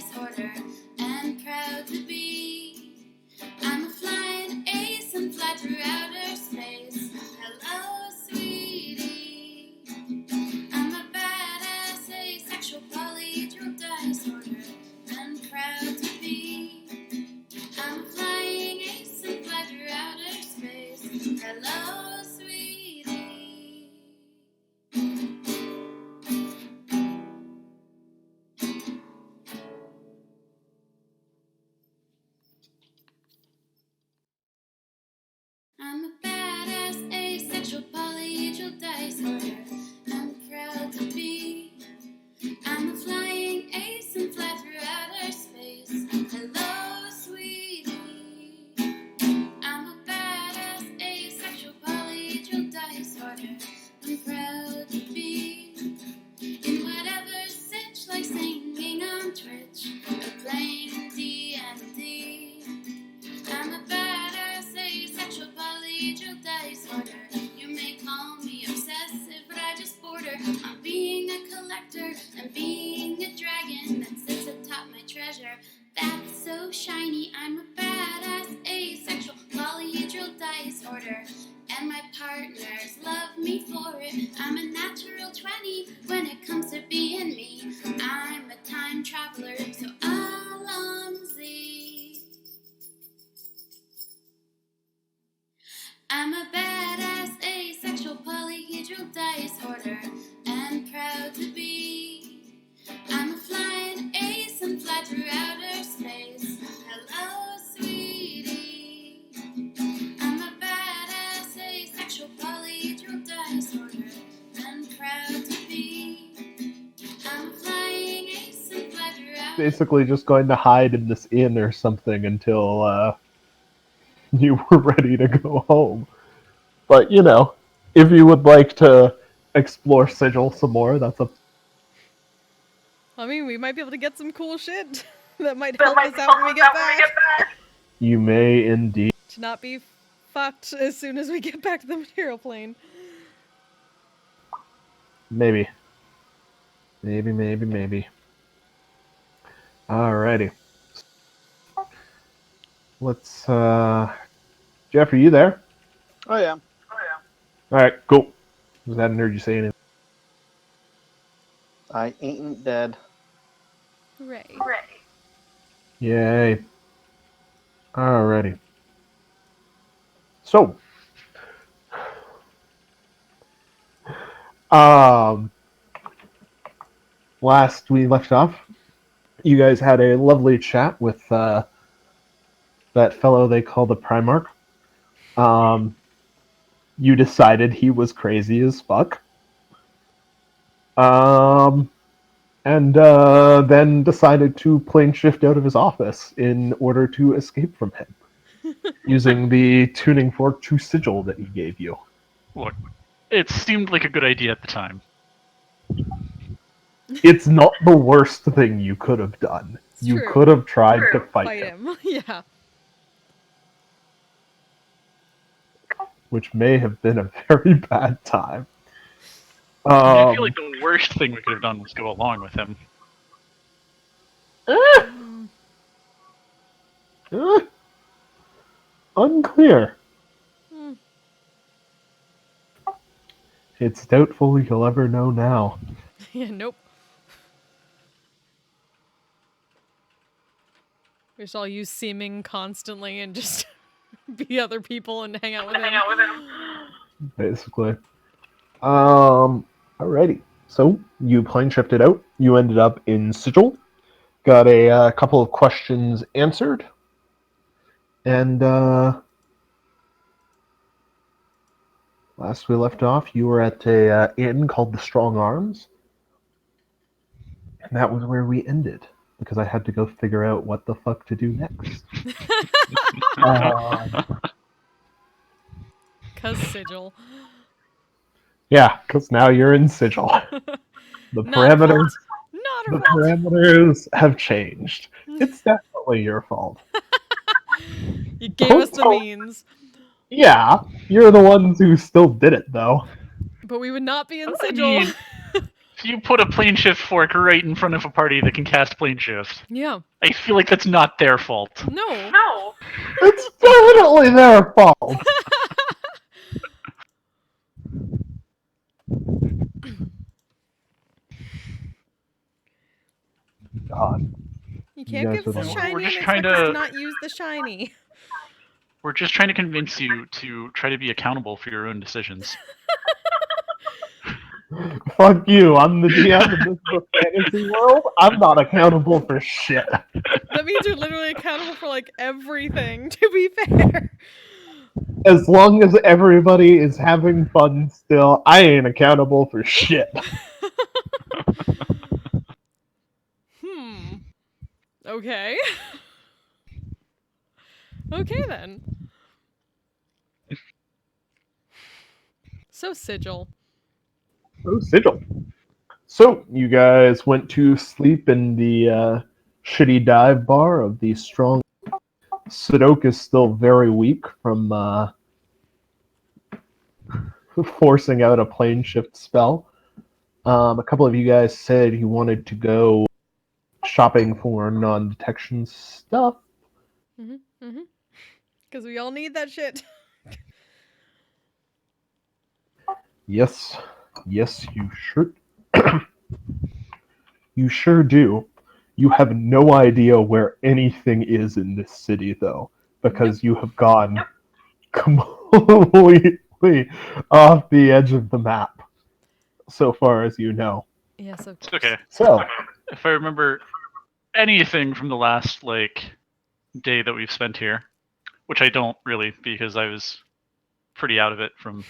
disorder and proud to be. I'm a flying ace and fly through outer space. Hello, sweetie. I'm a badass asexual polyhedral disorder and proud to be. I'm a flying ace and fly through outer space. Hello, sweetie. I'm a badass asexual polyhedral disorder. I'm proud to be. I'm a flying ace and fly through outer space. Hello, sweetie. I'm a badass asexual polyhedral disorder. I'm proud to be. In whatever sitch, like singing on Twitch or playing D&D. I'm a badass asexual polyhedral disorder. You may call me obsessive, but I just border on being a collector and being a dragon that sits atop my treasure. That's so shiny. I'm a badass asexual polyhedral disorder, and my partners love me for it. I'm a natural 20 when it comes to being me. I'm a time traveler, so Alonzi. I'm a badass asexual polyhedral disorder and proud to be. I'm a flying ace and fly through outer space. Hello, sweetie. I'm a badass asexual polyhedral disorder and proud to be. I'm a flying ace and fly through outer. Basically just going to hide in this inn or something until you were ready to go home. But, you know, if you would like to explore Sigil some more, that's up. I mean, we might be able to get some cool shit that might help us out when we get back. You may indeed. To not be fucked as soon as we get back to the material plane. Maybe. Maybe. Alrighty. Let's, Jeff, are you there? Oh, yeah. Alright, cool. I hadn't heard you say anything. I ain't dead. Hooray. Yay. Alrighty. So, last we left off, you guys had a lovely chat with that fellow they call the Primarch. You decided he was crazy as fuck. And then decided to plane shift out of his office in order to escape from him, using the tuning fork to Sigil that he gave you. Look, it seemed like a good idea at the time. It's not the worst thing you could have done. It's you true. could have tried to fight him. Yeah. Which may have been a very bad time. I feel like the worst thing we could have done was go along with him. Unclear. Mm. It's doubtful you'll ever know now. Yeah, nope. We should all use seeming constantly and just be other people and hang out with him. Basically. Alrighty. So, you plane shifted out. You ended up in Sigil. Got a couple of questions answered. And, last we left off, you were at a inn called the Strong Arms. And that was where we ended. Because I had to go figure out what the fuck to do next. Cause Sigil. Yeah, because now you're in Sigil. The parameters have changed. It's definitely your fault. You gave us the means. Yeah, you're the ones who still did it, though. But we would not be in Sigil. you put a plane shift fork right in front of a party that can cast plane shift. Yeah. I feel like that's not their fault. No. It's definitely their fault. God. You You can't guys give are the the worst. shiny We're and just expect trying us to to- not use the shiny. We're just trying to convince you to try to be accountable for your own decisions. Fuck you. I'm the DM in this book fantasy world. I'm not accountable for shit. That means you're literally accountable for like everything, to be fair. As long as everybody is having fun still, I ain't accountable for shit. Okay. Okay then. So Sigil. Oh, Sigil. So, you guys went to sleep in the shitty dive bar of the strong. Sadok is still very weak from forcing out a plane shift spell. A couple of you guys said you wanted to go shopping for non-detection stuff. Because we all need that shit. Yes, you sure. You sure do. You have no idea where anything is in this city, though, because you have gone completely off the edge of the map, so far as you know. Yes, of It's course. okay. So, If I remember anything from the last day that we've spent here, which I don't really because I was pretty out of it from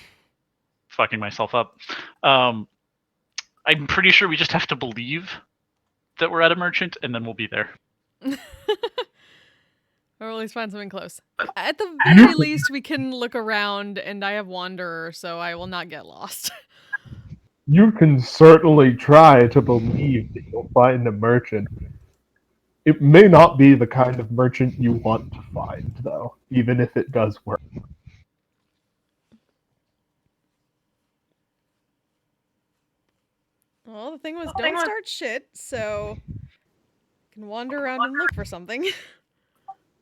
fucking myself up. I'm pretty sure we just have to believe that we're at a merchant, and then we'll be there. Or at least find something close. At the very least, we can look around, and I have Wanderer, so I will not get lost. you can certainly try to believe that you'll find a merchant. It may not be the kind of merchant you want to find, though, even if it does work. Well, the thing was, don't start shit, so can wander around and look for something.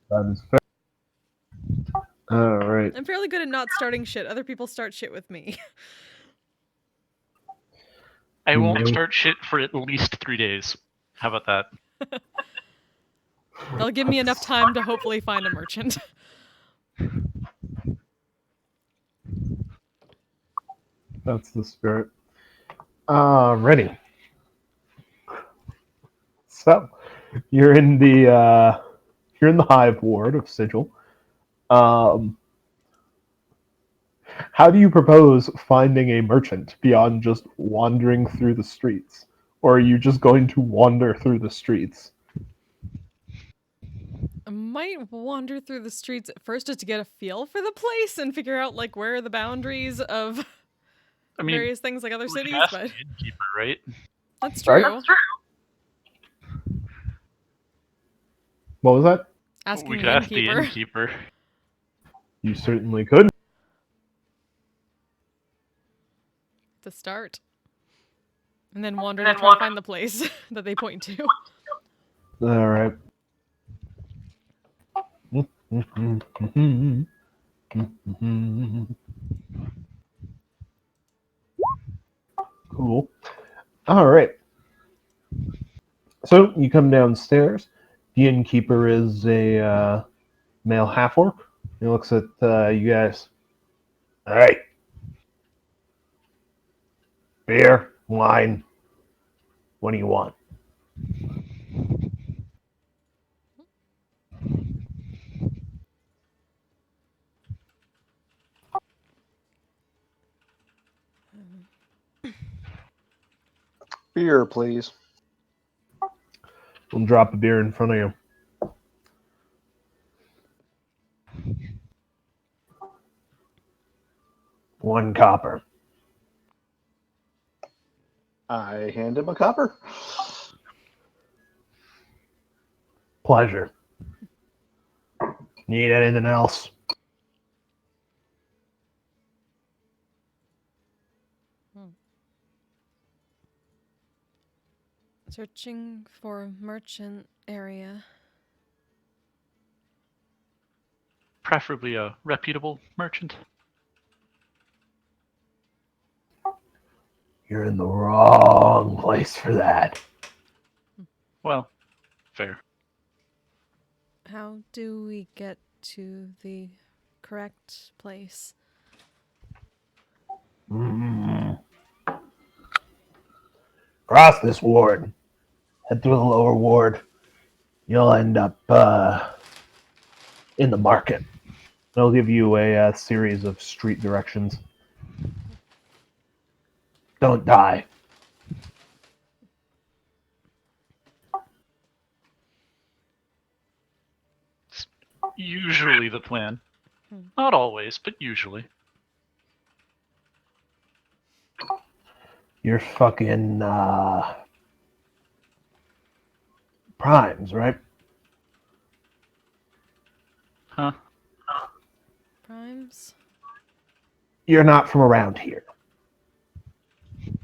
That is fair. Alright. I'm fairly good at not starting shit. Other people start shit with me. I won't start shit for at least 3 days. How about that? That'll give me enough time to hopefully find a merchant. That's the spirit. Ready. So, you're in the hive ward of Sigil. How do you propose finding a merchant beyond just wandering through the streets? Or are you just going to wander through the streets? I might wander through the streets at first just to get a feel for the place and figure out like where are the boundaries of various things like other we can cities, ask but the innkeeper, right? that's true. What was that? Asking We the could ask the innkeeper. innkeeper. You certainly could. To start. And then wander to try to find the place that they point to. Alright. Cool. Alright. So, you come downstairs. The innkeeper is a male half-orc. He looks at you guys. Alright. Beer, wine. What do you want? Beer, please. We'll drop a beer in front of you. One copper. I hand him a copper. Pleasure. Need anything else? Searching for merchant area. Preferably a reputable merchant. You're in the wrong place for that. Well, fair. How do we get to the correct place? Cross this ward. Head through the lower ward. You'll end up in the market. They'll give you a series of street directions. Don't die. It's usually the plan. Not always, but usually. You're fucking primes, right? Huh? Primes? You're not from around here.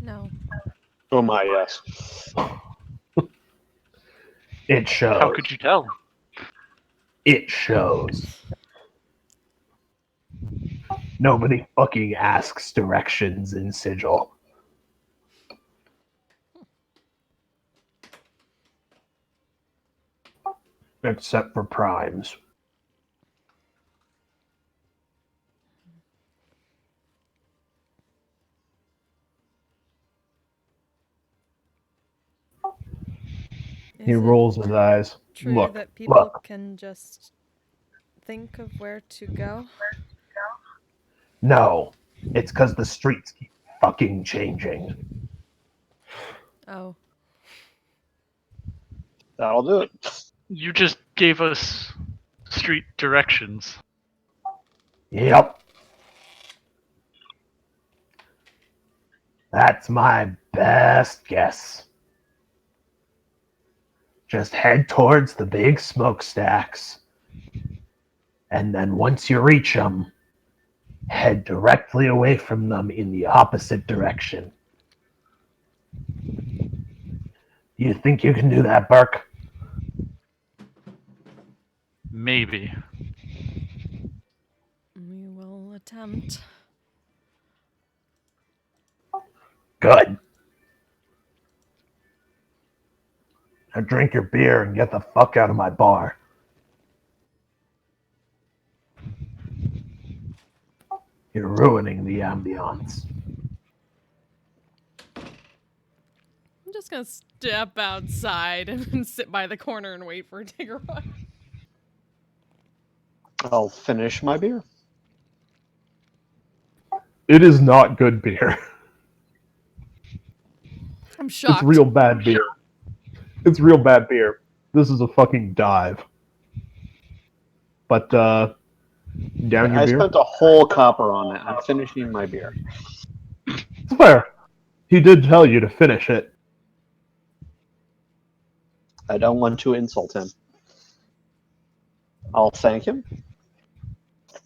No. Oh my, yes. It shows. How could you tell? It shows. Nobody fucking asks directions in Sigil. Except for primes. He rolls his eyes. True Look, that people look. can just think of where to go? No, it's because the streets keep fucking changing. Oh. That'll do it. You just gave us street directions. Yep. That's my best guess. Just head towards the big smokestacks. And then once you reach them, head directly away from them in the opposite direction. You think you can do that, Burke? Maybe. We will attempt. Good. Now drink your beer and get the fuck out of my bar. You're ruining the ambiance. I'm just gonna step outside and sit by the corner and wait for it to arrive. I'll finish my beer. It is not good beer. I'm shocked. It's real bad beer. It's real bad beer. This is a fucking dive. But, down your I beer? spent a whole copper on it. I'm finishing my beer. It's fair. He did tell you to finish it. I don't want to insult him. I'll thank him.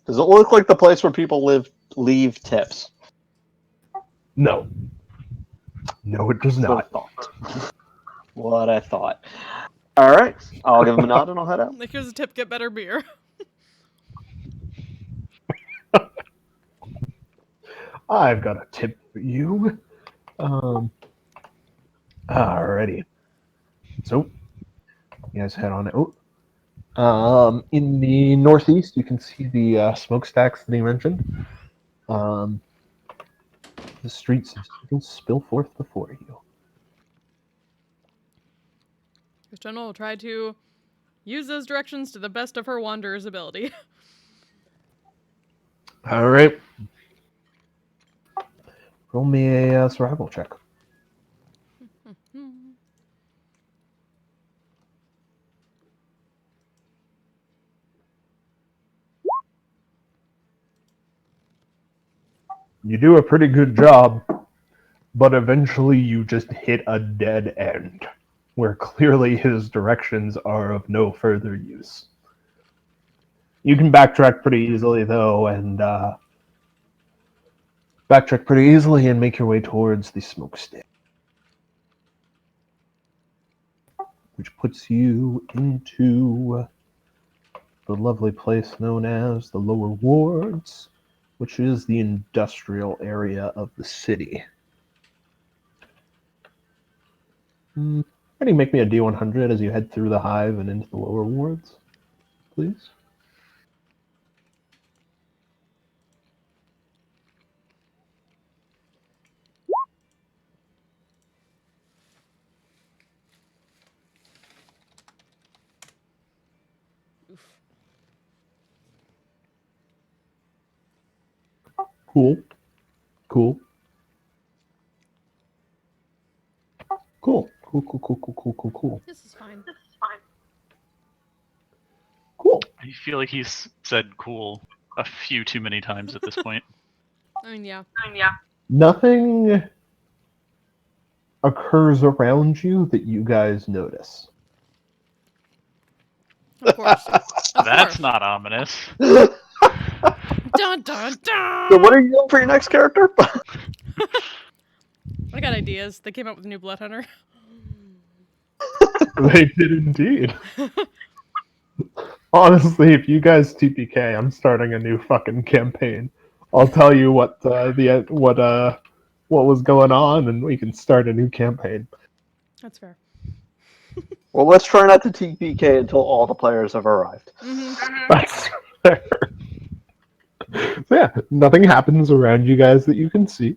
Does it look like the place where people leave tips? No. No, it does not. What I thought. All right. I'll give him a nod and I'll head out. Like, here's a tip, get better beer. I've got a tip for you. Alrighty. So, you guys head on out. In the northeast, you can see the smokestacks that he mentioned. The streets spill forth before you. Christiana will try to use those directions to the best of her wanderer's ability. All right. Roll me a survival check. You do a pretty good job, but eventually you just hit a dead end, where clearly his directions are of no further use. You can backtrack pretty easily, though, and make your way towards the smokestack. which puts you into the lovely place known as the Lower Wards, which is the industrial area of the city. Ready, make me a D100 as you head through the hive and into the Lower Wards, please. Cool. Cool. Cool. Cool, cool, cool, cool, cool, cool, cool. This is fine. Cool. I feel like he's said cool a few too many times at this point. I mean, yeah. Nothing occurs around you that you guys notice. Of course. Of That's course. not ominous. Dun, dun, dun! So what are you doing for your next character? I got ideas. They came out with a new Blood Hunter. They did indeed. Honestly, if you guys TPK, I'm starting a new fucking campaign. I'll tell you what was going on, and we can start a new campaign. That's fair. Well, let's try not to TPK until all the players have arrived. That's fair. So yeah, nothing happens around you guys that you can see.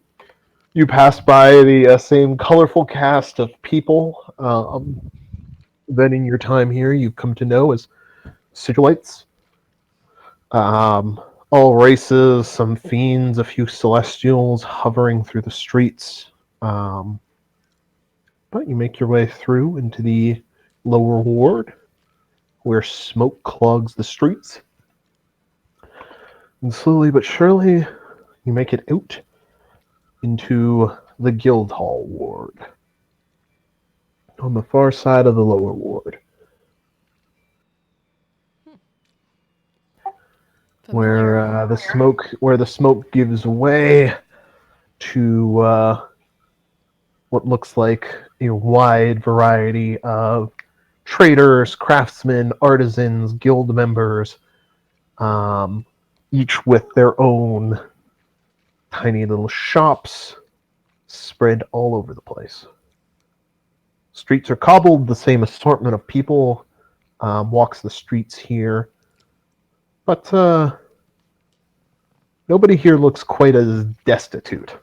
You pass by the same colorful cast of people that in your time here you've come to know as sigilites. All races, some fiends, a few celestials hovering through the streets. But you make your way through into the lower ward, where smoke clogs the streets. And slowly but surely, you make it out into the Guildhall ward, on the far side of the lower ward. Where the smoke gives way to what looks like a wide variety of traders, craftsmen, artisans, guild members, each with their own tiny little shops spread all over the place. Streets are cobbled, the same assortment of people walks the streets here. But nobody here looks quite as destitute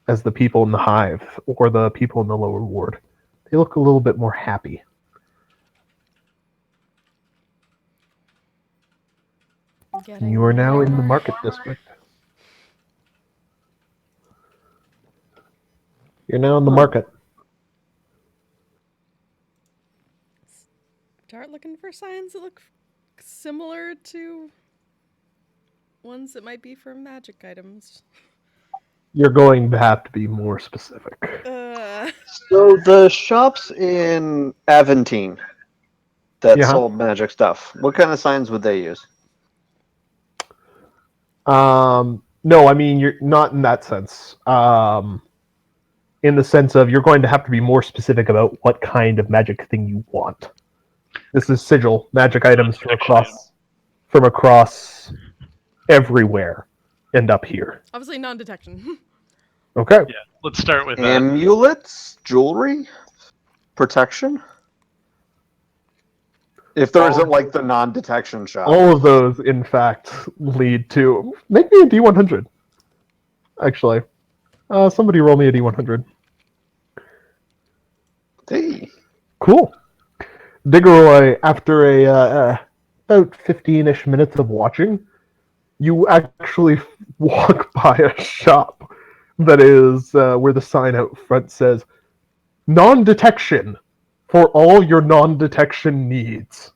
as the people in the hive or the people in the lower ward. They look a little bit more happy. You are now in the market district. You're now in the market. Start looking for signs that look similar to ones that might be for magic items. You're going to have to be more specific. So the shops in Aventine that sold magic stuff, what kind of signs would they use? No, I mean, you're not in that sense. In the sense of you're going to have to be more specific about what kind of magic thing you want. This is sigil, magic items from across everywhere end up here. Obviously non-detection. Okay. Yeah, let's start with that. Amulets, jewelry, protection. If there isn't like the non-detection shop. All of those, in fact, lead to... Make me a D100. Actually. Somebody roll me a D100. Hey. Cool. Diggeroy, after about 15-ish minutes of watching, you actually walk by a shop that is where the sign out front says, non-detection for all your non-detection needs.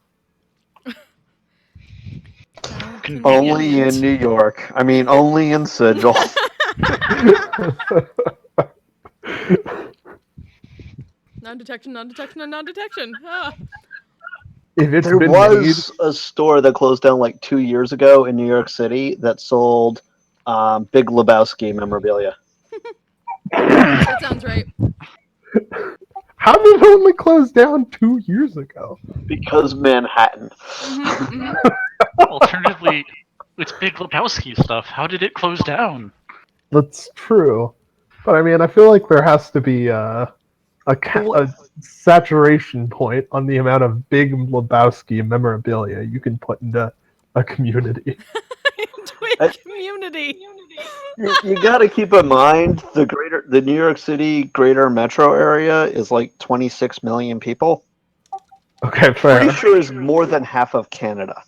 Only in New York. I mean, only in Sigil. Non-detection, non-detection, and non-detection. Ah. There was a store that closed down like 2 years ago in New York City that sold Big Lebowski memorabilia. That sounds right. How did it only close down 2 years ago? Because Manhattan. Alternatively, it's Big Lebowski stuff. How did it close down? That's true. But I mean, I feel like there has to be a saturation point on the amount of Big Lebowski memorabilia you can put into a community. Into a community. You got to keep in mind the New York City greater metro area is like 26 million people. Okay, fair. Pretty sure is more than half of Canada.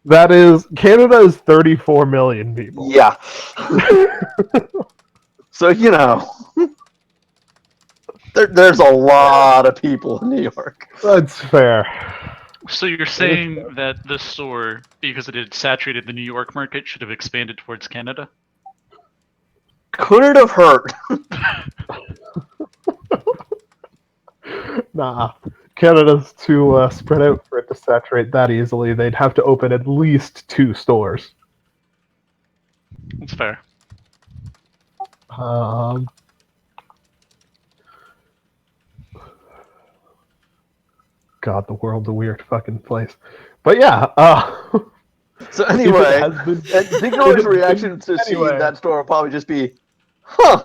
Canada is 34 million people. Yeah. So, you know, there's a lot of people in New York. That's fair. So you're saying that this store, because it had saturated the New York market, should have expanded towards Canada? Could it have hurt? Nah. Canada's too spread out for it to saturate that easily. They'd have to open at least 2 stores. That's fair. God, the world's a weird fucking place. But yeah, So anyway, Diggory's reaction to seeing that store will probably just be, huh.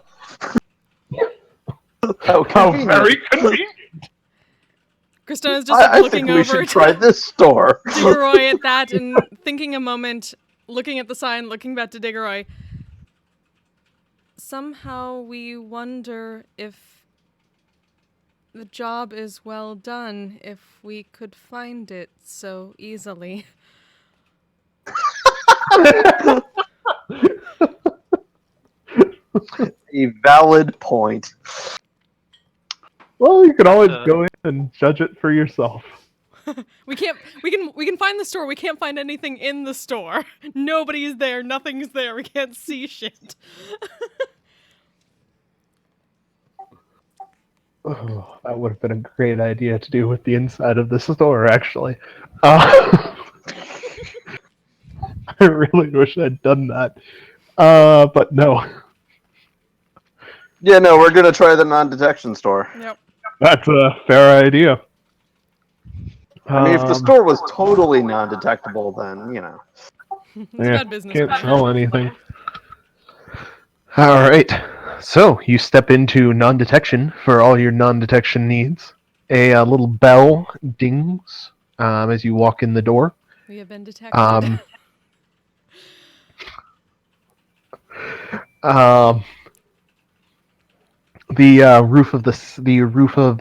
How very convenient. Christina's just I looking think we over should try this store. Diggeroy at that and thinking a moment, looking at the sign, looking back to Diggeroy. Somehow we wonder if the job is well done if we could find it so easily. A valid point. Well, you can always go in and judge it for yourself. We can find the store. We can't find anything in the store. Nobody's there. Nothing's there. We can't see shit. Oh, that would have been a great idea to do with the inside of the store, actually. I really wish I'd done that. But no. Yeah, no, we're gonna try the non-detection store. Yep. That's a fair idea. I mean, if the store was totally non-detectable, then, you know. It's a bad business can't plan. sell anything. Alright, so you step into non-detection for all your non-detection needs. A little bell dings as you walk in the door. We have been detected. The roof of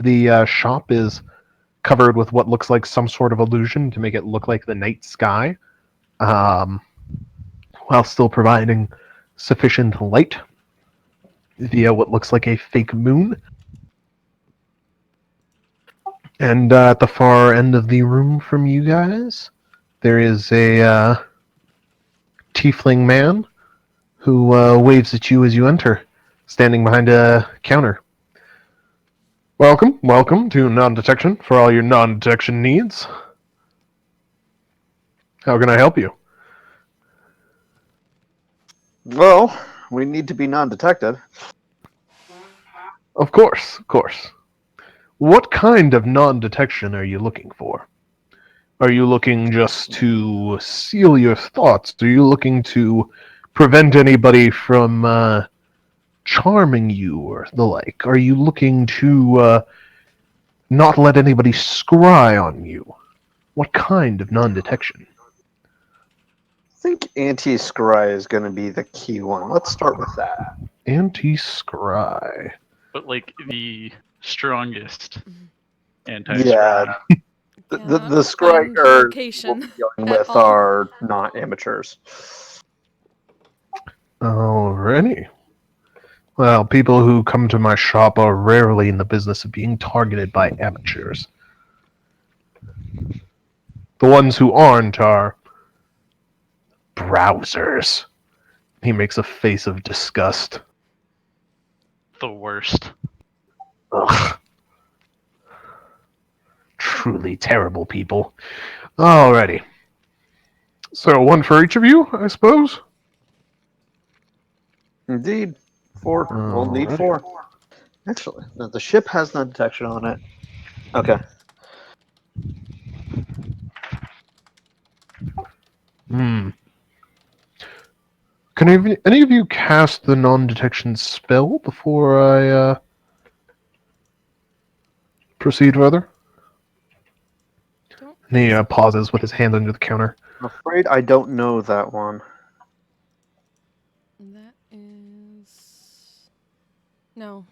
the shop is covered with what looks like some sort of illusion to make it look like the night sky, while still providing sufficient light via what looks like a fake moon. And at the far end of the room from you guys, there is a tiefling man who waves at you as you enter, standing behind a counter. Welcome to non-detection for all your non-detection needs. How can I help you? Well, we need to be non-detected. Of course. What kind of non-detection are you looking for? Are you looking just to seal your thoughts? Are you looking to prevent anybody from charming you or the like? Are you looking to not let anybody scry on you? What kind of non-detection? I think anti-scry is going to be the key one. Let's start with that. Anti-scry. But like the strongest anti-scry. Yeah. The scryers we'll be dealing with are not amateurs. Alrighty. Well, people who come to my shop are rarely in the business of being targeted by amateurs. The ones who aren't are browsers. He makes a face of disgust. The worst. Ugh. Truly terrible people. Alrighty. So, one for each of you, I suppose? Indeed. 4. We'll need 4. Actually, no, the ship has non-detection on it. Okay. Hmm. Can any of you cast the non-detection spell before I proceed further? Don't And he pauses with his hand under the counter. I'm afraid I don't know that one. That is no.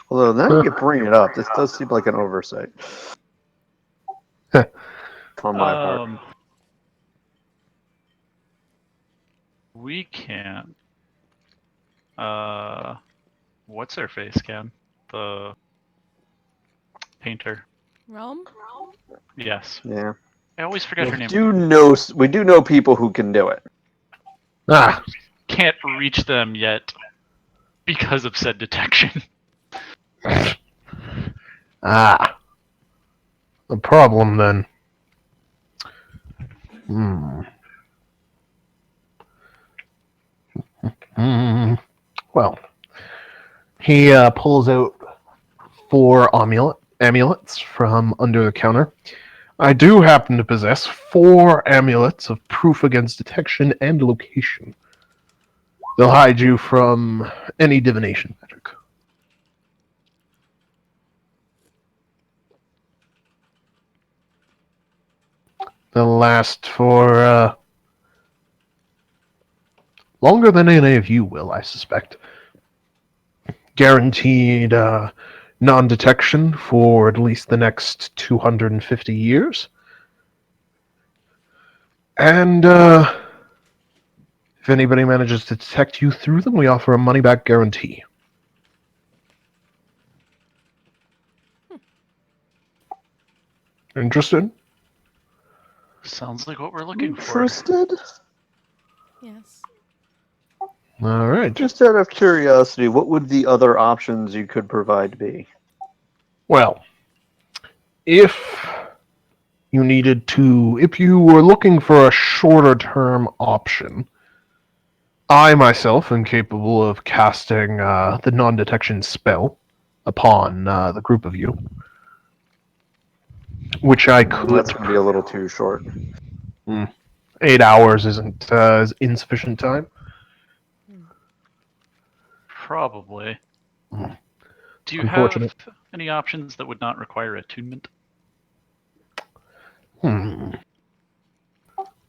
Although now you bring it up, this does seem like an oversight on my part. We can. What's her face can? The painter. Realm? Yes. Yeah. I always forget her We name. do know people who can do it. Ah, Can't reach them yet because of said detection. ah. The problem then. Hmm. Well, he pulls out 4 amulets from under the counter. I do happen to possess 4 amulets of proof against detection and location. They'll hide you from any divination magic. They'll last for longer than any of you will, I suspect. Guaranteed non-detection for at least the next 250 years. And if anybody manages to detect you through them, we offer a money-back guarantee. Interested? Sounds like what we're looking for. Interested? Yes. All right. Just out of curiosity, what would the other options you could provide be? Well, if if you were looking for a shorter term option, I myself am capable of casting the non-detection spell upon the group of you, which I could. That's going to be a little too short. 8 hours isn't insufficient time. Probably. Do you Unfortunate. have any options that would not require attunement?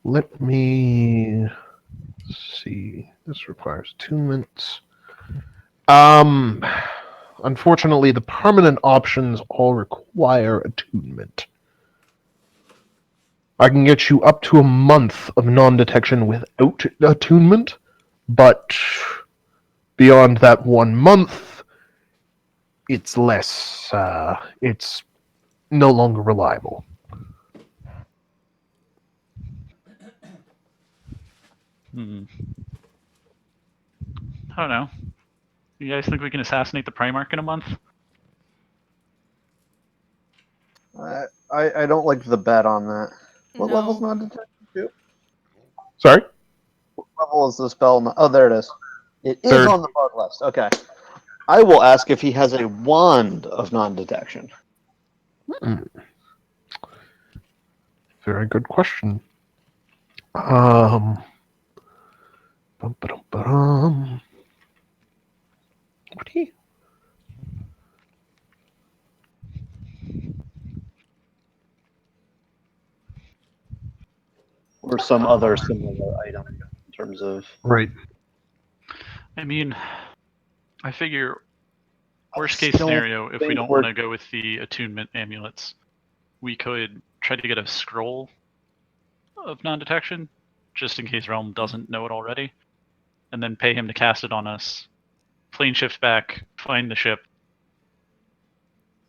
Let me see. This requires attunement. Unfortunately, the permanent options all require attunement. I can get you up to a month of non-detection without attunement, but beyond that 1 month, it's less. It's no longer reliable. I don't know. You guys think we can assassinate the Primarch in a month? I don't like the bet on that. What No. level's non-detection to? Sorry? What level is the spell? Oh, there it is. It is 3rd. on the bug list. Okay. I will ask if he has a wand of non-detection. Very good question. What do you? Or some other similar item in terms of... Right. I mean, I figure worst case still scenario, if we think don't we're- want to go with the attunement amulets, we could try to get a scroll of non-detection, just in case Realm doesn't know it already, and then pay him to cast it on us. Plane shift back, find the ship.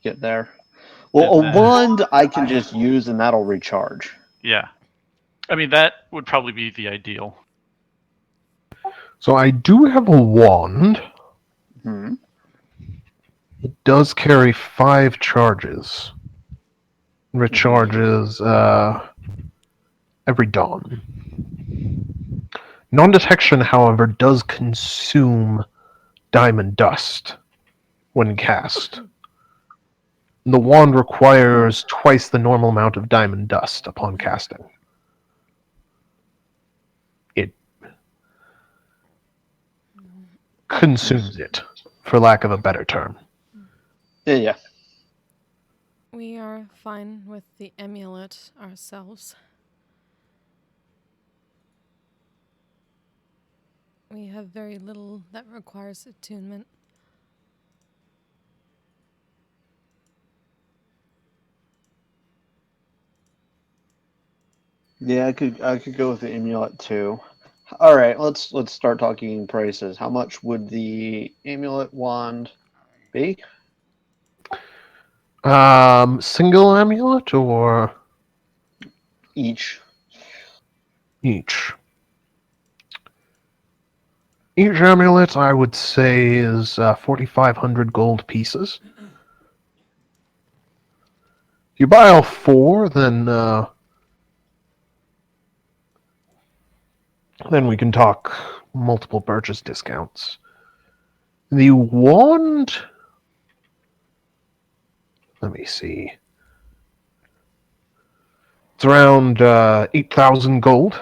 Get there. Well, And a then- wand I can just use and that'll recharge. Yeah. I mean, that would probably be the ideal. So I do have a wand. Hmm. It does carry 5 charges. Recharges every dawn. Non-detection, however, does consume diamond dust when cast. The wand requires twice the normal amount of diamond dust upon casting. It consumes it, for lack of a better term. Yeah. We are fine with the amulet ourselves. We have very little that requires attunement. Yeah, I could go with the amulet too. All right, let's start talking prices. How much would the amulet wand be? Single amulet or Each. each? Each amulet, I would say, is 4,500 gold pieces. If you buy all four, then we can talk multiple purchase discounts. The wand, let me see. It's around 8,000 gold.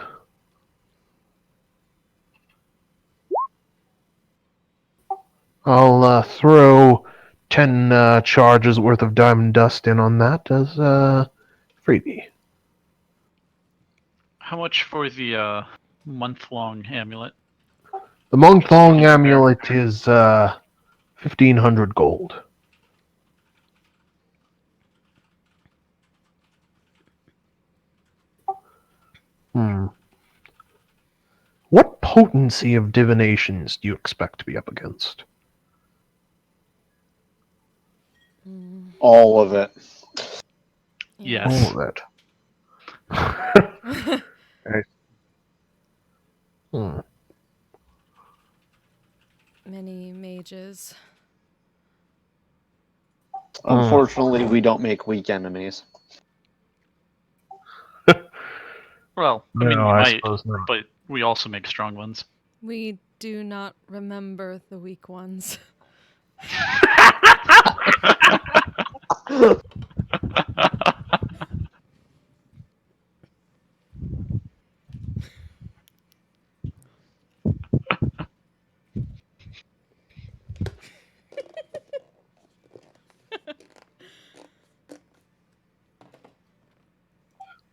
I'll throw 10 charges worth of diamond dust in on that as freebie. How much for the month-long amulet? The month-long amulet is 1,500 gold. What potency of divinations do you expect to be up against? All of it. Yes. All of it. Okay. Many mages. Unfortunately, we don't make weak enemies. Well, I No, mean, we I might, suppose not. but we also make strong ones. We do not remember the weak ones.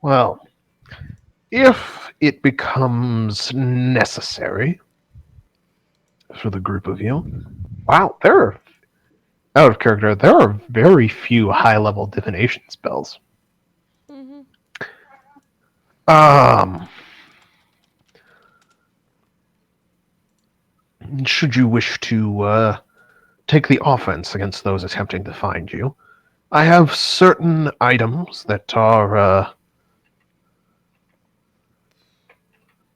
Well, if it becomes necessary for the group of you, wow, out of character, there are very few high-level divination spells. Mm-hmm. Should you wish to take the offense against those attempting to find you, I have certain items that are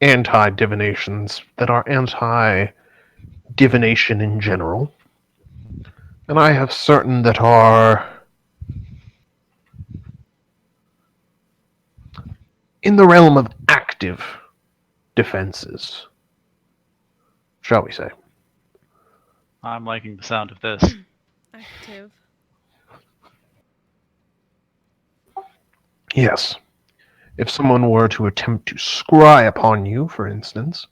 anti-divinations, that are anti-divination in general. And I have certain that are in the realm of active defenses, shall we say. I'm liking the sound of this. Active. Yes. If someone were to attempt to scry upon you, for instance,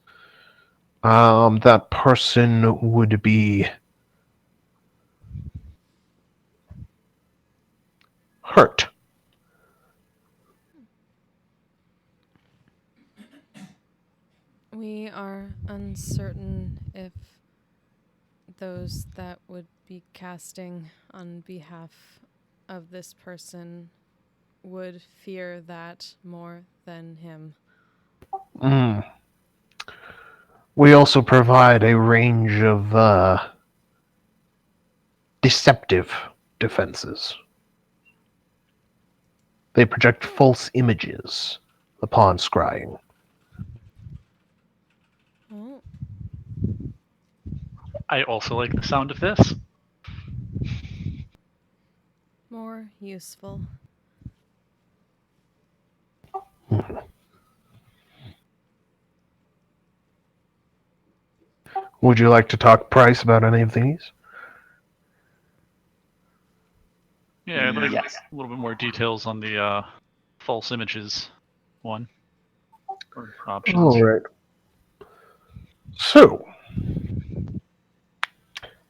that person would be hurt. We are uncertain if those that would be casting on behalf of this person would fear that more than him. We also provide a range of deceptive defenses. They project false images upon scrying. Oh, I also like the sound of this. more useful. Would you like to talk price about any of these? Yeah, I'd like Yes. a little bit more details on the false images one. Or options. All right. So,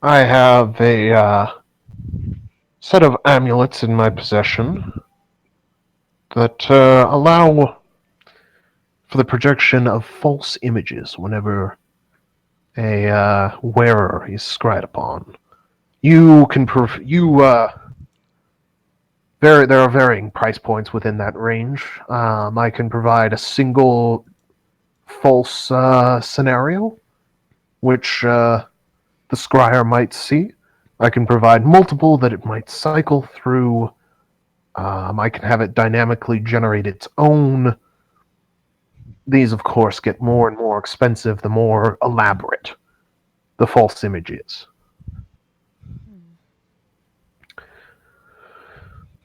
I have a set of amulets in my possession that allow for the projection of false images whenever a wearer is scryed upon. You can there are varying price points within that range. I can provide a single false scenario, which the scryer might see. I can provide multiple that it might cycle through. I can have it dynamically generate its own. These, of course, get more and more expensive the more elaborate the false image is.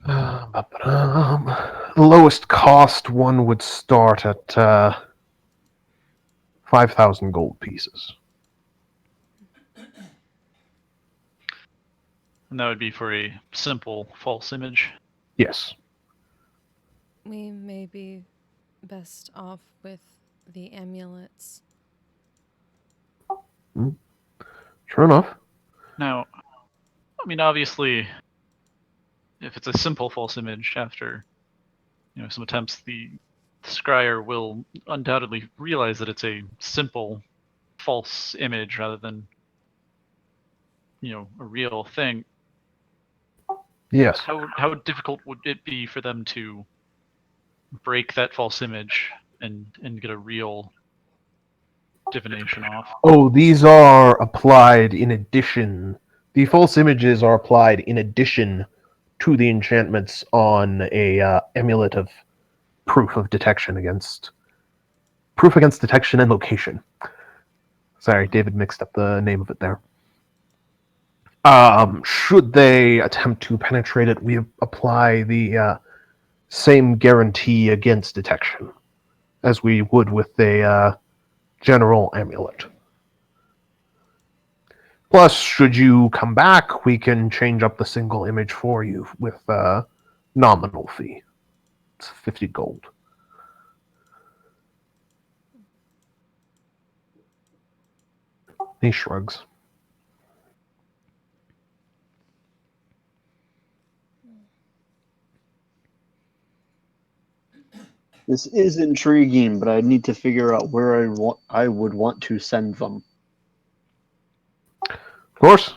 The lowest cost one would start at 5,000 gold pieces. And that would be for a simple false image. Yes. We may be best off with the amulets. Sure enough. Now, I mean, obviously, if it's a simple false image, after some attempts, the scryer will undoubtedly realize that it's a simple false image rather than a real thing. Yes. How difficult would it be for them to break that false image and get a real divination off? Oh, these are applied in addition. The false images are applied in addition to the enchantments on a amulet of proof against detection and location. Sorry, David mixed up the name of it there. Should they attempt to penetrate it, we apply the same guarantee against detection as we would with a general amulet. Plus, should you come back, we can change up the single image for you with a nominal fee. It's 50 gold. He shrugs. This is intriguing, but I need to figure out where I would want to send them. Of course.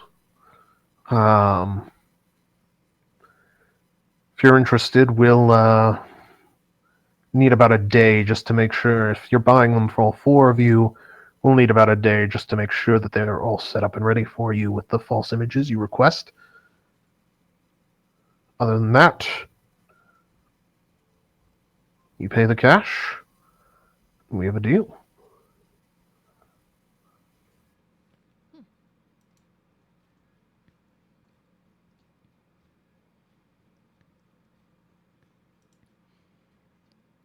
If you're interested, we'll need about a day just to make sure. If you're buying them for all four of you, we'll need about a day just to make sure that they're all set up and ready for you with the false images you request. Other than that, you pay the cash, and we have a deal.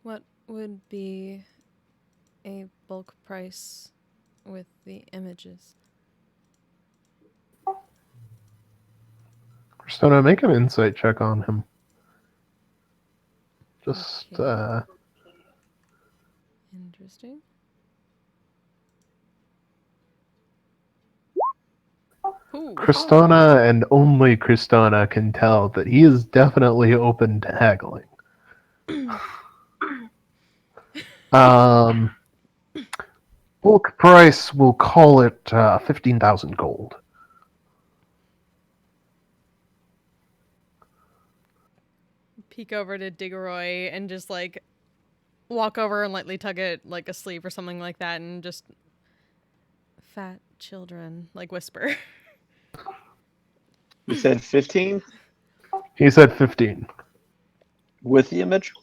What would be a bulk price with the images? Christina, make an insight check on him. Just, Okay. Interesting. Ooh. Christina and only Christina can tell that he is definitely open to haggling. Bulk price, we'll call it 15,000 gold. Peek over to Diggeroy and just like walk over and lightly tug at like a sleeve or something like that and just fat children, like whisper. You said 15 He said 15. with the image?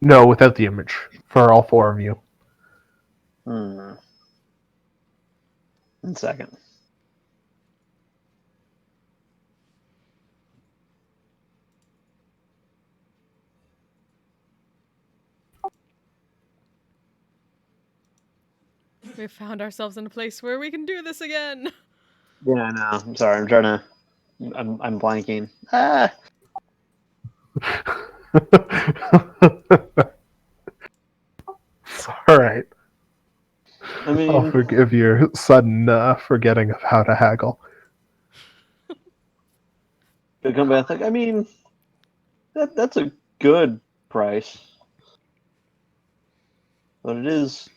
No, without the image. For all four of you. 1 second. We found ourselves in a place where we can do this again. Yeah, no. I'm sorry. I'm trying to. I'm blanking. Ah. It's alright. I I'll mean, forgive your sudden forgetting of how to haggle. they come back like, I mean, that's a good price, but it is.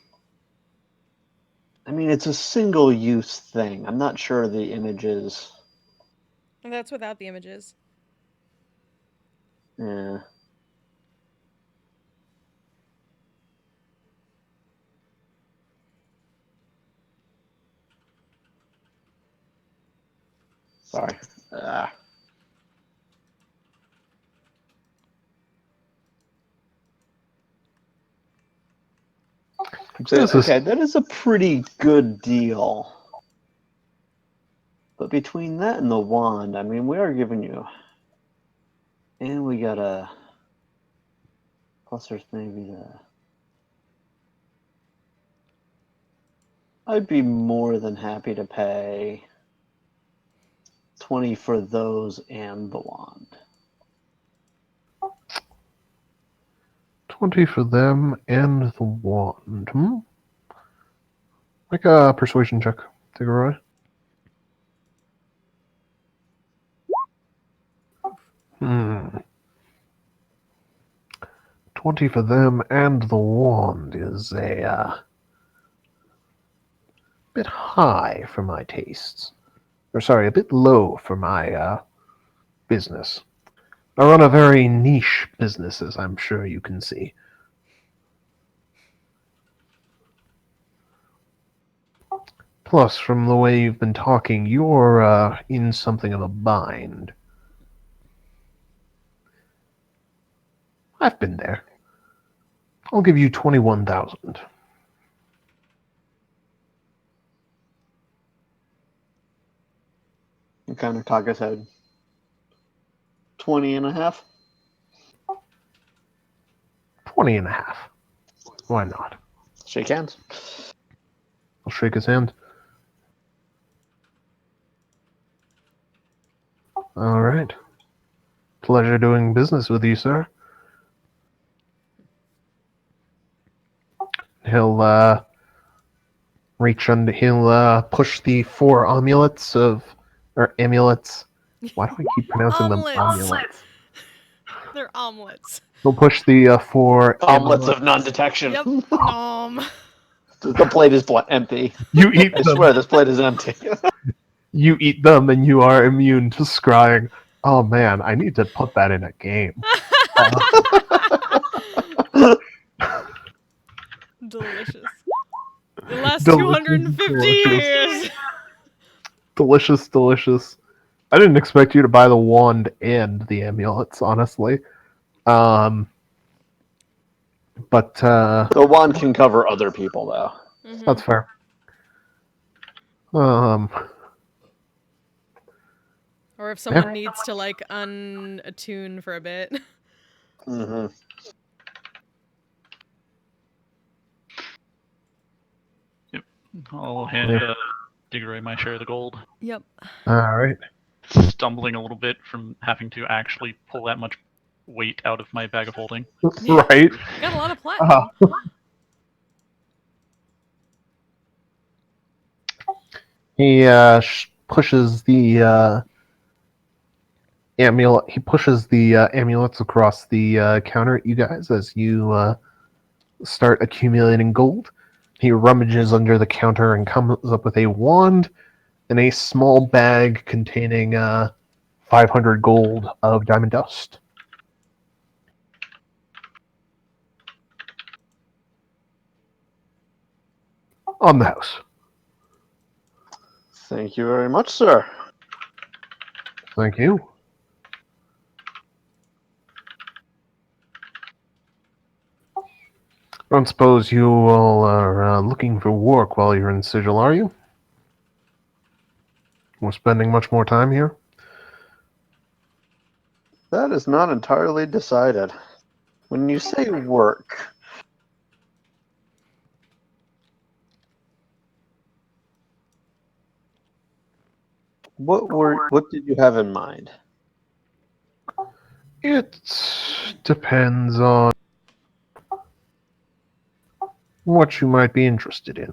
I mean, it's a single-use thing. I'm not sure the images. And that's without the images. Yeah. Sorry. Ah. Okay, that is a pretty good deal. But between that and the wand, I mean, we are giving you. And we got a. Plus, there's maybe the. I'd be more than happy to pay 20 for those and the wand. 20 for them and the wand. Make a persuasion check, Tigoroy. 20 for them and the wand is a bit high for my tastes. Or sorry, a bit low for my business. I run a very niche business, as I'm sure you can see. Plus, from the way you've been talking, you're in something of a bind. I've been there. I'll give you 21,000. And kind of cock his head. 20 and a half? 20 and a half. Why not? Shake hands. I'll shake his hand. All right. Pleasure doing business with you, sir. He'll reach under. He'll push the 4 amulets of, or amulets. Why do I keep pronouncing them Omelets. amulets? They're omelets. He'll push the 4 Omelets of non-detection. Yep. The plate is empty. You eat I them. swear, this plate is empty. You eat them, and you are immune to scrying. Oh man, I need to put that in a game. Delicious. The last Delicious, 250 delicious. years. Delicious, delicious. I didn't expect you to buy the wand and the amulets, honestly. But The wand can cover other people, though. that's fair. Or if someone needs to like unattune for a bit. Mm-hmm. Yep. I'll hand Diggeray my share of the gold. Yep. All right. Stumbling a little bit from having to actually pull that much weight out of my bag of holding. Right. Got a lot of platinum. He pushes the amulet. He pushes the amulets across the counter at you guys as you start accumulating gold. He rummages under the counter and comes up with a wand and a small bag containing 500 gold of diamond dust. On the house. Thank you very much, sir. Thank you. I don't suppose you all are looking for work while you're in Sigil, are you? We're spending much more time here? That is not entirely decided. When you say work, What did you have in mind? It depends on what you might be interested in.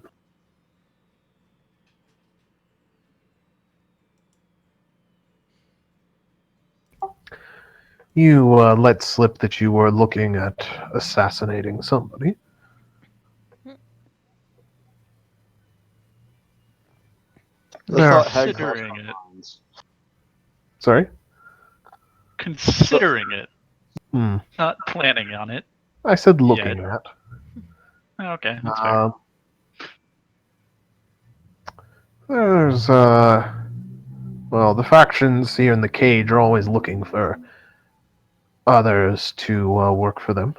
You let slip that you were looking at assassinating somebody. The There. thought had crossed Considering my it. minds. Sorry? Considering it. Hmm. Not planning on it. I said looking at. Okay, that's fair. There's, well, the factions here in the cage are always looking for others to work for them.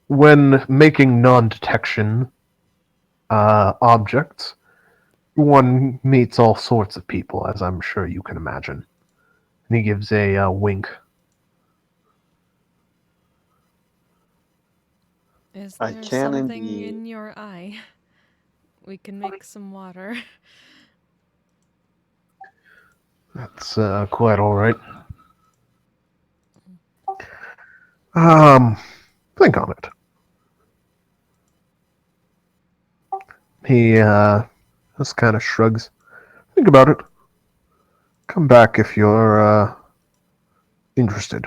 When making non-detection objects, one meets all sorts of people, as I'm sure you can imagine. And he gives a wink. Is I there can something indeed. in your eye? We can make some water. That's quite all right. Think on it. He just kind of shrugs. Think about it. Come back if you're interested.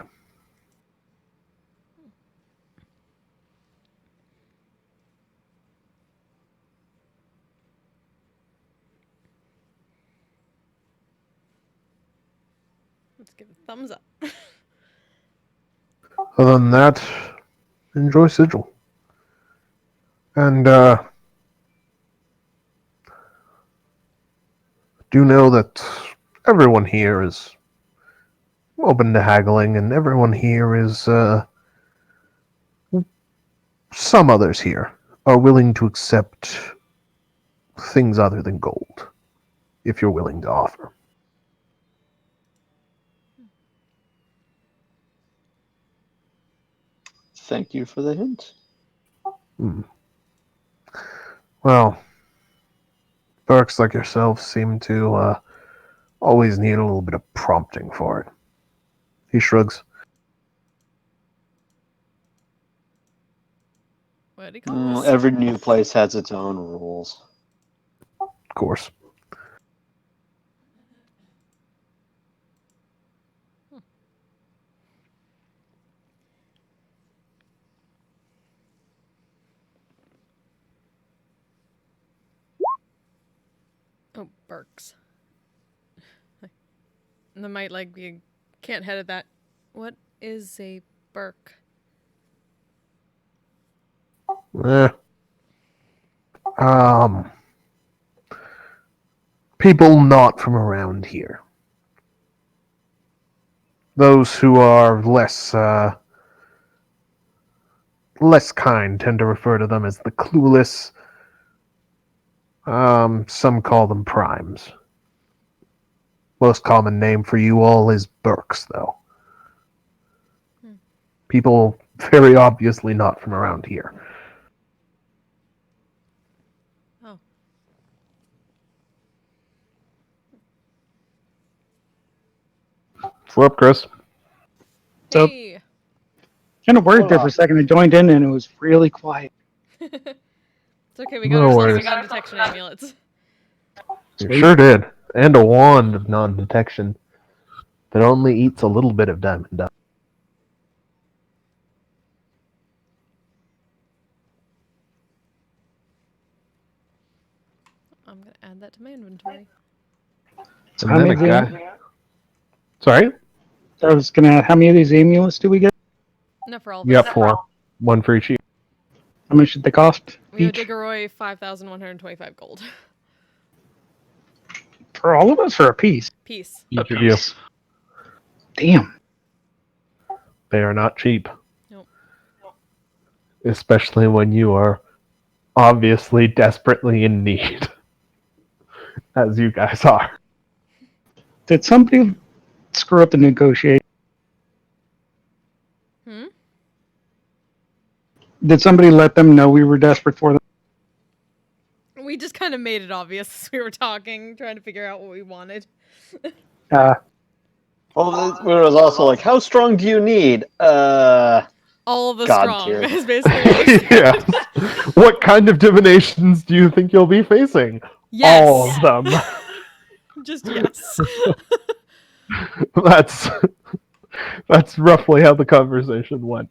Let's give a thumbs up. Other than that, enjoy Sigil. And do know that everyone here is open to haggling, and everyone here is some others here are willing to accept things other than gold, if you're willing to offer. Thank you for the hint. Well, folks like yourselves seem to always need a little bit of prompting for it. He shrugs. What do you call us? Every new place has its own rules. Of course. Oh, Burks. That might be can't head at that. What is a Burk? Eh. People not from around here. Those who are less kind tend to refer to them as the clueless. Some call them primes. Most common name for you all is Burks, though. People very obviously not from around here. Oh. What's up, Chris? So- Hey. Kind of worried there for a second. I joined in and it was really quiet. It's okay, we got No ourselves worries. some non-detection amulets. You sure did. And a wand of non-detection that only eats a little bit of diamond dust. I'm gonna add that to my inventory. So And how then many a of guy. Sorry? I was gonna add, how many of these amulets do we get? Not for all of You us. got 4. 1 for each. How much did they cost We owe each? Diggeroy 5,125 gold. For all of us or a piece? Peace. Each of you. Damn. They are not cheap. Nope. Especially when you are obviously desperately in need. As you guys are. Did somebody screw up the negotiation? Hmm? Did somebody let them know we were desperate for them? We just kind of made it obvious as we were talking, trying to figure out what we wanted. Uh, Well, it was also like, how strong do you need? All the God strong tier. is basically what we said. Yes. What kind of divinations do you think you'll be facing? Yes. All of them. Just yes. That's roughly how the conversation went.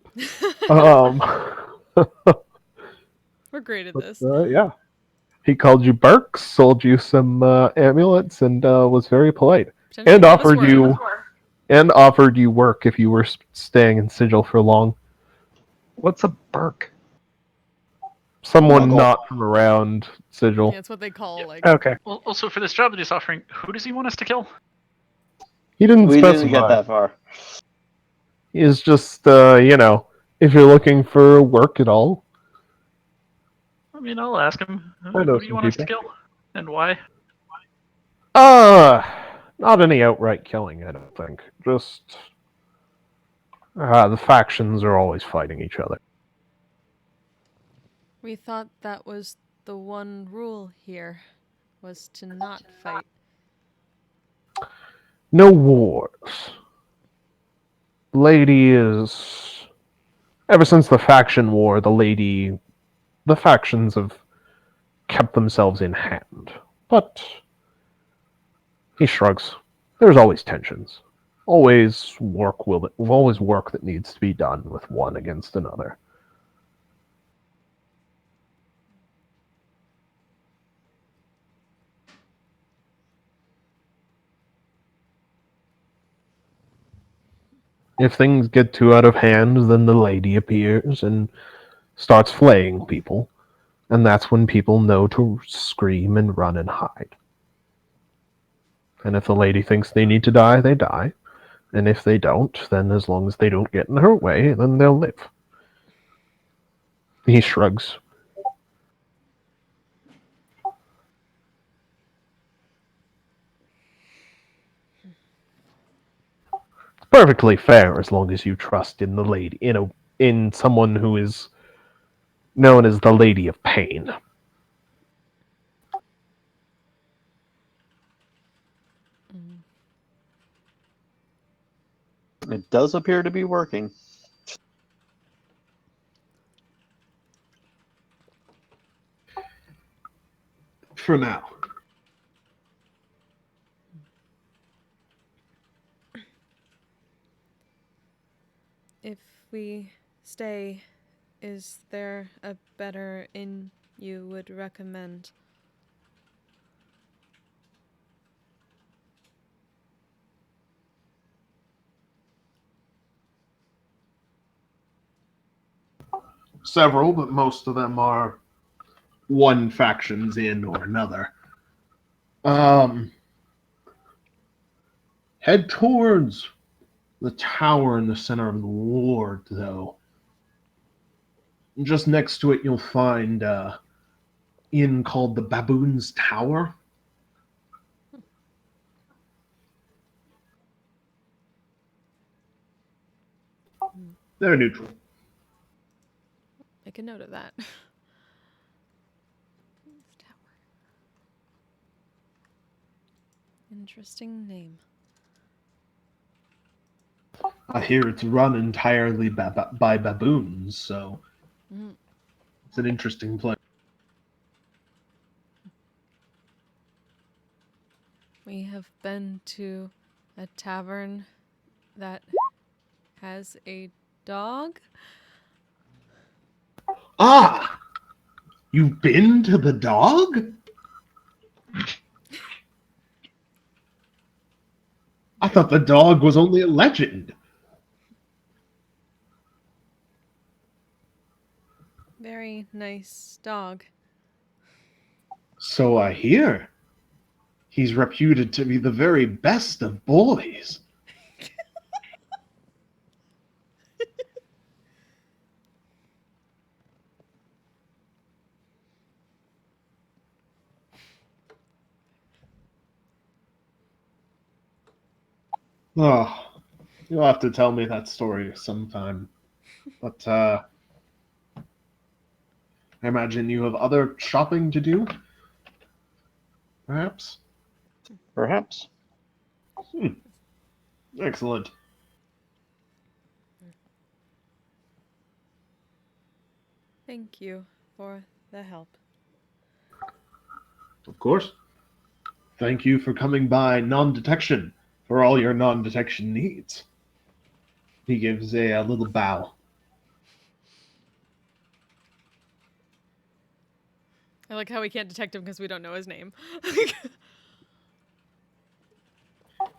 Um, We're great at but, this. yeah. He called you Burks, sold you some amulets, and was very polite. Potentially And gave us offered you work if you were staying in Sigil for long. what's a Burke? Someone Muggle. not from around Sigil. Yeah, it's what they call like. Okay. Well, also, for this job that he's offering, who does he want us to kill? He didn't We specify. didn't get that far. He's just, if you're looking for work at all. I mean, I'll ask him. I know Who do you some want us to people. kill? And why? Not any outright killing, I don't think. Just, the factions are always fighting each other. We thought that was the one rule here, was to not fight. No wars. Lady is... Ever since the faction war, the factions have kept themselves in hand. But he shrugs. There's always tensions. Always work that needs to be done with one against another. If things get too out of hand, then the lady appears and starts flaying people. And that's when people know to scream and run and hide. And if the lady thinks they need to die, they die. And if they don't, then as long as they don't get in her way, then they'll live. He shrugs. It's perfectly fair as long as you trust in the lady, in someone who is known as the Lady of Pain. It does appear to be working. For now. If we stay, is there a better inn you would recommend? Several, but most of them are one faction's inn or another. Head towards the tower in the center of the ward, though. Just next to it, you'll find an inn called the Baboon's Tower. They're neutral. Make a note of that. Tower. Interesting name. I hear it's run entirely by baboons, so it's an interesting place. We have been to a tavern that has a dog. Ah! You've been to the dog? I thought the dog was only a legend. Very nice dog. So I hear. He's reputed to be the very best of boys. Oh, you'll have to tell me that story sometime. But, I imagine you have other shopping to do? perhaps? Perhaps. Excellent. Thank you for the help. Of course. Thank you for coming by non-detection for all your non-detection needs. He gives a little bow. I like how we can't detect him because we don't know his name.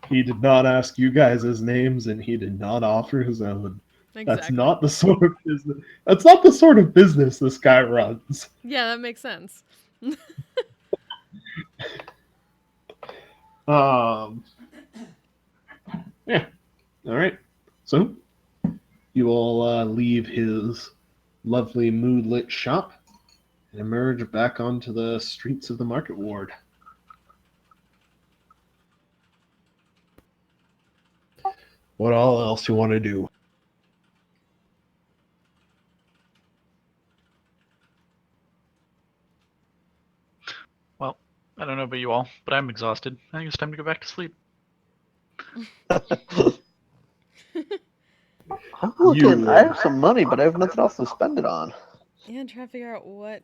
He did not ask you guys his names, and he did not offer his own. Exactly. That's not the sort of business. That's not the sort of business this guy runs. Yeah, that makes sense. Yeah. All right. So you all leave his lovely moonlit shop and emerge back onto the streets of the market ward. What all else you want to do? Well, I don't know about you all, but I'm exhausted. I think it's time to go back to sleep. I'm looking. You- I have some money, but I have nothing else to spend it on. Yeah, I'm trying to figure out what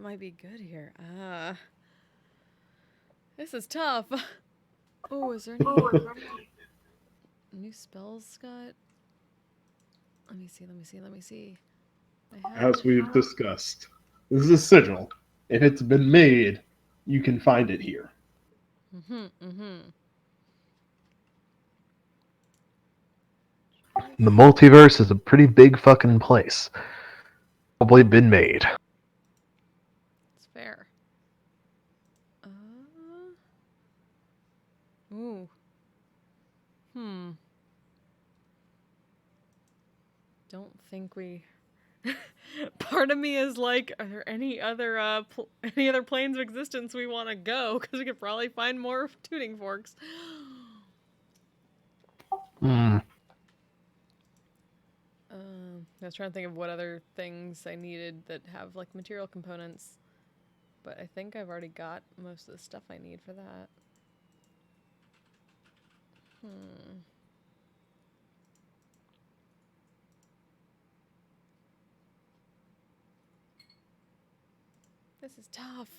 might be good here. This is tough. Oh, is there any new spells, Scott? Let me see. I have As we've discussed, this is a sigil. If it's been made, you can find it here. The multiverse is a pretty big fucking place. Probably been made. It's fair. Ooh. Don't think we. Part of me is like, are there any other planes of existence we want to go? Because we could probably find more tuning forks. I was trying to think of what other things I needed that have like material components, but I think I've already got most of the stuff I need for that. This is tough.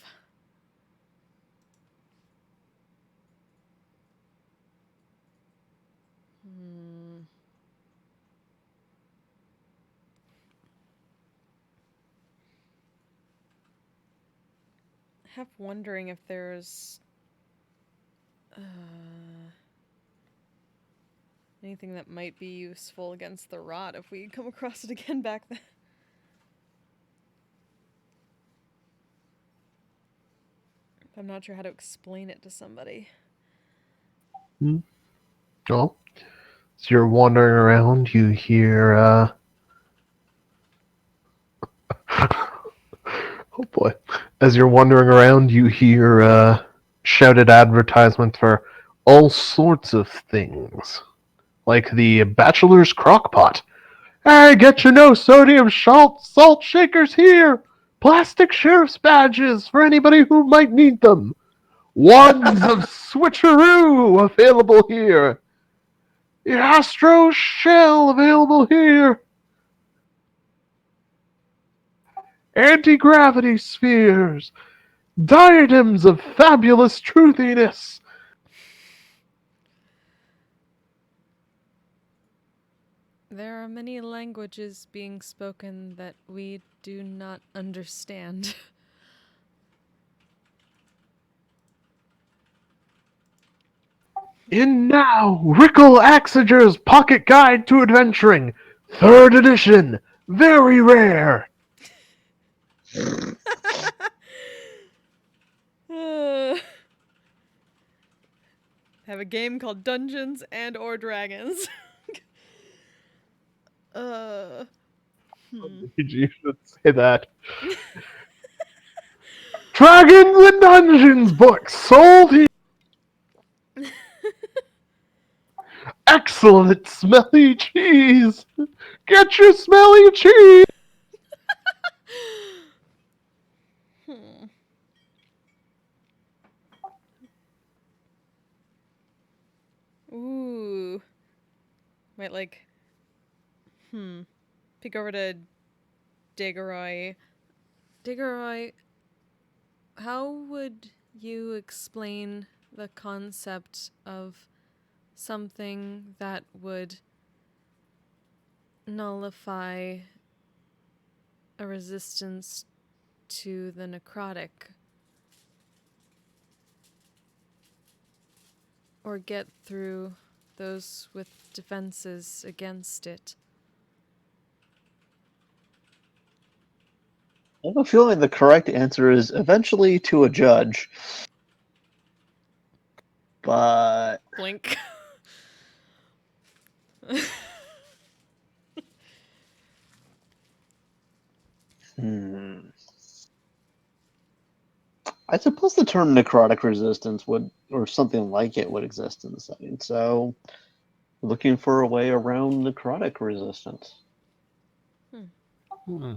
I have wondering if there's anything that might be useful against the rot if we come across it again back then. I'm not sure how to explain it to somebody. Well, as you're wandering around, you hear, oh boy. As you're wandering around, you hear, shouted advertisements for all sorts of things. Like the Bachelor's Crockpot. Hey, get your no sodium salt shakers here! Plastic sheriff's badges for anybody who might need them. Wands of switcheroo available here. The Astro Shell available here. Anti-gravity spheres. Diadems of fabulous truthiness. There are many languages being spoken that we do not understand. In now, Rickle Axager's Pocket Guide to Adventuring, 3rd edition, very rare. Have a game called Dungeons and or Dragons. You should say that. Dragons and Dungeons book sold here. Excellent smelly cheese. Get your smelly cheese. Might peek over to Diggeroy. Diggeroy, how would you explain the concept of something that would nullify a resistance to the necrotic? Or get through those with defenses against it? I have a feeling the correct answer is eventually to a judge. But Blink. I suppose the term necrotic resistance would, or something like it, would exist in the setting. So, looking for a way around necrotic resistance. Hmm.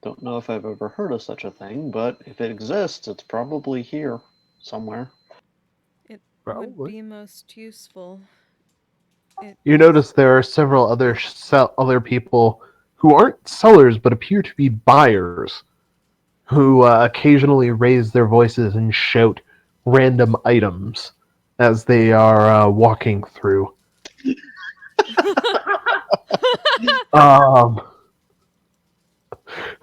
Don't know if I've ever heard of such a thing, but if it exists, it's probably here somewhere. It would Probably. be most useful. You notice there are several other people who aren't sellers but appear to be buyers, who occasionally raise their voices and shout random items as they are walking through.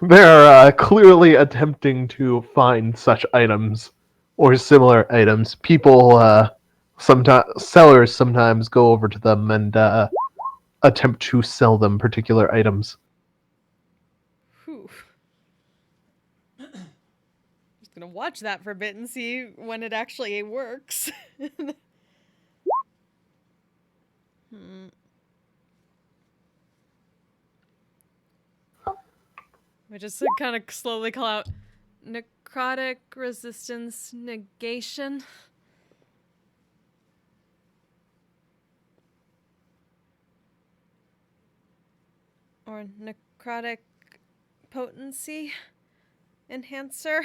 They're clearly attempting to find such items or similar items. People, sellers sometimes go over to them and attempt to sell them particular items. Whew. Just gonna watch that for a bit and see when it actually works. I just kind of slowly call out necrotic resistance negation. Or necrotic potency enhancer.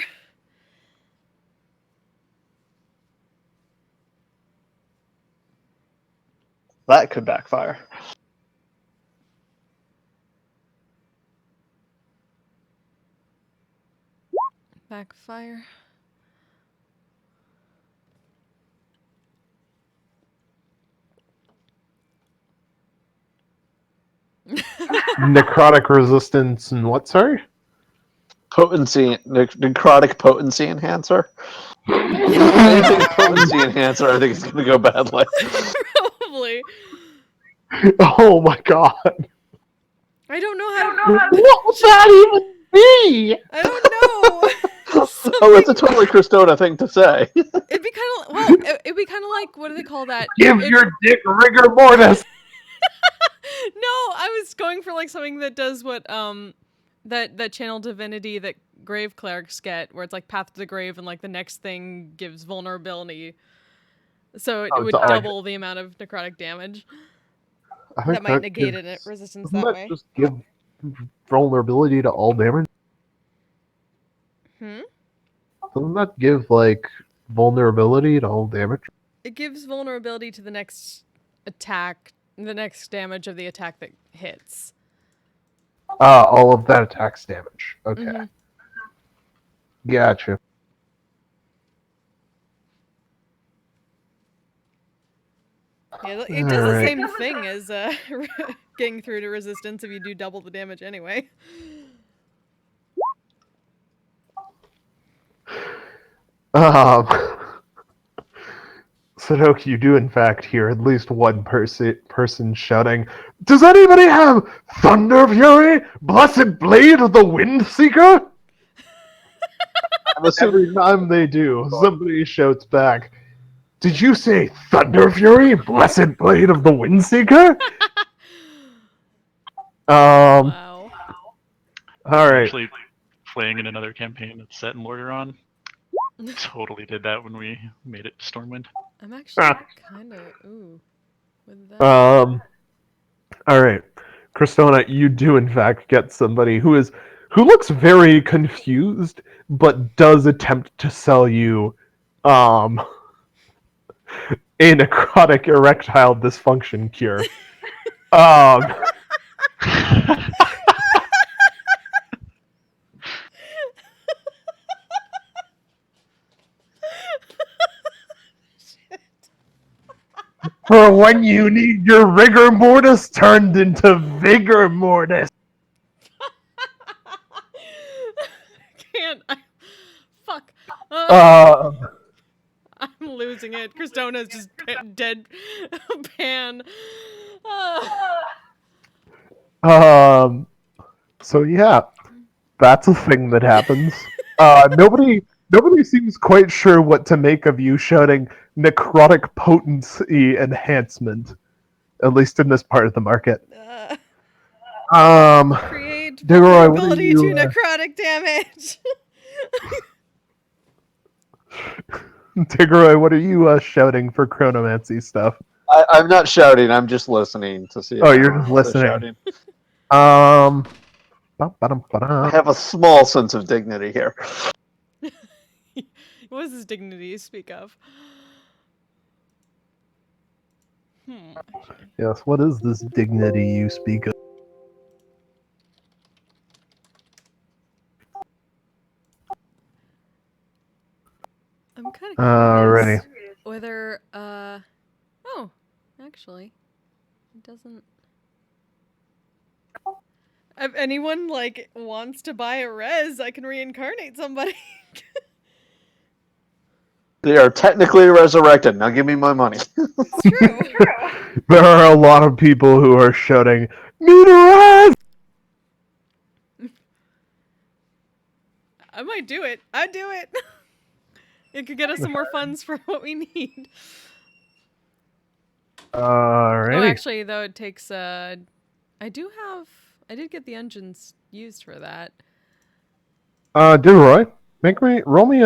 That could backfire. Backfire. Necrotic resistance and what, sorry? Potency, necrotic potency enhancer. Anything potency enhancer, I think it's going to go badly. Probably. Oh my god. I don't know how to. What would that even be? I don't know. Oh, it's a totally Cristona thing to say. It'd be kind of it'd be kind of like, what do they call that? Give your dick rigor mortis. No, I was going for like something that does what that channel divinity that grave clerics get, where it's like path to the grave, and like the next thing gives vulnerability, so it would double the amount of necrotic damage. That might negate it resistance that way. Just give vulnerability to all damage. Doesn't that give like vulnerability to all damage? It gives vulnerability to the next attack, the next damage of the attack that hits. All of that attack's damage. Okay. Gotcha. Yeah, it does the same thing as getting through to resistance if you do double the damage anyway. Sudoku, you do in fact hear at least one person shouting, "Does anybody have Thunder Fury, Blessed Blade of the Wind Seeker?" Every time they do, somebody shouts back, "Did you say Thunder Fury, Blessed Blade of the Wind Seeker?" Wow. All right. Actually, playing in another campaign that's set in Lordaeron, totally did that when we made it Stormwind. I'm actually kind of with that. All right, Cristona, you do in fact get somebody who looks very confused, but does attempt to sell you, a necrotic erectile dysfunction cure. Um, for when you need your rigor mortis turned into vigor mortis. Can't. Fuck. Uh, I'm losing it. Christona's just dead pan. So yeah, that's a thing that happens. Nobody seems quite sure what to make of you shouting necrotic potency enhancement, at least in this part of the market. Create Digoroy, what are vulnerability you, to necrotic damage. Tigoroy, what are you shouting for chronomancy stuff? I'm not shouting. I'm just listening to see. Oh, if you're anyone just else is listening. shouting. Ba-ba-dum-ba-dum. I have a small sense of dignity here. What is this dignity you speak of? Yes, what is this dignity you speak of? I'm kind of Alrighty. curious whether, oh, actually, it doesn't. If anyone, like, wants to buy a res, I can reincarnate somebody. They are technically resurrected. Now give me my money. It's true. There are a lot of people who are shouting, "Need a rise!" I might do it. I'd do it. It could get us some more funds for what we need. Alrighty. Oh, actually, though, it takes, I did get the engines used for that. Digoroy, roll me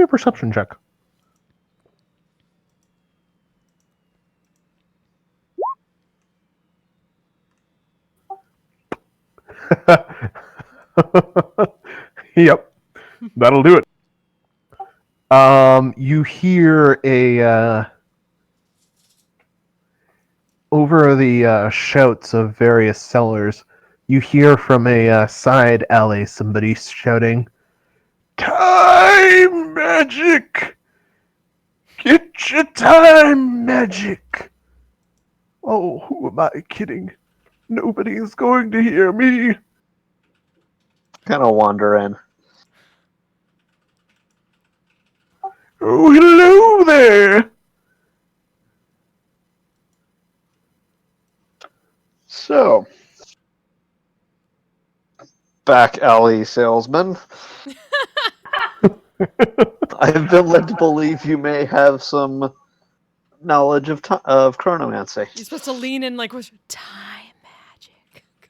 a perception check. Yep, that'll do it. You hear over the shouts of various sellers, you hear from a side alley somebody shouting, "Time magic! Get your time magic!" Oh, who am I kidding? Nobody is going to hear me. Kind of wander in. Oh, hello there. So, back alley salesman. I have been led to believe you may have some knowledge of chronomancy. You're supposed to lean in, like, with time magic.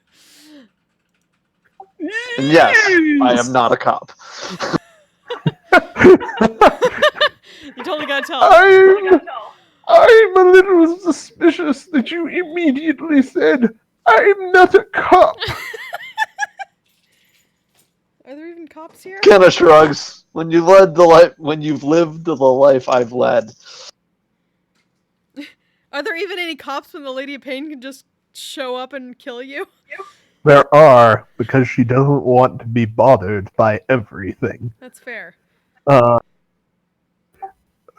And yes, I am not a cop. You totally gotta tell. I'm a little suspicious that you immediately said, "I'm not a cop." Are there even cops here? Kenna shrugs. When you've lived the life I've led. Are there even any cops when the Lady of Pain can just show up and kill you? There are, because she doesn't want to be bothered by everything. That's fair.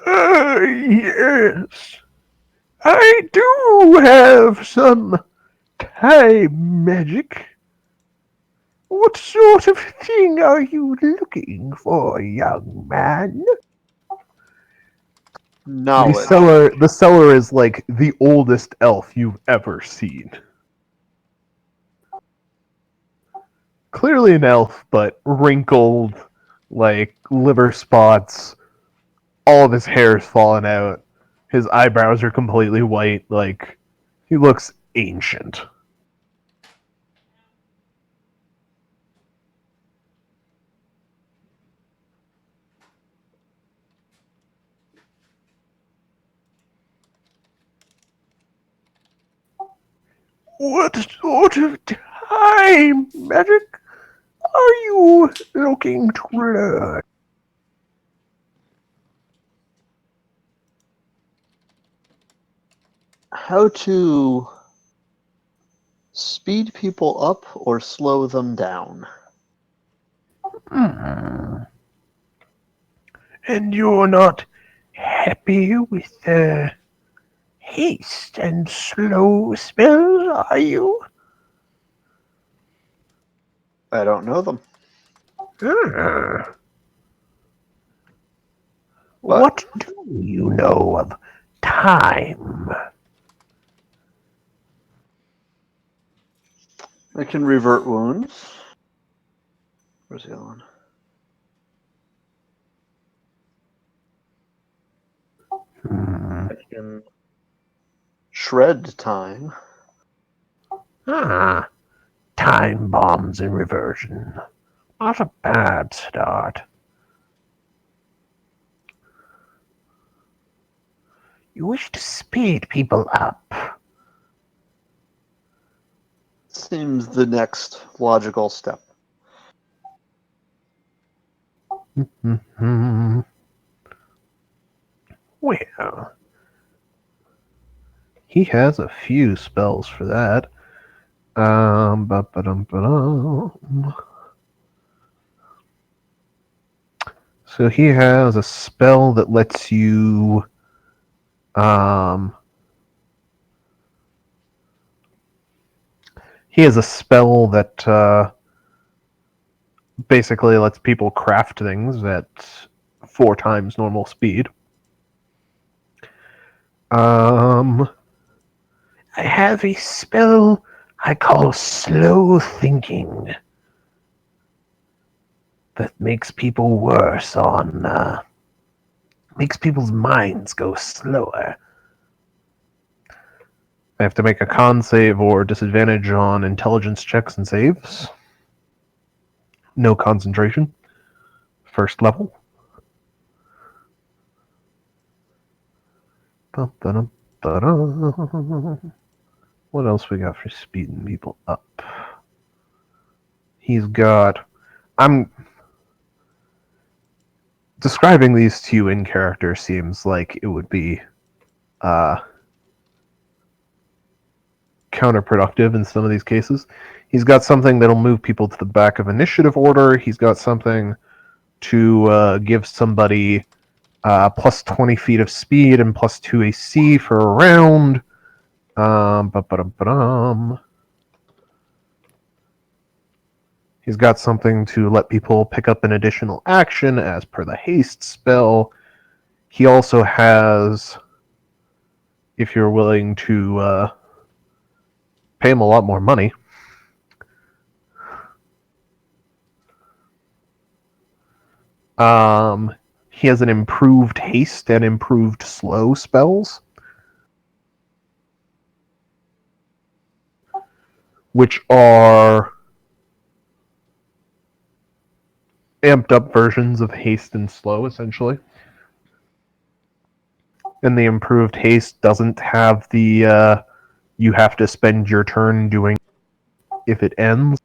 Yes. I do have some time magic. What sort of thing are you looking for, young man? Knowledge. The seller is like the oldest elf you've ever seen. Clearly an elf, but wrinkled, like liver spots. All of his hair's fallen out. His eyebrows are completely white. Like, he looks ancient. What sort of time magic are you looking to learn? how to speed people up or slow them down. And you're not happy with the haste and slow spells, are you? I don't know them. Ah. What do you know of time? I can revert wounds. Where's the other one? I can shred time. Ah, time bombs and reversion. Not a bad start. You wish to speed people up. Seems the next logical step. Mm-hmm. Well, he has a few spells for that. Ba-ba-dum-ba-dum. So he has a spell that lets you he has a spell that basically lets people craft things at 4 times normal speed. I have a spell I call slow thinking that makes people worse on makes people's minds go slower. I have to make a con save or disadvantage on intelligence checks and saves. No concentration. First level. What else we got for speeding people up? He's got... I'm... Describing these to you in character seems like it would be counterproductive in some of these cases. He's got something that'll move people to the back of initiative order. He's got something to give somebody plus 20 feet of speed and plus 2 AC for a round. He's got something to let people pick up an additional action as per the haste spell. He also has, if you're willing to pay him a lot more money, he has an improved haste and improved slow spells, which are amped up versions of haste and slow, essentially. And the improved haste doesn't have the you have to spend your turn doing if it ends.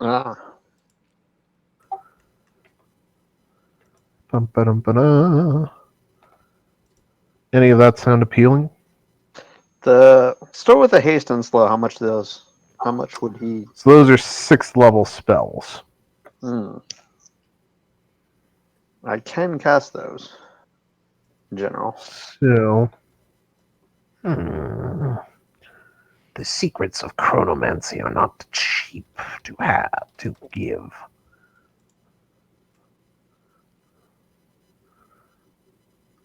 Ah. Any of that sound appealing? Start with the haste and slow. How much would he? So those are 6th level spells. I can cast those. In general. So, the secrets of chronomancy are not cheap to have, to give.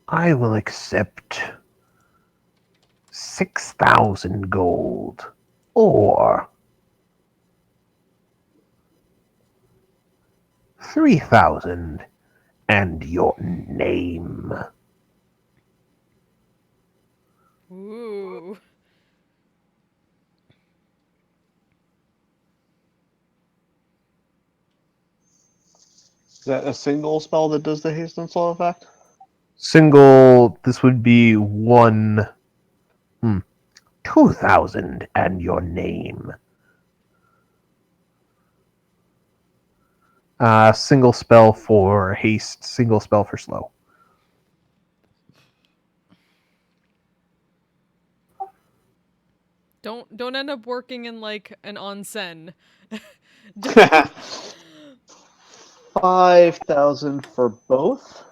I will accept 6,000 gold, or 3,000 and your name. Ooh. Is that a single spell that does the haste and slow effect? Single, this would be 2,000 and your name. Single spell for haste, single spell for slow. Don't end up working in like an onsen. 5,000 for both,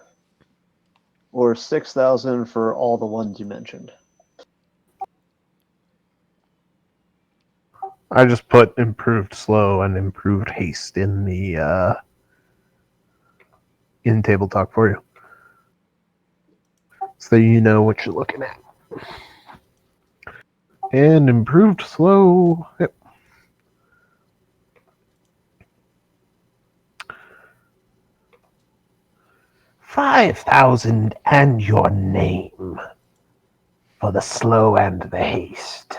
or 6,000 for all the ones you mentioned. I just put improved slow and improved haste in the in table talk for you, so you know what you're looking at. And improved slow. Yep. $5,000 and your name for the slow and the haste.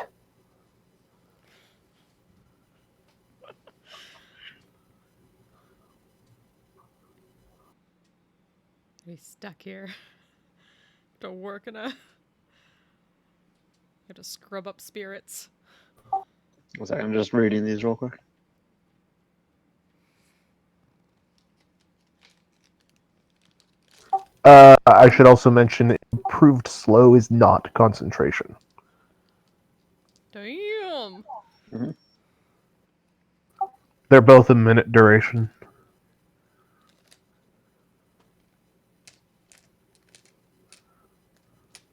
Be stuck here. Don't work in a. Have to scrub up spirits. One second, I'm just reading these real quick. I should also mention improved slow is not concentration. Damn. They're both a minute duration.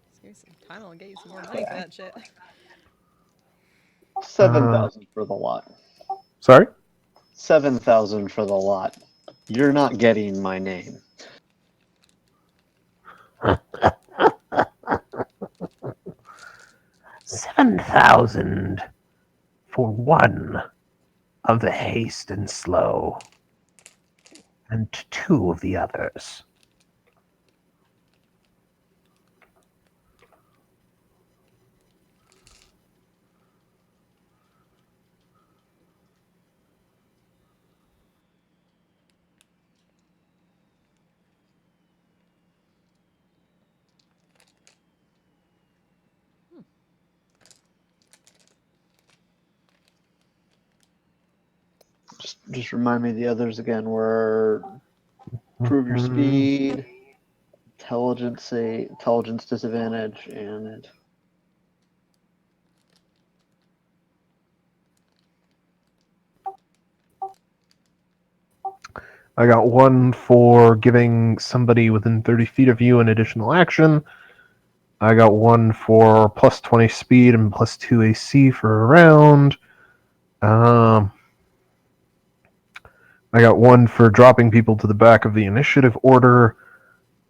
Just give me some time. I'll get you some more money for that shit. 7,000 for the lot. Sorry? 7,000 for the lot. You're not getting my name. $7,000 for one of the haste and slow, and two of the others. Just remind me the others again were improve your speed, intelligence disadvantage, and I got one for giving somebody within 30 feet of you an additional action. I got one for plus 20 speed and plus 2 AC for a round. I got one for dropping people to the back of the initiative order.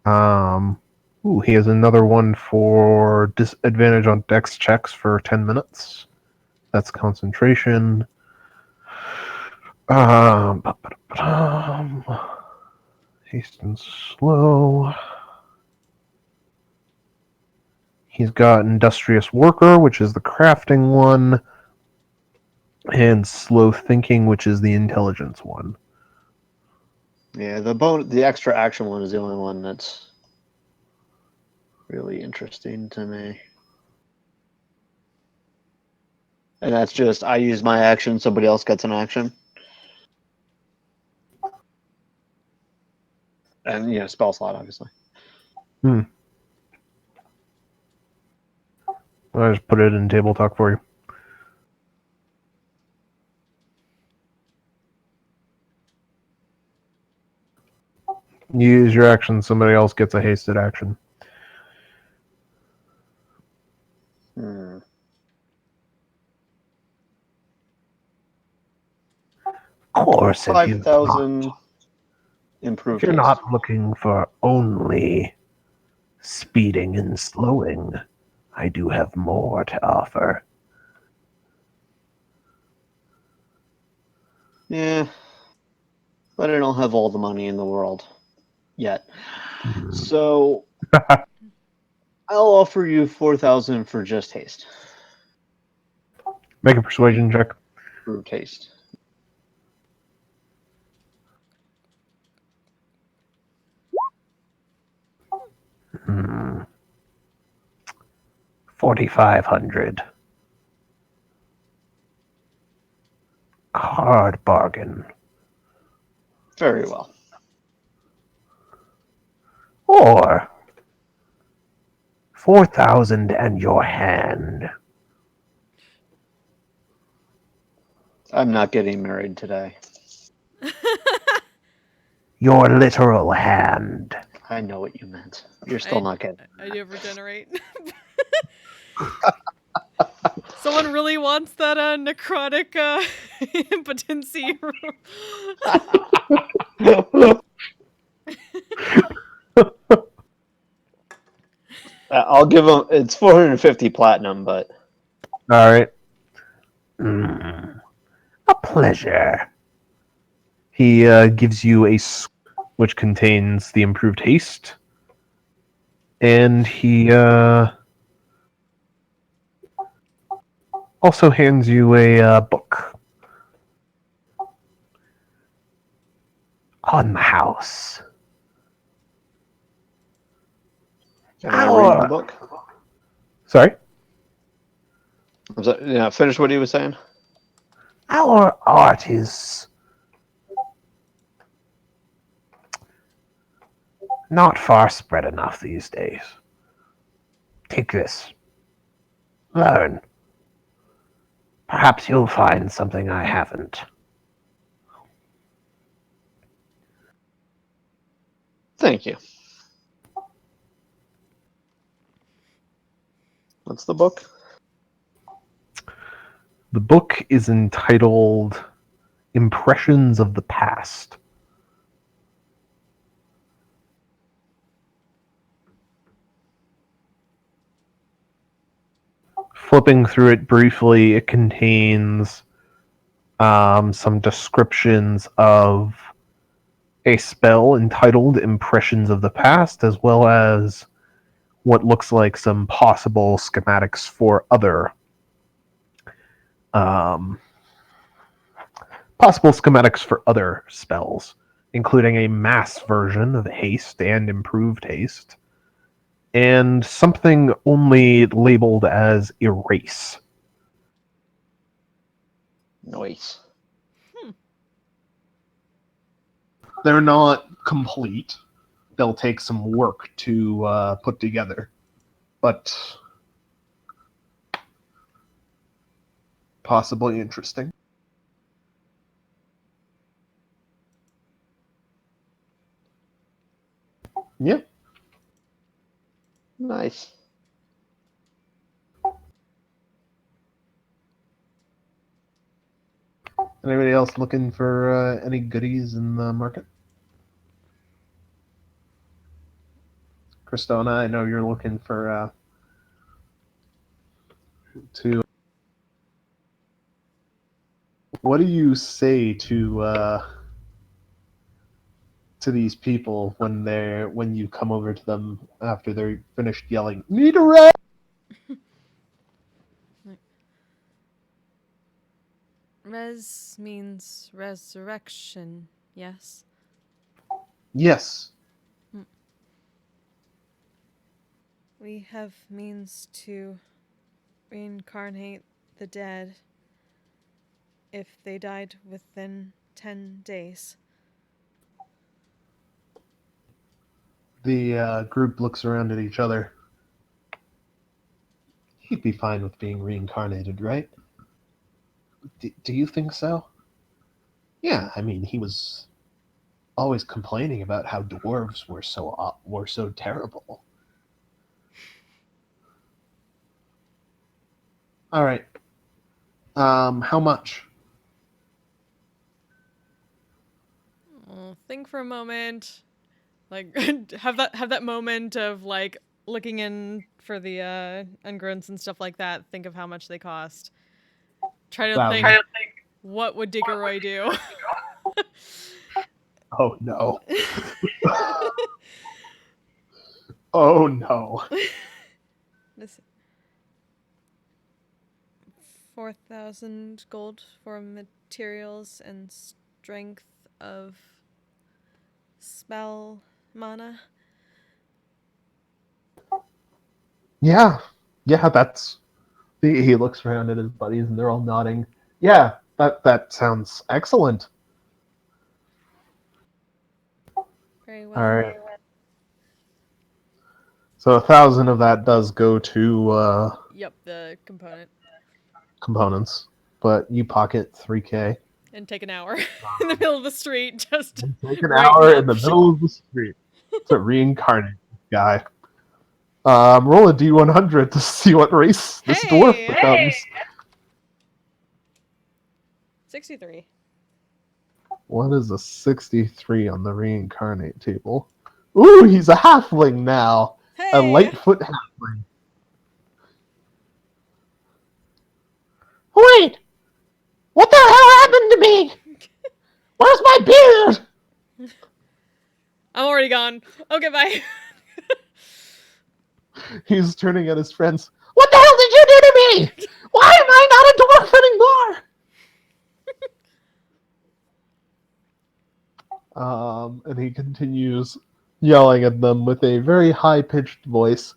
He has another one for disadvantage on dex checks for 10 minutes. That's concentration. Haste and slow. He's got industrious worker, which is the crafting one, and slow thinking, which is the intelligence one. yeah, the extra action one is the only one that's really interesting to me. And that's just I use my action, somebody else gets an action. And spell slot, obviously. I just put it in table talk for you. You use your action, somebody else gets a hasted action. Hmm. Of course, if 5,000 improved you're haste. not looking for only speeding and slowing, I do have more to offer. Yeah, but I don't have all the money in the world yet. So I'll offer you 4,000 for just haste. Make a persuasion check. Improved haste. Hmm. 4,500. Hard bargain. Very well. Or 4,000 and your hand I'm not getting married today. Your literal hand. I know what you meant. You're still not getting I do regenerate. Someone really wants that necrotic impotency. I'll give him. It's 450 platinum, but All right. A pleasure. He gives you which contains the improved haste, and he also hands you a book on the house. can I read the book? Sorry? Finish what he was saying. Our art is not far spread enough these days. Take this. Learn. Perhaps you'll find something I haven't. Thank you. What's the book? The book is entitled Impressions of the Past. Flipping through it briefly, it contains some descriptions of a spell entitled Impressions of the Past, as well as what looks like some possible schematics for other spells, including a mass version of haste and improved haste, and something only labeled as erase. Nice. They're not complete. They'll take some work to put together, but possibly interesting. Yeah. Nice. Anybody else looking for any goodies in the market? Christona, I know you're looking for to. What do you say to these people when you come over to them after they're finished yelling, "Need a rat"? Res means resurrection, yes? Yes. We have means to reincarnate the dead if they died within 10 days. The group looks around at each other. He'd be fine with being reincarnated, right? Do you think so? Yeah, I mean, he was always complaining about how dwarves were so terrible. All right. How much? Think for a moment. Like have that moment of like looking in for the ungrunts and stuff like that. Think of how much they cost. Try to think what would Diggeroy do? Oh no. Oh no. This 4,000 gold for materials and strength of spell mana. Yeah, that's. He looks around at his buddies, and they're all nodding. Yeah, that sounds excellent. Very well. All right. So 1,000 of that does go to Yep, the component. components. but you pocket 3K. And take an hour in the middle of the street, just Take an writing hour up in the shit. middle of the street to reincarnate this guy. Roll a D100 to see what race this dwarf Hey! becomes. 63. What is a 63 on the reincarnate table? Ooh, he's a halfling now. Hey! A Lightfoot halfling. Wait! What the hell happened to me? Where's my beard? I'm already gone. Okay, bye. He's turning at his friends. What the hell did you do to me? Why am I not a dwarf anymore? And he continues yelling at them with a very high-pitched voice.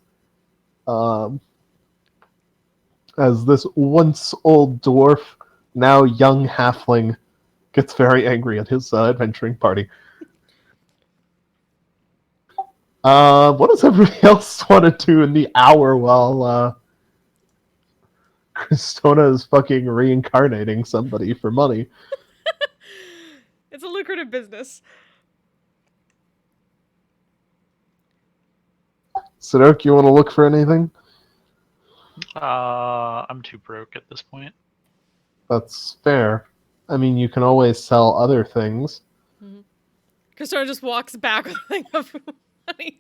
As this once old dwarf, now young halfling, gets very angry at his adventuring party. What does everybody else want to do in the hour while Cristona is fucking reincarnating somebody for money? It's a lucrative business. Sidok, you want to look for anything? I'm too broke at this point. That's fair. I mean, you can always sell other things. Christopher just walks back with a thing of money.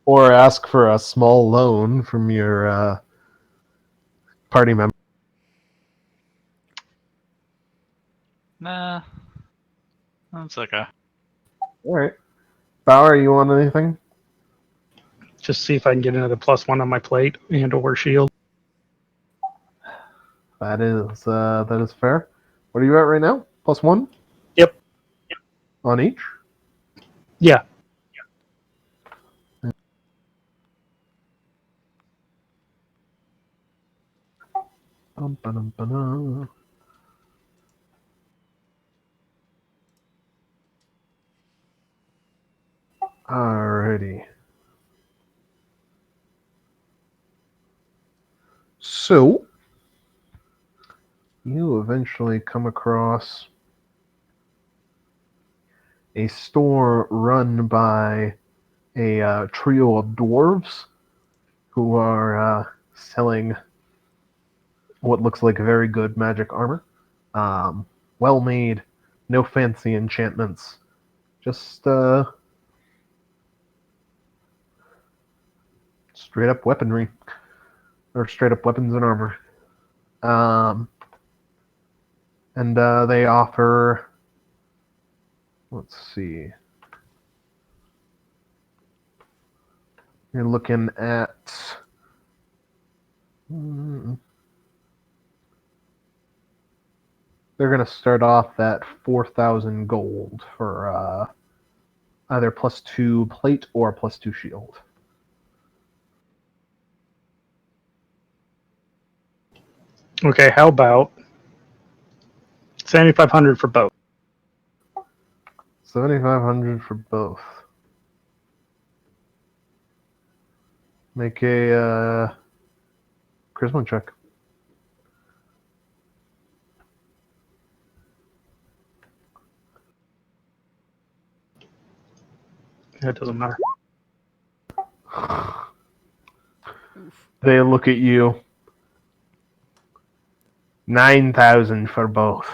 Or ask for a small loan from your party member. Nah. That's okay. Alright. Bauer, you want anything? Just see if I can get another +1 on my plate and or shield. That is fair. What are you at right now? +1? Yep. On each? Yeah. Alrighty. So, you eventually come across a store run by a trio of dwarves who are selling what looks like very good magic armor. Well made, no fancy enchantments, just straight up weaponry, or straight up weapons and armor. And they offer, let's see, you're looking at they're going to start off at 4,000 gold for either +2 plate or +2 shield. Okay, how about 7,500 for both? 7,500 for both. Make a charisma check. It doesn't matter. They look at you. 9,000 for both.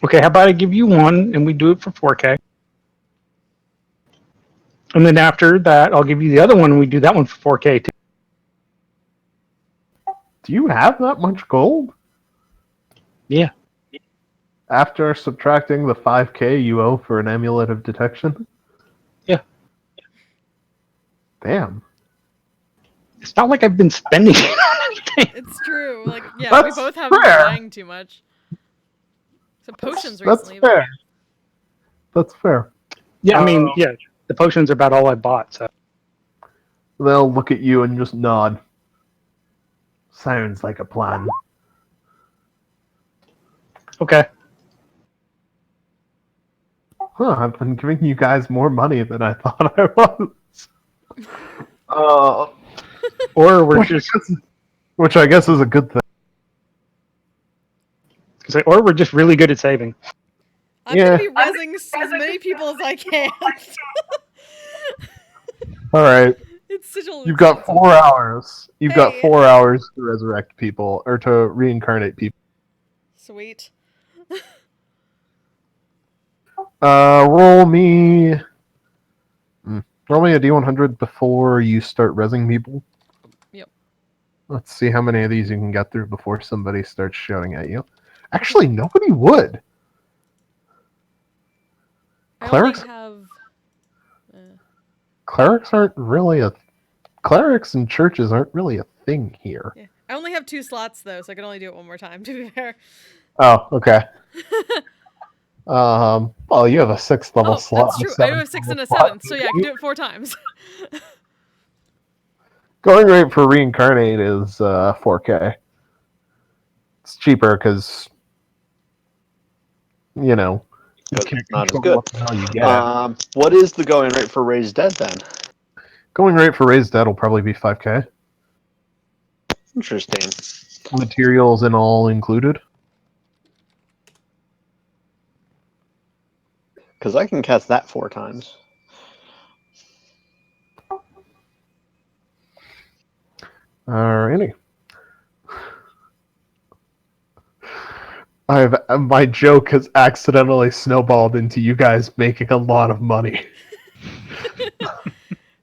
Okay, how about I give you one and we do it for 4K? And then after that, I'll give you the other one and we do that one for 4K too. Do you have that much gold? Yeah. After subtracting the 5K you owe for an amulet of detection? Yeah. Damn. It's not like I've been spending it on anything. It's true. Like, yeah, That's we both haven't been fair. buying too much. Some potions That's recently. fair. That's fair. Yeah, I mean, yeah, the potions are about all I bought, so. They'll look at you and just nod. Sounds like a plan. Okay. I've been giving you guys more money than I thought I was. Or we're just Which I guess is a good thing. or we're just really good at saving. I'm Yeah. gonna be rezzing as many people as I can. All right, It's sigil. you've got 4 hours. You've got Hey. 4 hours to resurrect people or to reincarnate people. Sweet. Roll me a D100 before you start rezzing people. Yep. Let's see how many of these you can get through before somebody starts shouting at you. Actually, nobody would. I Clerics? only have. Clerics aren't really a. Clerics and churches aren't really a thing here. Yeah. I only have 2 slots though, so I can only do it one more time. To be fair. Oh, okay. Well, you have a 6th level Oh, slot. that's true. and I do have 6 and a slot. 7th, so yeah, I can do it 4 times. Going rate for reincarnate is 4K. It's cheaper because, you know, you But can't not as control good. what the hell you get. What is the going rate for Raised Dead then? Going rate for raised dead will probably be 5K. Interesting. Materials and all included. Because I can cast that 4 times. Alrighty. My joke has accidentally snowballed into you guys making a lot of money.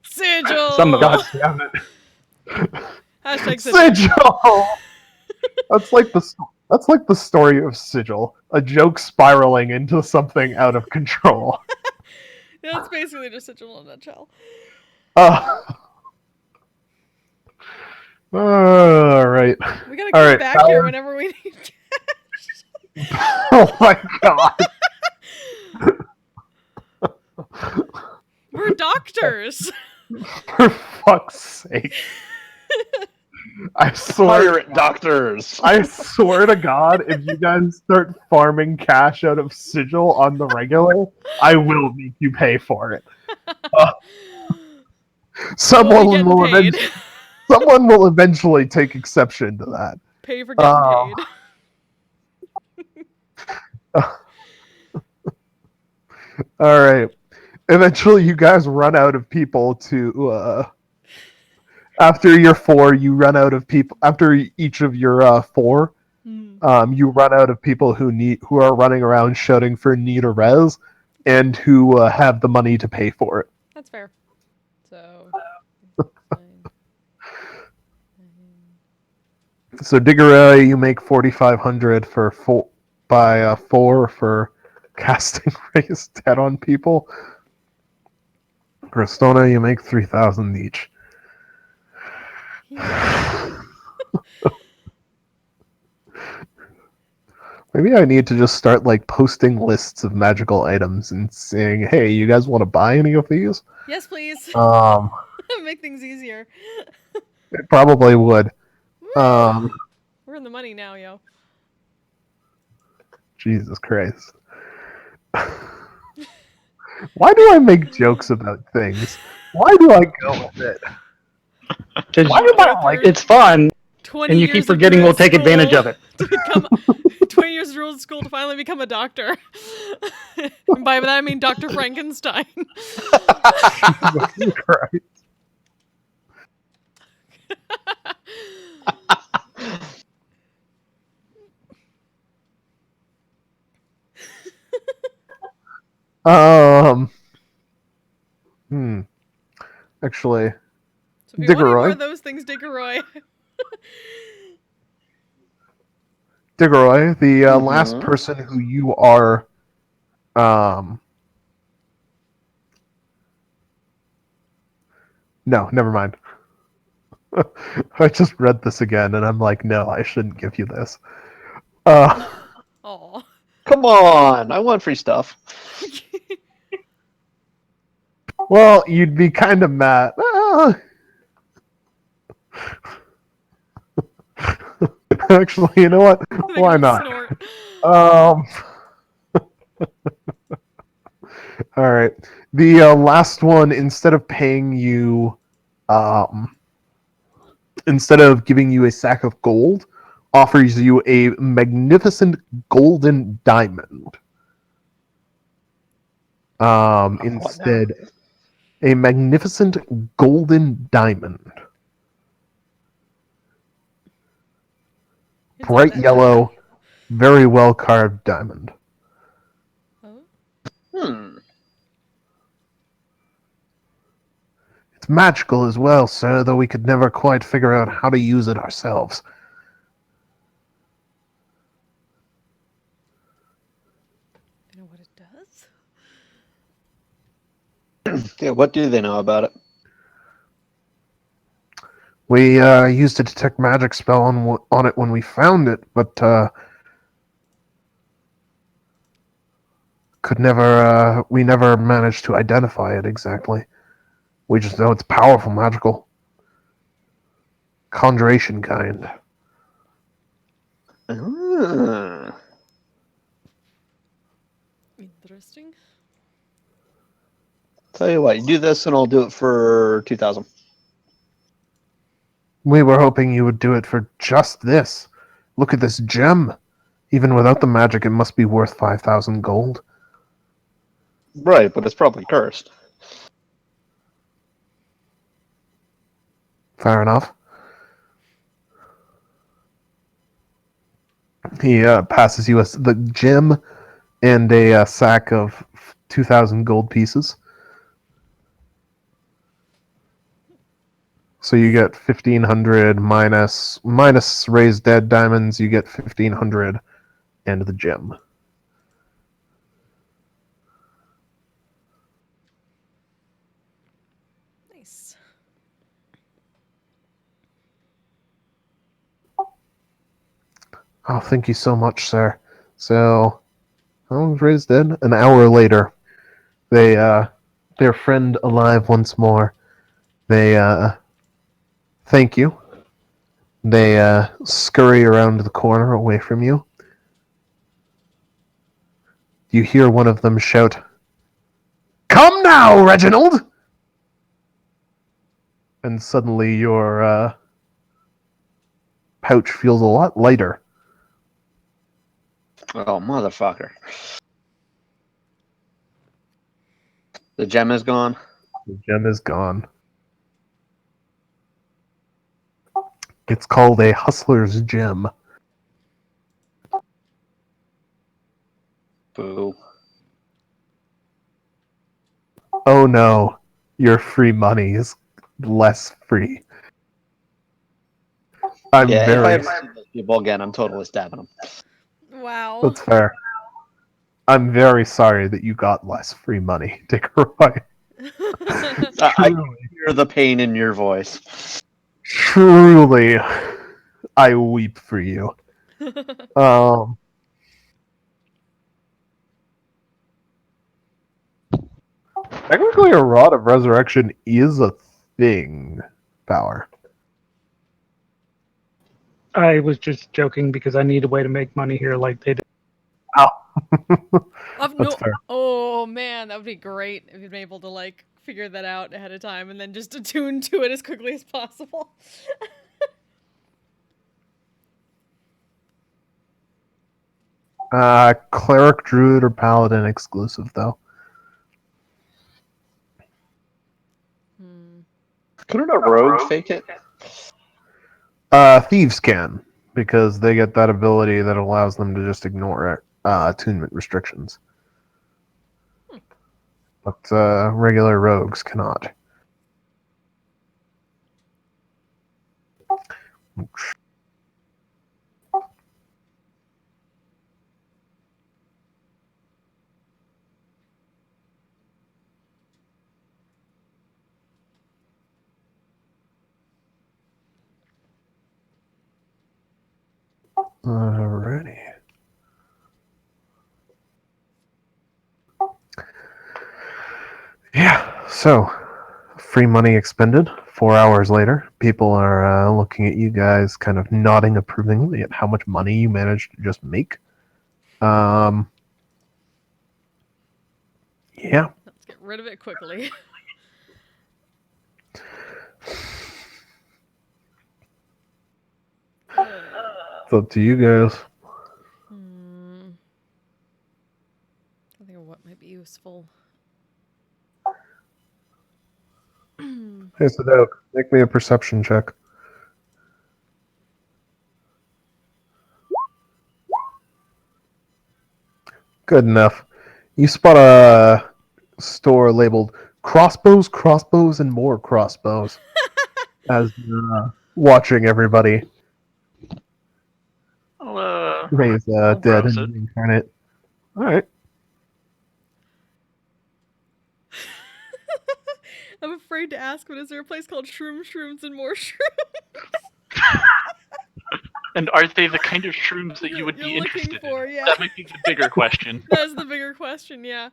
Sigil. God damn it. Hashtag sigil. Sigil! That's like the story of Sigil. A joke spiraling into something out of control. Yeah, it's basically just sigil in a nutshell. Alright. We gotta come back here whenever we need to. Oh my god. We're doctors. For fuck's sake. I swear. Pirate doctors! I swear to God, if you guys start farming cash out of Sigil on the regular, I will make you pay for it. Someone will eventually take exception to that. Pay for getting paid. All right. Eventually, you guys run out of people to. After your 4, you run out of people. After each of your 4, you run out of people who are running around shouting for need a res, and who have the money to pay for it. That's fair. So. So Diggeray, you make 4,500 by 4 for casting Raised Dead on people. Cristona, you make 3,000 each. Maybe I need to just start like posting lists of magical items and saying, "Hey, you guys want to buy any of these?" Yes, please. Make things easier. It probably would. We're in the money now, yo. Jesus Christ. Why do I make jokes about things? Why do I go with it? Why am I like It's fun, 20 and you years keep of forgetting druid we'll take advantage school of it. to become 20 years of druid school to finally become a doctor. And by that I mean Dr. Frankenstein. Jesus Christ. Actually, So if you want any more Diggeroy. of those things, Diggeroy. Diggeroy, the last person who you are no, never mind. I just read this again and I'm like, no, I shouldn't give you this. Aw. Come on! I want free stuff. Well, you'd be kind of mad. Actually, you know what? Why not? All right. The last one, instead of paying you, instead of giving you a sack of gold, offers you a magnificent golden diamond. What now? Instead, a magnificent golden diamond. Is Bright that- yellow, very well carved diamond. Oh, It's magical as well, sir, though we could never quite figure out how to use it ourselves. I know what it does. Yeah, what do they know about it? We used a detect magic spell on it when we found it, but we never managed to identify it exactly. We just know it's powerful, magical, conjuration kind. Ah. Interesting. Tell you what, you do this and I'll do it for 2,000. We were hoping you would do it for just this. Look at this gem. Even without the magic, it must be worth 5,000 gold. Right, but it's probably cursed. Fair enough. He passes you the gem and a sack of 2,000 gold pieces. So you get 1,500 minus raised dead diamonds. You get 1,500 and the gem. Nice. Oh, thank you so much, sir. So, how long was raised dead? An hour later, they their friend alive once more. They thank you. They scurry around the corner away from you. You hear one of them shout, "Come now, Reginald!" And suddenly your pouch feels a lot lighter. Oh, motherfucker. The gem is gone. The gem is gone. It's called a hustler's gem. Boo. Oh no, your free money is less free. I'm Yeah, if I very. ever see those people again, I'm totally stabbing them. Wow. That's fair. I'm very sorry that you got less free money. Take her away. I can hear the pain in your voice. Truly, I weep for you. Technically, a rod of resurrection is a thing. Power. I was just joking because I need a way to make money here like they did. Oh. That's That's fair. Oh man, that would be great if you'd been able to like figure that out ahead of time and then just attune to it as quickly as possible. Cleric, druid, or paladin exclusive, though. Couldn't a rogue fake it? Thieves can, because they get that ability that allows them to just ignore attunement restrictions. But regular rogues cannot. Alrighty. Yeah, so free money expended. 4 hours later, people are looking at you guys, kind of nodding approvingly at how much money you managed to just make. Yeah, rid of it quickly. It's up to you guys. I think of what might be useful. Hey, Sadok, make me a perception check. Good enough. You spot a store labeled crossbows, crossbows, and more crossbows as you're watching everybody raise I'll dead browse and it. incarnate. Alright. I'm afraid to ask, but is there a place called Shrooms and More Shrooms? And are they the kind of shrooms that you would You're be looking interested for, in? yeah. That might be the bigger question. That's the bigger question, yeah.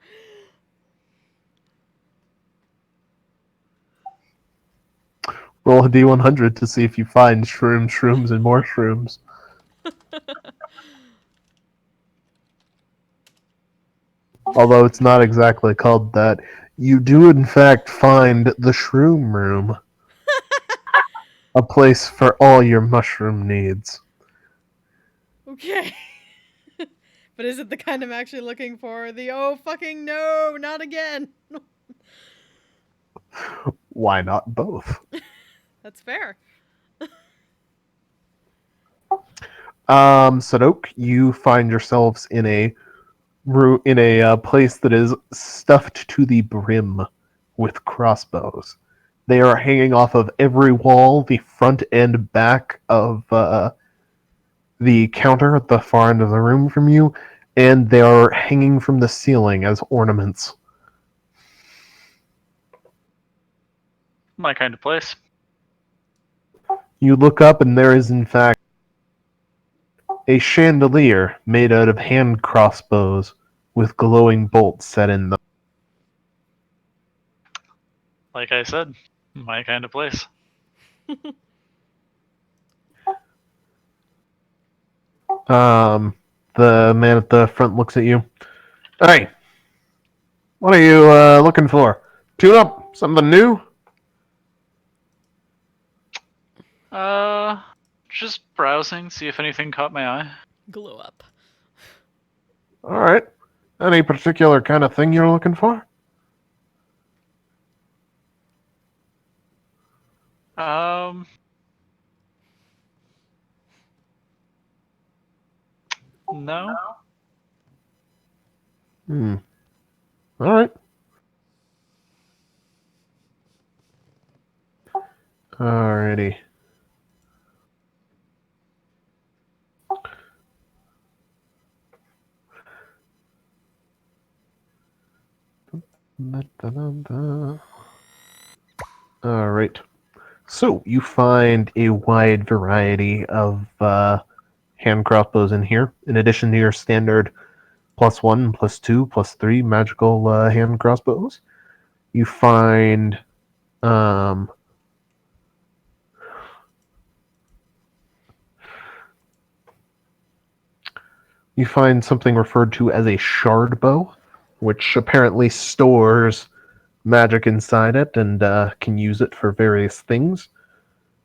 Roll a d100 to see if you find shrooms, and more shrooms. Although it's not exactly called that, you do in fact find the Shroom Room. A place for all your mushroom needs. Okay. But is it the kind I'm actually looking for? The oh fucking no, not again. Why not both? That's fair. Sadok, you find yourselves in a place that is stuffed to the brim with crossbows. They are hanging off of every wall, the front and back of the counter at the far end of the room from you, and they are hanging from the ceiling as ornaments. My kind of place. You look up, and there is in fact a chandelier made out of hand crossbows with glowing bolts set in them. Like I said, my kind of place. The man at the front looks at you. Hey, what are you looking for? Tune up? Something new? Just browsing, see if anything caught my eye. Glow up. All right. Any particular kind of thing you're looking for? No. All right. Alrighty. Alright. So, you find a wide variety of hand crossbows in here, in addition to your standard +1, +2, +3 magical hand crossbows. You find something referred to as a shard bow, which apparently stores magic inside it and can use it for various things.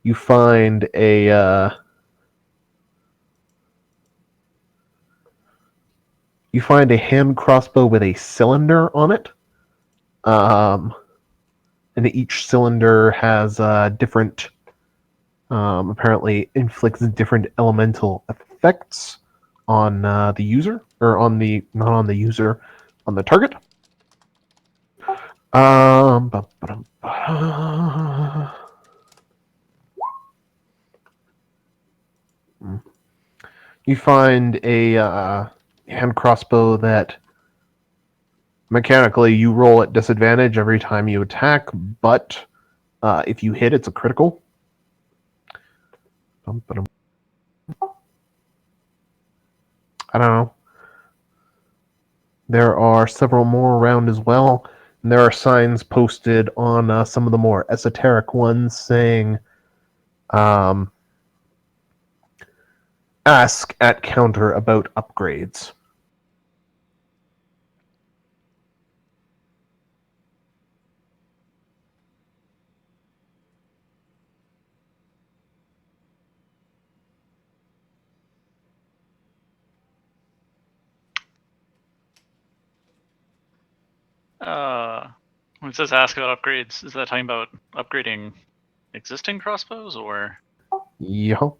You find a hand crossbow with a cylinder on it, and each cylinder has different, apparently inflicts different elemental effects on the user, or on the not on the user, on the target. You find a hand crossbow that mechanically you roll at disadvantage every time you attack, but if you hit, it's a critical. I don't know. There are several more around as well. And there are signs posted on some of the more esoteric ones saying, ask at counter about upgrades. When it says ask about upgrades, is that talking about upgrading existing crossbows, or? Yup.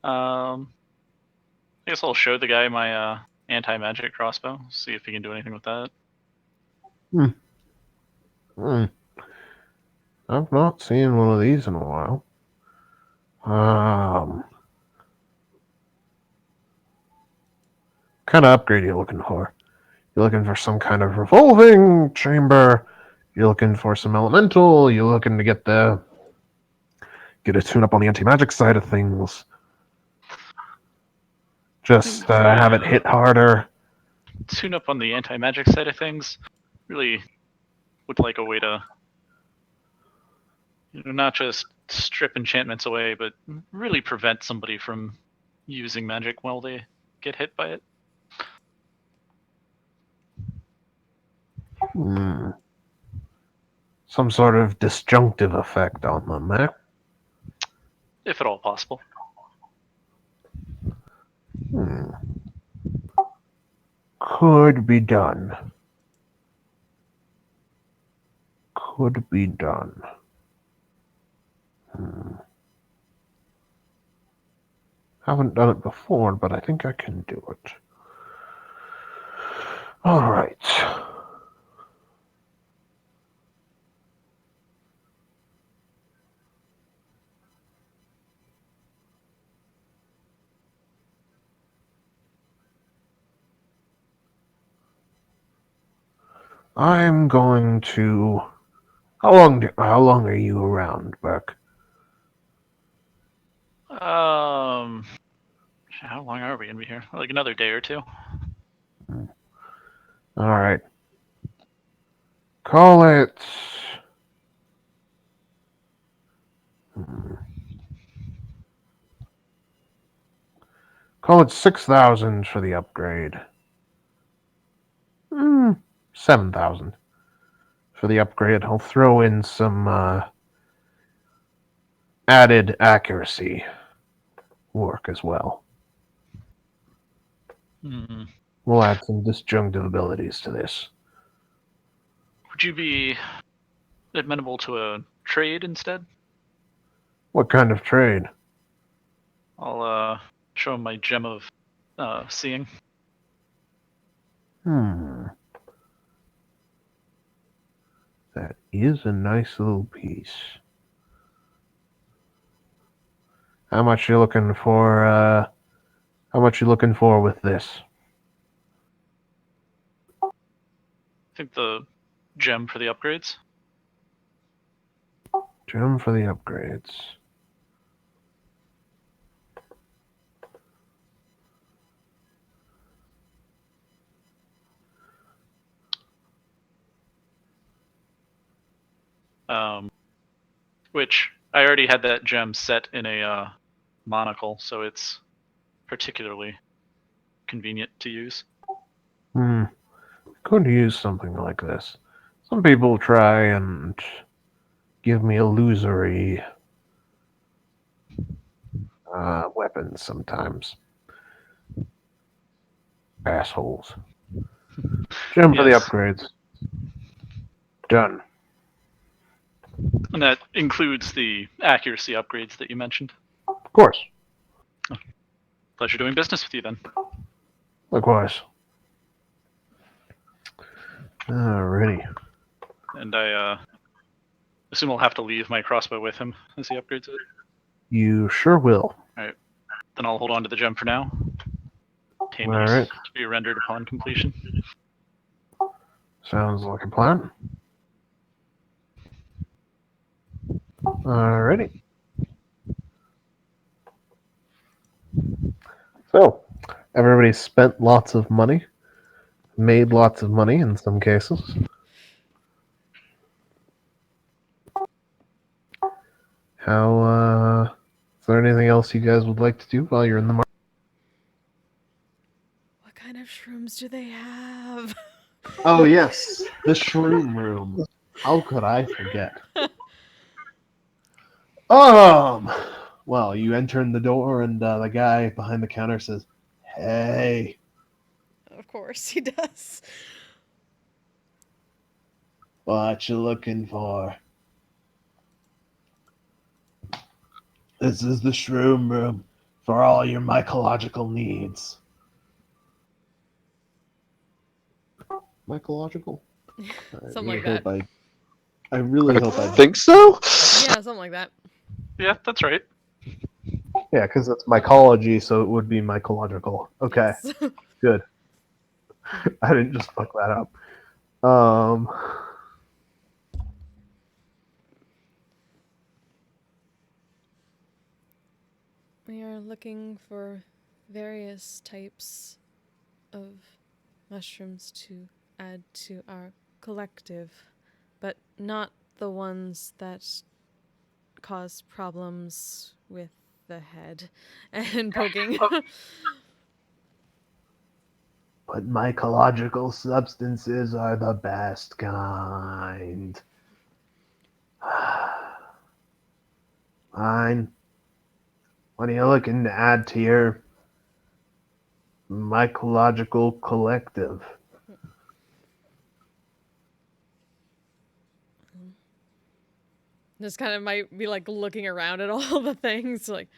I guess I'll show the guy my anti-magic crossbow, see if he can do anything with that. I've not seen one of these in a while. Kind of upgrade are you looking for? You're looking for some kind of revolving chamber. You're looking for some elemental. You're looking to get a tune up on the anti-magic side of things. Just have it hit harder. Tune up on the anti-magic side of things. Really would like a way to, not just strip enchantments away, but really prevent somebody from using magic while they get hit by it. Some sort of disjunctive effect on them, eh? If at all possible. Could be done. Could be done. Haven't done it before, but I think I can do it. All right. I'm going to. How long are you around, Buck? How long are we gonna be here? Like another day or two. All right. Call it. Call it 6,000 for the upgrade. 7,000 for the upgrade. I'll throw in some added accuracy work as well. We'll add some disjunctive abilities to this. Would you be amenable to a trade instead? What kind of trade? I'll show him my gem of seeing. That is a nice little piece. How much you looking for? How much you looking for with this? I think the gem for the upgrades. Gem for the upgrades. Which I already had that gem set in a monocle, so it's particularly convenient to use. Could use something like this. Some people try and give me illusory weapons sometimes. Assholes. Gem for the upgrades. Done. And that includes the accuracy upgrades that you mentioned. Of course. Pleasure doing business with you then. Likewise. Alrighty. And I assume I'll have to leave my crossbow with him as he upgrades it. You sure will. Alright. Then I'll hold on to the gem for now. Alright. To be rendered upon completion. Sounds like a plan. Alrighty. So, everybody spent lots of money. Made lots of money in some cases. Is there anything else you guys would like to do while you're in the market? What kind of shrooms do they have? Oh, yes. The shroom room. How could I forget? Well, you enter in the door and the guy behind the counter says, "Hey." Of course he does. What you looking for? This is the shroom room for all your mycological needs. Mycological? Something like that. I really hope I think so. Yeah, something like that. Yeah, that's right. Yeah, because it's mycology, so it would be mycological. Okay, Yes. good. I didn't just fuck that up. Um, We are looking for various types of mushrooms to add to our collective, but not the ones that cause problems with the head and poking. but mycological substances are the best kind. Fine. What are you looking to add to your mycological collective? Just kind of might be like looking around at all the things, like,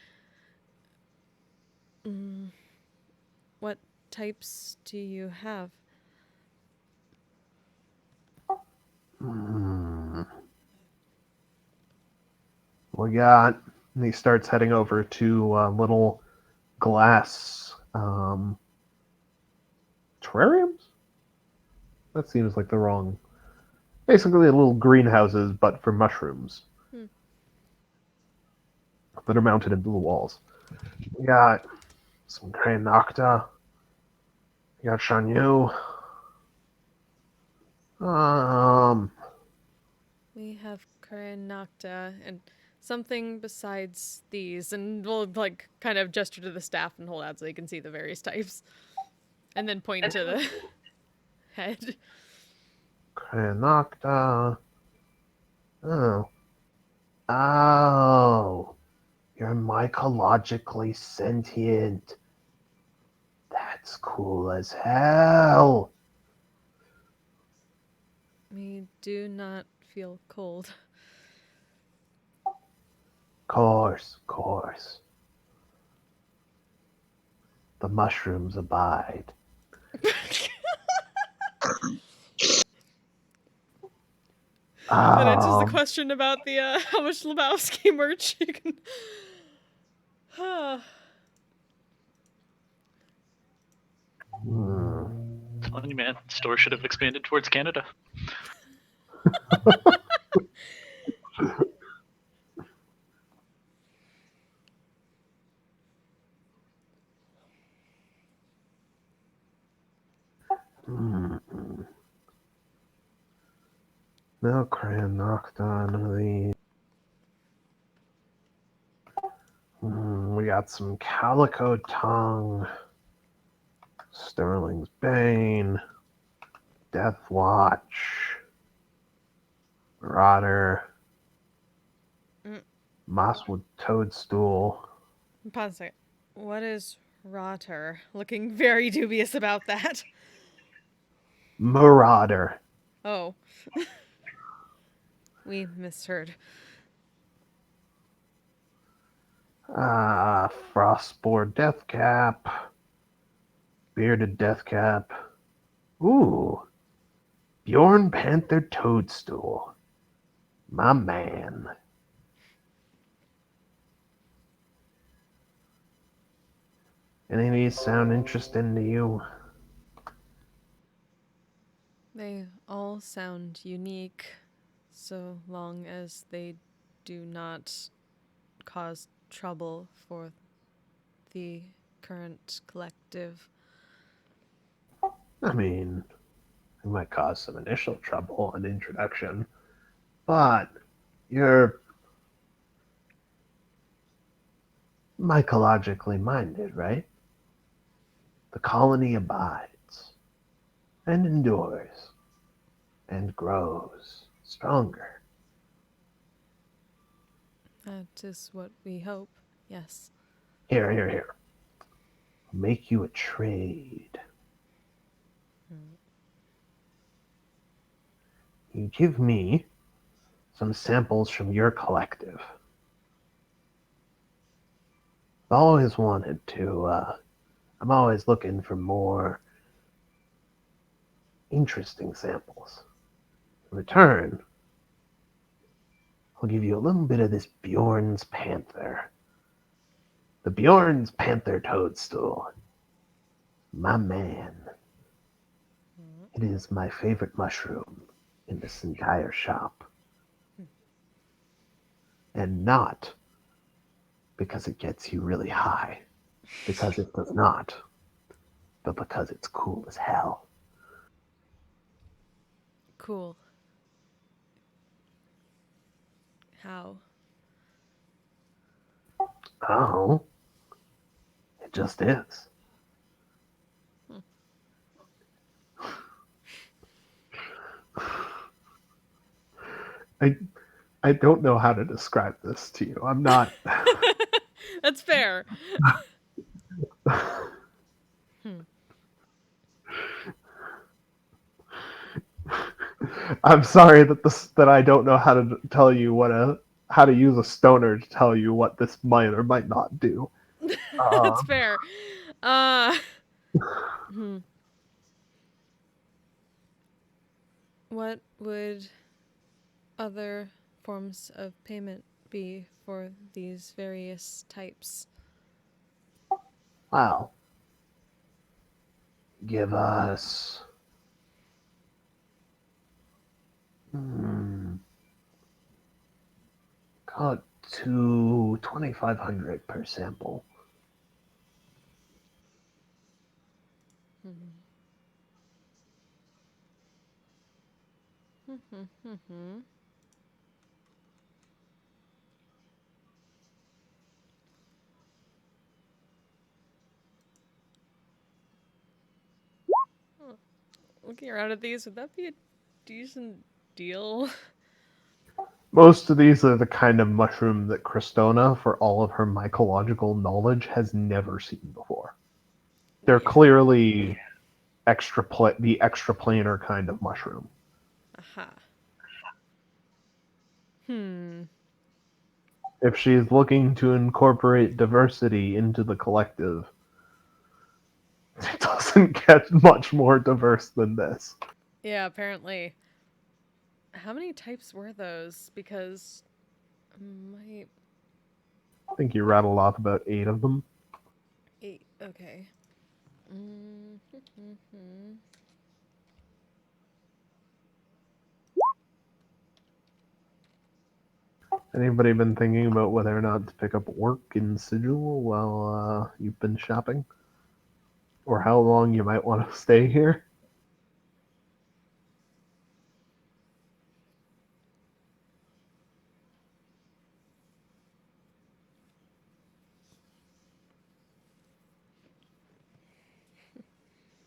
what types do you have? We got. And he starts heading over to little glass terrariums. That seems like the wrong. Basically, little greenhouses, but for mushrooms that are mounted into the walls. We got some crane nocta. We got Shanyu. We have Karen Nocta and something besides these, and we'll like kind of gesture to the staff and hold out so they can see the various types, and then point to the head. Crane nocta. Oh. Oh. You're mycologically sentient. That's cool as hell. We do not feel cold. Course. The mushrooms abide. That answers the Um, question about the how much Lebowski merch you can. Telling you, man, the store should have expanded towards Canada. no crayon knocked on none of these. We got some calico tongue, Sterling's Bane, Death Watch, Marauder, Mosswood Toadstool. Pause a second. What is rotter? Looking very dubious about that. Marauder. Oh. We misheard. Frostboar Deathcap, Bearded Deathcap. Ooh, Bjorn Panther Toadstool. My man. Any of these sound interesting to you? They all sound unique, so long as they do not cause trouble for the current collective. I mean, it might cause some initial trouble on introduction, but you're mycologically minded, right? The colony abides and endures and grows stronger. That is what we hope, yes. Here. I'll make you a trade. you give me some samples from your collective. I've always wanted to, I'm always looking for more interesting samples. In return, I'll give you a little bit of this Bjorn's Panther. The Bjorn's Panther toadstool. My man. It is my favorite mushroom in this entire shop. And not because it gets you really high. Because it does not. But because it's cool as hell. Cool. How? Oh. It just is. I don't know how to describe this to you. I'm not. That's fair. I'm sorry that I don't know how to tell you how to use a stoner to tell you what this might or might not do. That's fair. What would other forms of payment be for these various types? Wow. Give us. Call it 2,500 per sample. Looking around at these, would that be a decent deal? Most of these are the kind of mushroom that Cristona, for all of her mycological knowledge, has never seen before. They're clearly the extraplanar kind of mushroom. Aha. If she's looking to incorporate diversity into the collective, it doesn't get much more diverse than this. Yeah, apparently. How many types were those? Because my I think you rattled off about 8 of them. 8. Okay. Anybody been thinking about whether or not to pick up work in Sigil while you've been shopping? Or how long you might want to stay here?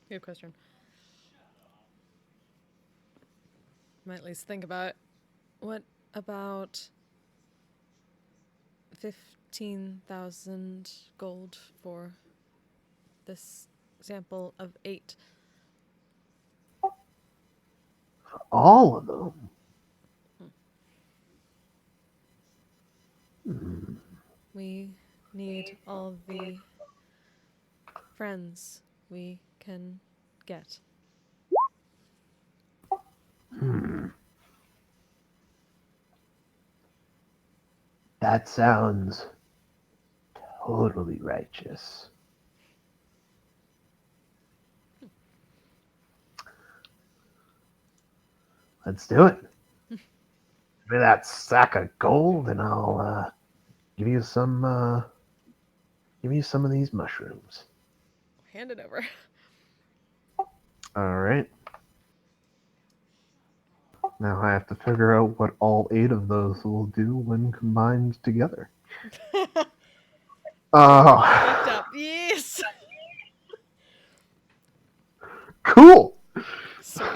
Good question. Might at least think about it. What about 15,000 gold for this sample of 8? All of them? We need all the friends we can get. That sounds totally righteous. Let's do it. Give me that sack of gold, and I'll give you some of these mushrooms. Hand it over. All right. Now I have to figure out what all 8 of those will do when combined together. Fucked up. Yes. Cool. Sweet.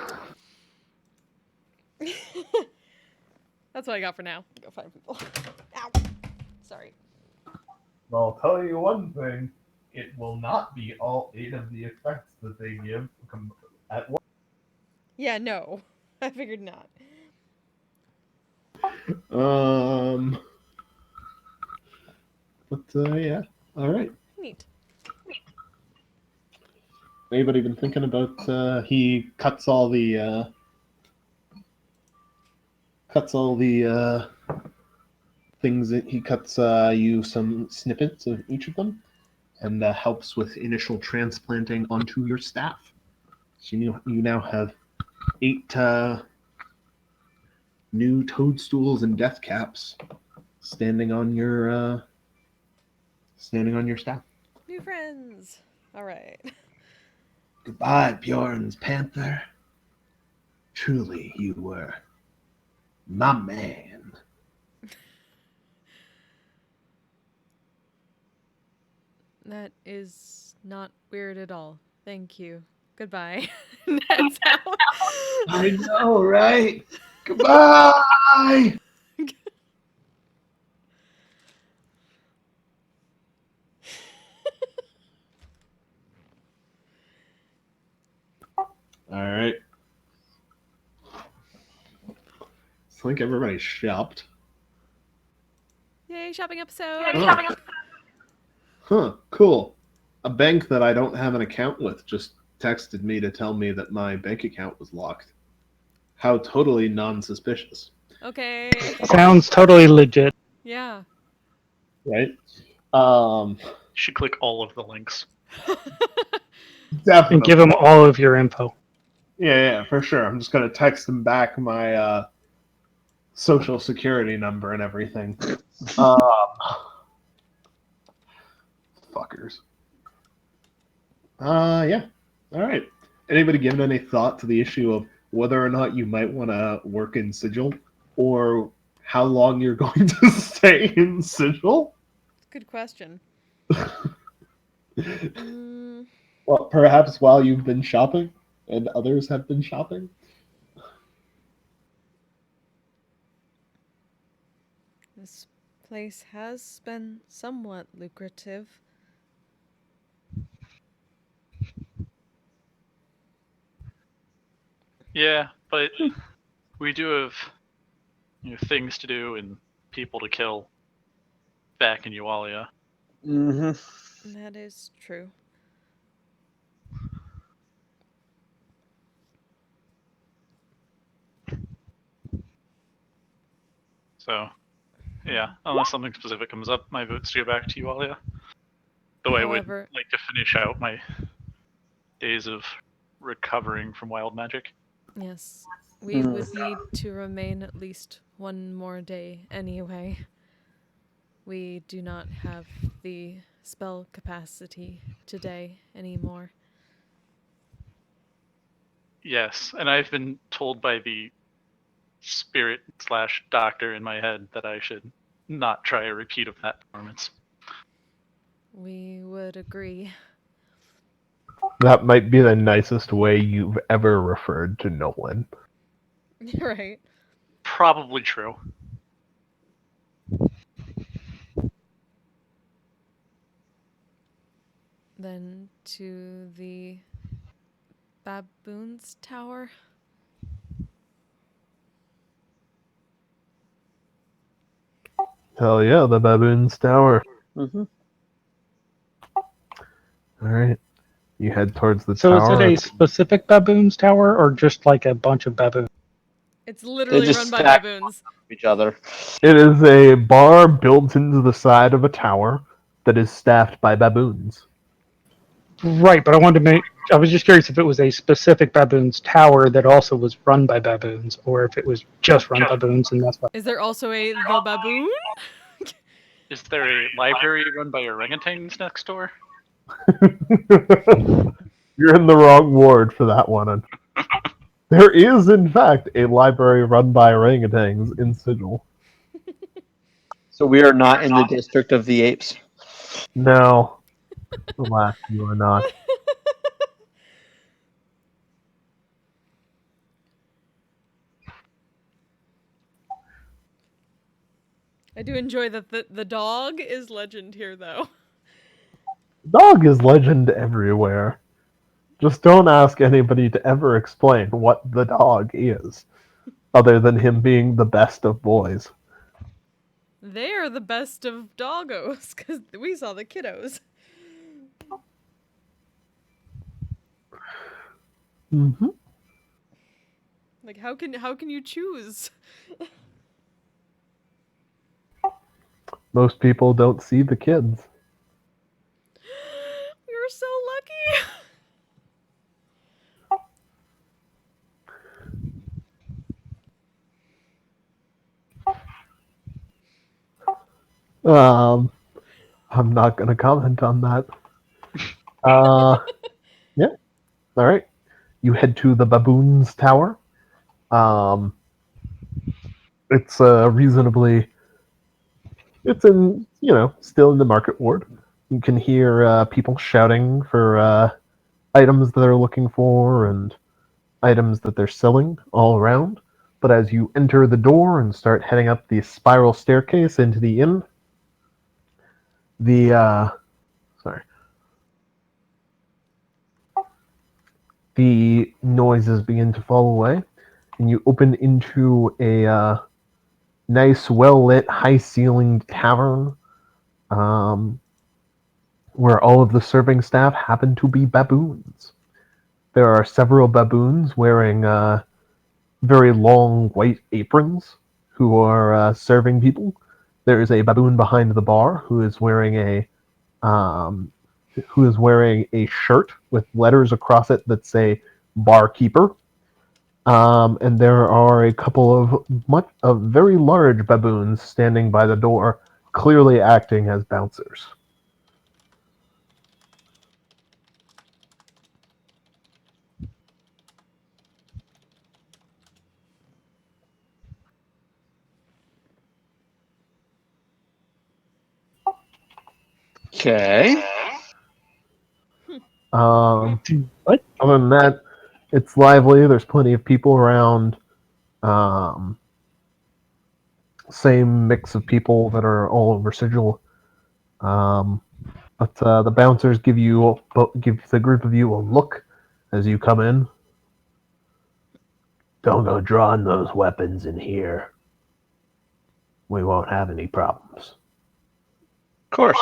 That's what I got for now. Go find people. Ow. Sorry. Well, I'll tell you one thing. It will not be all 8 of the effects that they give at once. Yeah, no. I figured not. Yeah. All right. Neat. Anybody been thinking about? He cuts all the things. He cuts you some snippets of each of them, and helps with initial transplanting onto your staff. So you now have 8 new toadstools and death caps standing on your staff. New friends. All right. Goodbye, Bjorn's Panther. Truly, you were my man. That is not weird at all. Thank you. Goodbye. That's how. I know, right? Goodbye. All right. I think everybody's shopped. Yay, shopping episode. Oh. Huh, cool. A bank that I don't have an account with just texted me to tell me that my bank account was locked. How totally non-suspicious, Okay. Sounds totally legit. Yeah. right? You should click all of the links. Definitely. And give them all of your info. Yeah, for sure. I'm just gonna text them back my social security number and everything. Fuckers. Yeah. All right. Anybody given any thought to the issue of whether or not you might want to work in Sigil, or how long you're going to stay in Sigil? Good question. Well, perhaps while you've been shopping and others have been shopping. This place has been somewhat lucrative. Yeah, but we do have things to do and people to kill back in Yualia. Mm-hmm. That is true. So, yeah, unless something specific comes up, my vote's to go back to Yualia. Though I would However- like to finish out my days of recovering from wild magic. Yes. We would need to remain at least one more day anyway. We do not have the spell capacity today anymore. Yes, and I've been told by the spirit/doctor in my head that I should not try a repeat of that performance. We would agree. That might be the nicest way you've ever referred to Nolan. Right. Probably true. Then to the Baboon's Tower. Hell yeah, the Baboon's Tower. Mm-hmm. All right. You head towards the So tower. is it a specific baboon's tower or just like a bunch of baboons? It's literally just run by stack- baboons. Each other. It is a bar built into the side of a tower that is staffed by baboons. Right, but I was just curious if it was a specific baboon's tower that also was run by baboons, or if it was just run by baboons and that's why. Is there also a the baboon? Is there a library run by orangutans next door? You're in the wrong ward for that one. There is, in fact, a library run by orangutans in Sigil. So we are not in the district of the apes. No. Alas, you are not. I do enjoy that the dog is legend here, though. Dog is legend everywhere. Just don't ask anybody to ever explain what the dog is. other than him being the best of boys. They are the best of doggos, because we saw the kiddos. Mm-hmm. Like, how can you choose? Most people don't see the kids. We were so lucky. I'm not going to comment on that. Yeah. All right. You head to the Baboon's Tower. It's reasonably. It's in, still in the market ward. You can hear people shouting for items that they're looking for and items that they're selling all around. But as you enter the door and start heading up the spiral staircase into the inn, the the noises begin to fall away, and you open into a nice, well-lit, high-ceilinged tavern, where all of the serving staff happen to be baboons. There are several baboons wearing very long white aprons who are serving people. There is a baboon behind the bar um, who is wearing a shirt with letters across it that say barkeeper. And there are a couple of very large baboons standing by the door, clearly acting as bouncers. Okay. What? Other than that, it's lively. There's plenty of people around. Um, Same mix of people that are all over Sigil. Um, but the bouncers give the group of you a look as you come in. Don't go drawing those weapons in here. We won't have any problems. Of course.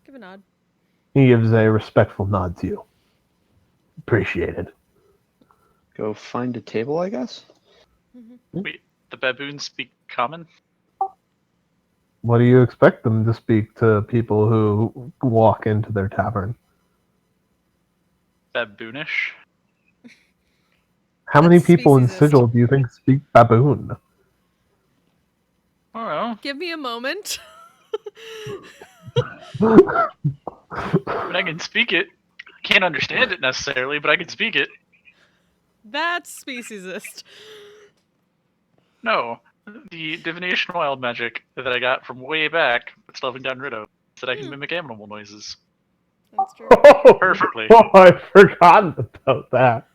Give a nod. He gives a respectful nod to you. Appreciated. Go find a table, I guess. Wait, the baboons speak common? What do you expect them to speak to people who walk into their tavern? Baboonish? How many That's people in speciesist. Sigil do you think speak baboon? I don't know. Give me a moment. I mean, I can speak it. Can't understand it necessarily, but I can speak it. That's speciesist. No, the divination wild magic that I got from way back, but still haven't gotten rid of, is that I can mimic animal noises. That's true. Perfectly. Oh, I've forgotten about that.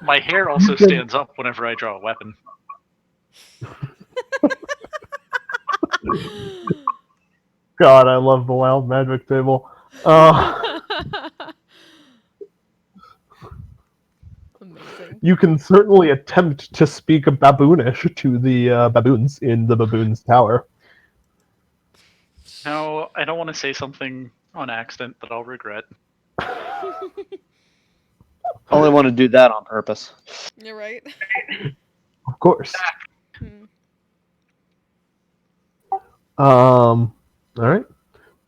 My hair also stands up whenever I draw a weapon. God, I love the wild magic table. Amazing. You can certainly attempt to speak baboonish to the baboons in the baboon's tower. No, I don't want to say something on accident that I'll regret. Only want to do that on purpose. You're right. Of course. Hmm. All right.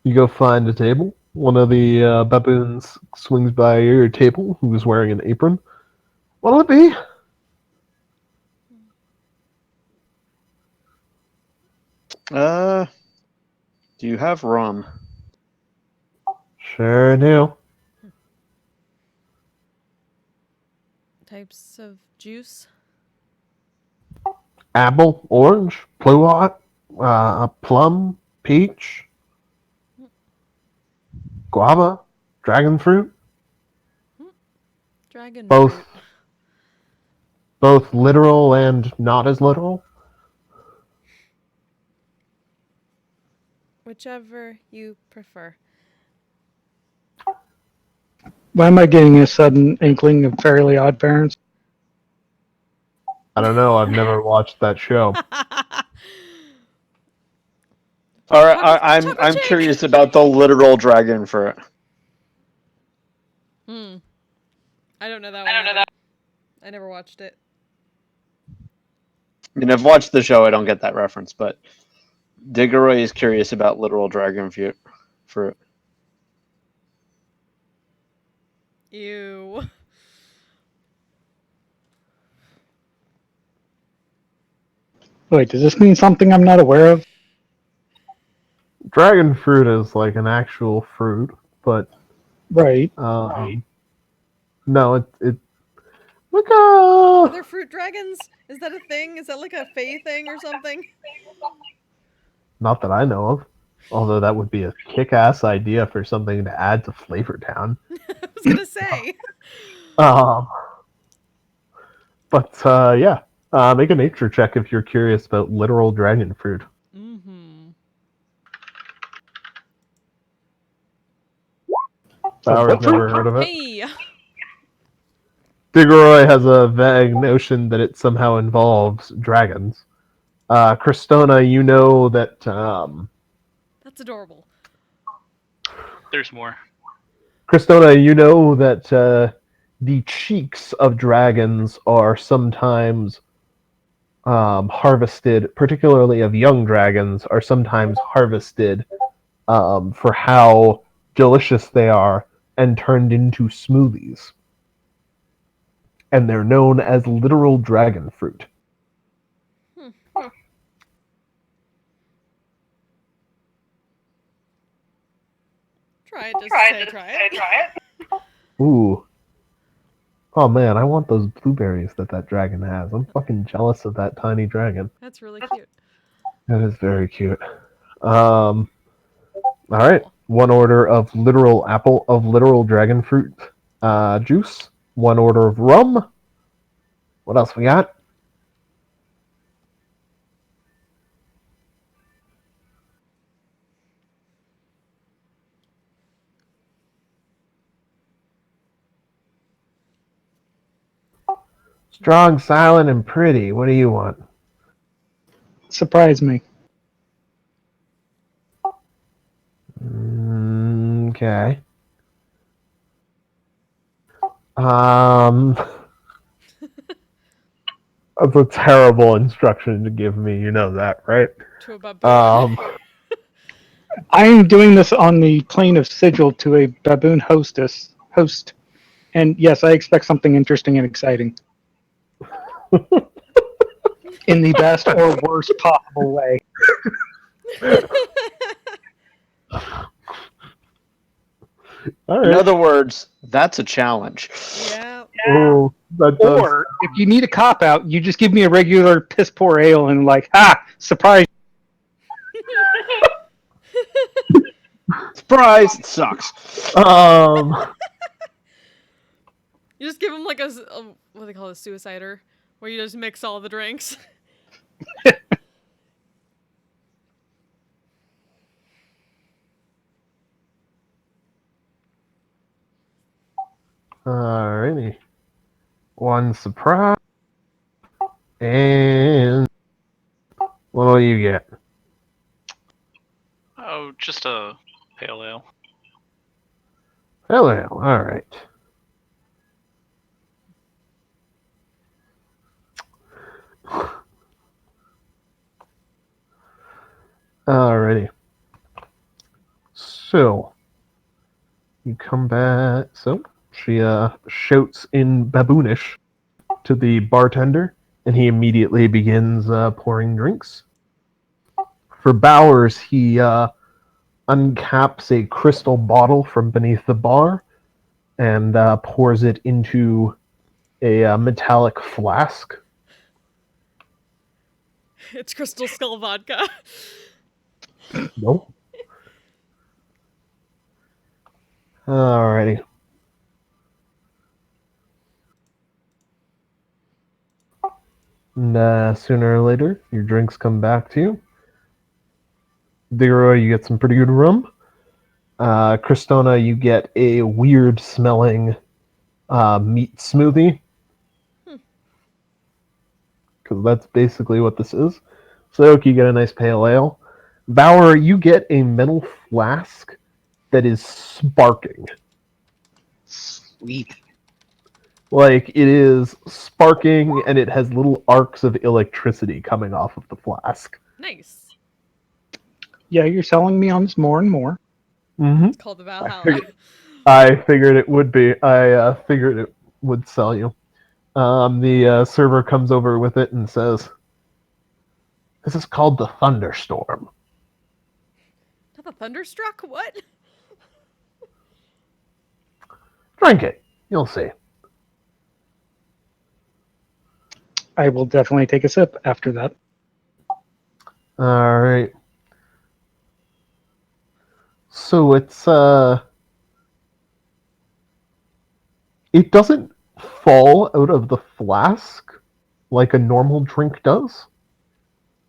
You go find a table. One of the baboons swings by your table, who's wearing an apron. What'll it be? Do you have rum? Sure do. Types of juice. Apple, orange, pluot, plum, peach, guava, dragon fruit. Dragon Both. fruit. Both literal and not as literal. Whichever you prefer. Why am I getting a sudden inkling of Fairly Odd Parents? I don't know. I've never watched that show. All right, I'm Chocolate shake! curious about the literal dragon fruit. I don't know that one either. I never watched it. I mean, I've watched the show. I don't get that reference, but Diggeroy is curious about literal dragon fruit. Ew. Wait, does this mean something I'm not aware of? Dragon fruit is like an actual fruit, but Right. no, it look Are there fruit dragons? Is that a thing? Is that like a fae thing or something? not that I know of. Although that would be a kick-ass idea for something to add to Flavor Town. I was gonna say. But yeah, make a nature check if you're curious about literal dragon fruit. Bauer's never heard of it. Hey! Diggeroy has a vague notion that it somehow involves dragons. Christona, you know that. That's adorable. There's more. Christona, you know that the cheeks of dragons are sometimes harvested, particularly of young dragons, are sometimes harvested for how delicious they are and turned into smoothies. And they're known as literal dragon fruit. Try it, just say try it. Ooh. Oh man, I want those blueberries that dragon has. I'm fucking jealous of that tiny dragon. That's really cute. That is very cute. All right. One order of literal dragon fruit juice. One order of rum. What else we got? Strong, silent, and pretty. What do you want? Surprise me. Okay. That's a terrible instruction to give me. You know that, right? To a baboon. I am doing this on the plane of sigil to a baboon host. And yes, I expect something interesting and exciting. In the best or worst possible way. All right. In other words, that's a challenge. Yeah. Oh, that does. Or if you need a cop out, you just give me a regular piss poor ale and like, surprise. Surprise! It sucks. You just give him like a what do they call it, a suicider, where you just mix all the drinks. Alrighty. One surprise. And what will you get? Oh, just a pale ale. Hello. Alright. Alrighty. So, you come back. So, she shouts in baboonish to the bartender, and he immediately begins pouring drinks. For Bowers, he uncaps a crystal bottle from beneath the bar and pours it into a metallic flask. It's Crystal Skull vodka. Nope. Alrighty. And sooner or later, your drinks come back to you. Diggeroy, you get some pretty good rum. Christona, you get a weird smelling meat smoothie. because that's basically what this is. Soak, you get a nice pale ale. Bauer, you get a metal flask that is sparking. Sweet. Like, it is sparking, and it has little arcs of electricity coming off of the flask. Nice. Yeah, you're selling me on this more and more. Mm-hmm. It's called the Valhalla. I figured it would be. I figured it would sell you. The server comes over with it and says, "This is called the Thunderstorm." Not the Thunderstruck? What? Drink it. You'll see. I will definitely take a sip after that. All right. So it doesn't fall out of the flask like a normal drink does.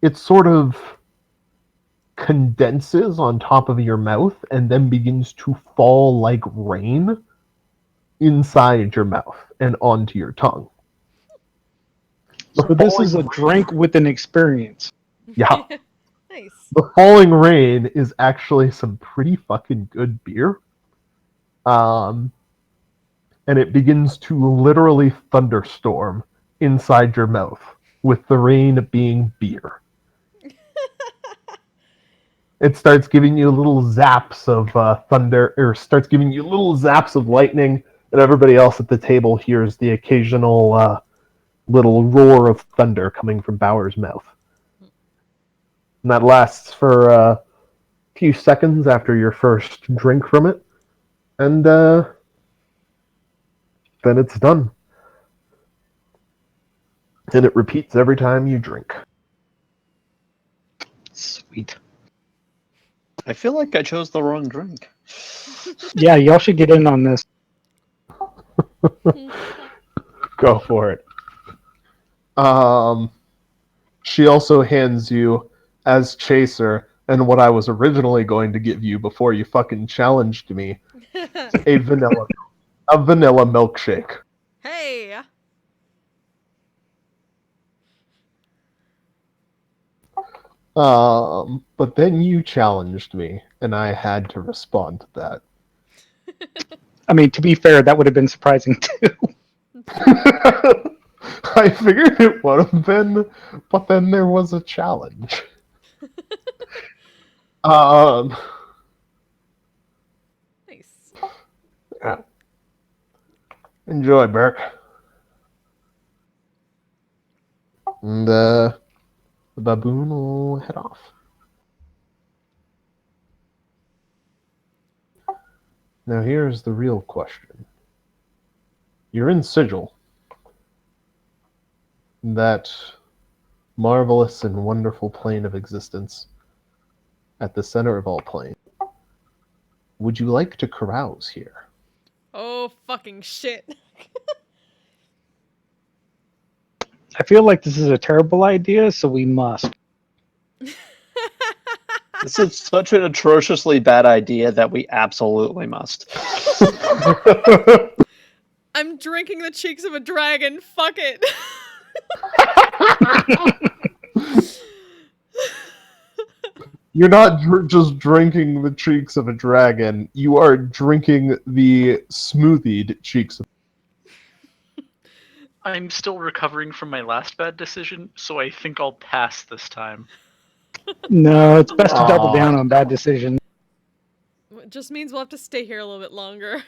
It sort of condenses on top of your mouth and then begins to fall like rain inside your mouth and onto your tongue. So this is a drink with an experience. Yeah. Nice. The falling rain is actually some pretty fucking good beer. And it begins to literally thunderstorm inside your mouth, with the rain being beer. It starts giving you little zaps of thunder, or starts giving you little zaps of lightning, and everybody else at the table hears the occasional little roar of thunder coming from Bauer's mouth. And that lasts for a few seconds after your first drink from it, and then it's done. And it repeats every time you drink. Sweet. I feel like I chose the wrong drink. Yeah, y'all should get in on this. Go for it. She also hands you, as chaser, and what I was originally going to give you before you fucking challenged me, a vanilla milkshake. Hey! But then you challenged me, and I had to respond to that. I mean, to be fair, that would have been surprising too. I figured it would have been, but then there was a challenge. Nice. Yeah. Enjoy, Burke. And the baboon will head off. Now here's the real question. You're in Sigil. That marvelous and wonderful plane of existence at the center of all planes. Would you like to carouse here? Oh, fucking shit. I feel like this is a terrible idea, so we must. This is such an atrociously bad idea that we absolutely must. I'm drinking the cheeks of a dragon. Fuck it. You're not just drinking the cheeks of a dragon. You are drinking the smoothied cheeks of. I'm still recovering from my last bad decision, so I think I'll pass this time. No, it's best to double down on bad decisions. It just means we'll have to stay here a little bit longer.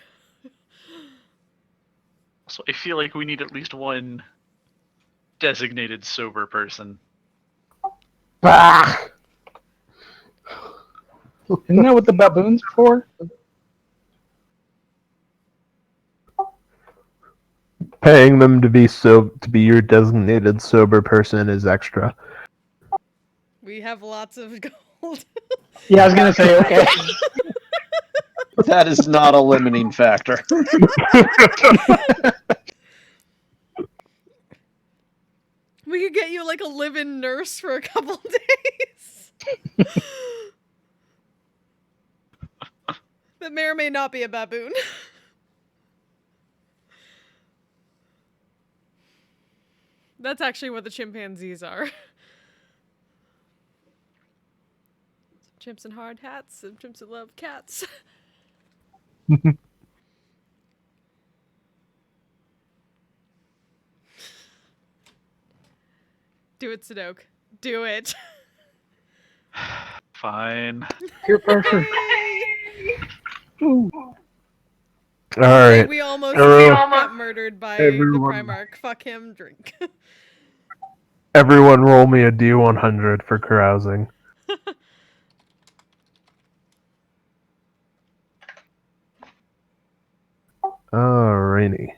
So I feel like we need at least one designated sober person. Bah! Isn't that what the baboons are for? Paying them to be your designated sober person is extra. We have lots of gold. Yeah, I was gonna say, okay. That is not a limiting factor. We could get you like a live-in nurse for a couple days. That may or may not be a baboon. That's actually what the chimpanzees are. Some chimps in hard hats, some chimps that love cats. Do it, Sudoku. Do it. Fine. Peer pressure. Ooh. All right. We almost Everyone- got murdered by everyone- the Primarch. Fuck him, drink. Everyone roll me a D100 for carousing. Alrighty.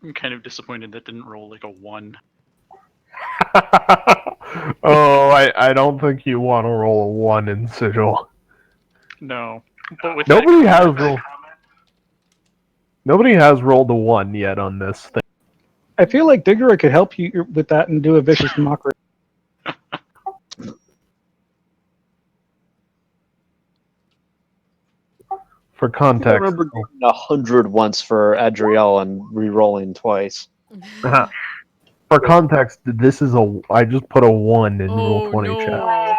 I'm kind of disappointed that didn't roll like a 1. Oh, I don't think you want to roll a 1 in Sigil. No. But with Nobody that has comment- rolled. Nobody has rolled a 1 yet on this thing. I feel like Digger could help you with that and do a vicious mockery. For I context, remember getting 100 once for Adriel and re-rolling twice. for context, this is a. I just put a 1 in roll 20 chat.